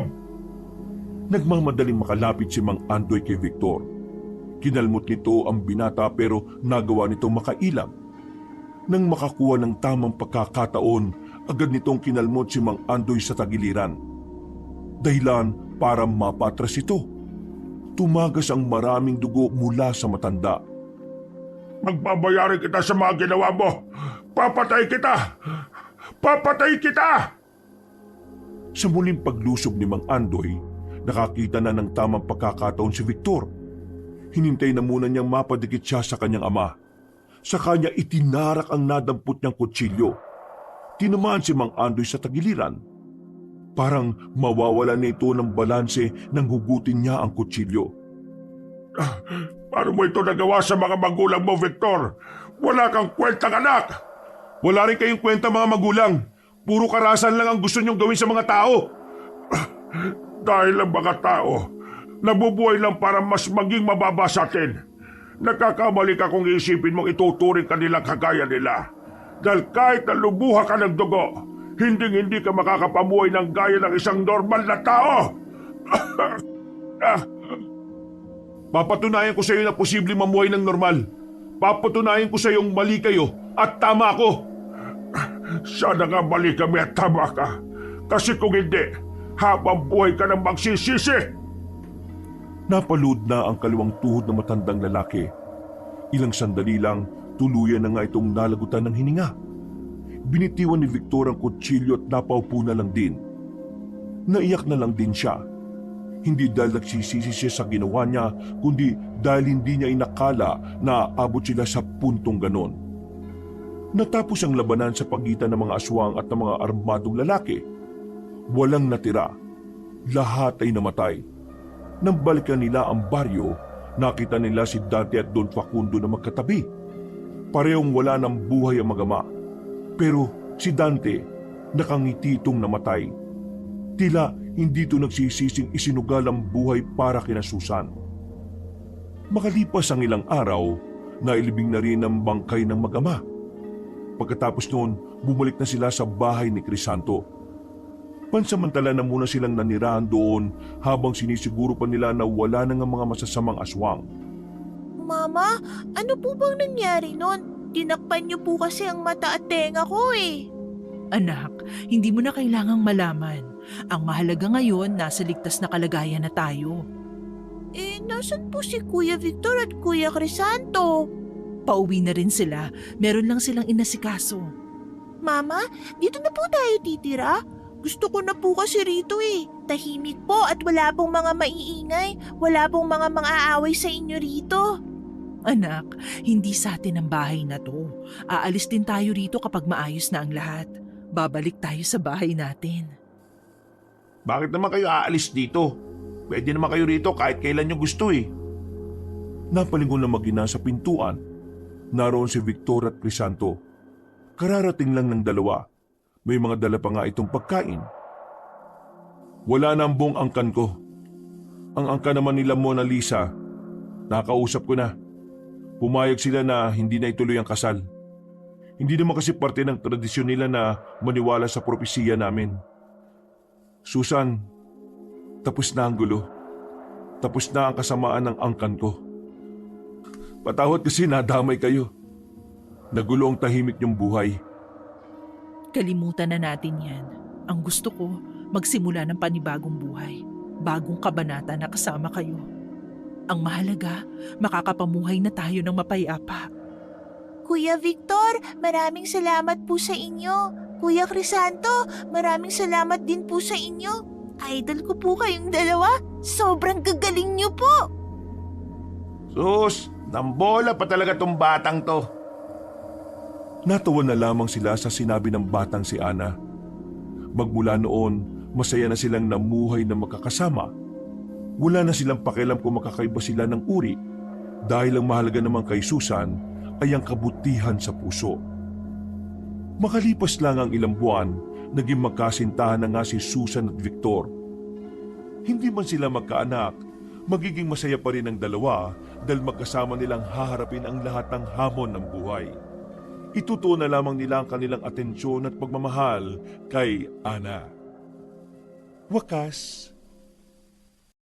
Nagmamadaling makalapit si Mang Andoy kay Victor. Kinalmot nito ang binata pero nagawa nitong makailag. Nang makakuha ng tamang pagkakataon, agad nitong kinalmot si Mang Andoy sa tagiliran. Dahilan para mapatras ito. Tumagas ang maraming dugo mula sa matanda. Magbabayarin kita sa mga ginawa mo! Papatay kita! Papatay kita! Sa muling paglusob ni Mang Andoy, nakakita na ng tamang pagkakataon si Victor. Hinintay na muna niyang mapadikit siya sa kanyang ama. Sa kanya itinarak ang nadampot niyang kutsilyo. Tinamaan si Mang Andoy sa tagiliran. Parang mawawala na ito ng balanse nang hugutin niya ang kutsilyo. Paano mo ito nagawa sa mga magulang mo, Victor? Wala kang kwentang anak! Wala rin kayong kwenta mga magulang. Puro karasan lang ang gusto niyong gawin sa mga tao. Dahil ang mga tao, nabubuhay lang para mas maging mababa sa atin. Nagkakamali ka kung iisipin mong ituturing ka nilang kagaya nila. Dahil kahit na lubuha ka ng dugo, hindi ka makakapamuhay ng gaya ng isang normal na tao. Papatunayan ko sa iyo na posibleng mamuhay ng normal. Papatunayan ko sa iyong mali kayo at tama ako. Sana nga mali kami at tama ka. Kasi kung hindi, habang buhay ka nang magsisisi. Napalood na ang kaliwang tuhod ng matandang lalaki. Ilang sandali lang, tuluyan na nga itong nalagutan ng hininga. Binitiwan ni Victor ang kutsilyo at napaupo na lang din. Naiyak na lang din siya. Hindi dahil nagsisisi siya sa ginawa niya, kundi dahil hindi niya inakala na aabot sila sa puntong ganon. Natapos ang labanan sa pagitan ng mga aswang at ng mga armadong lalaki. Walang natira. Lahat ay namatay. Nang balikan nila ang baryo, nakita nila si Dante at Don Facundo na magkatabi. Parehong wala ng buhay ang mag-ama. Pero si Dante, nakangiti itong namatay. Tila hindi ito nagsisising isinugal ang buhay para kina Susan. Makalipas ang ilang araw, nailibing na rin ang bangkay ng mag-ama. Pagkatapos noon, bumalik na sila sa bahay ni Crisanto. Pansamantala na muna silang nanirahan doon habang sinisiguro pa nila na wala na ng mga masasamang aswang. Mama, ano po bang nangyari nun? Tinakpan niyo po kasi ang mata at tenga ko eh. Anak, hindi mo na kailangang malaman. Ang mahalaga ngayon, nasa ligtas na kalagayan na tayo. Eh, nasan po si Kuya Victor at Kuya Crisanto? Pauwi na rin sila. Meron lang silang inasikaso. Mama, dito na po tayo titira? Gusto ko na po kasi rito eh. Tahimik po at wala pong mga maiingay. Wala pong mga mang-aaway sa inyo rito. Anak, hindi sa atin ang bahay na to. Aalis din tayo rito kapag maayos na ang lahat. Babalik tayo sa bahay natin. Bakit naman kayo aalis dito? Pwede naman kayo rito kahit kailan nyo gusto eh. Napalingon na mag-ina sa pintuan. Naroon si Victor at Crisanto. Kararating lang ng dalawa. May mga dala pa nga itong pagkain. Wala na ang buong angkan ko. Ang angkan naman nila Mona Lisa, nakausap ko na. Pumayag sila na hindi na ituloy ang kasal. Hindi naman kasi parte ng tradisyon nila na maniwala sa propesiya namin. Susan, tapos na ang gulo. Tapos na ang kasamaan ng angkan ko. Patawad kasi nadamay kayo. Nagulo ang tahimik niyong buhay. Kalimutan na natin yan. Ang gusto ko, magsimula ng panibagong buhay. Bagong kabanata na kasama kayo. Ang mahalaga, makakapamuhay na tayo ng mapayapa. Kuya Victor, maraming salamat po sa inyo. Kuya Crisanto, maraming salamat din po sa inyo. Idol ko po kayong dalawa. Sobrang gagaling niyo po. Sus, nambola pa talaga tong batang to. Natawa na lamang sila sa sinabi ng batang si Ana. Magmula noon, masaya na silang namuhay na magkakasama. Wala na silang pakialam kung makakaiba sila ng uri dahil ang mahalaga naman kay Susan ay ang kabutihan sa puso. Makalipas lang ang ilang buwan, naging magkasintahan na nga si Susan at Victor. Hindi man sila magkaanak, magiging masaya pa rin ang dalawa dahil magkasama nilang haharapin ang lahat ng hamon ng buhay. Itutuon na lamang nila ang kanilang atensyon at pagmamahal kay Ana. Wakas,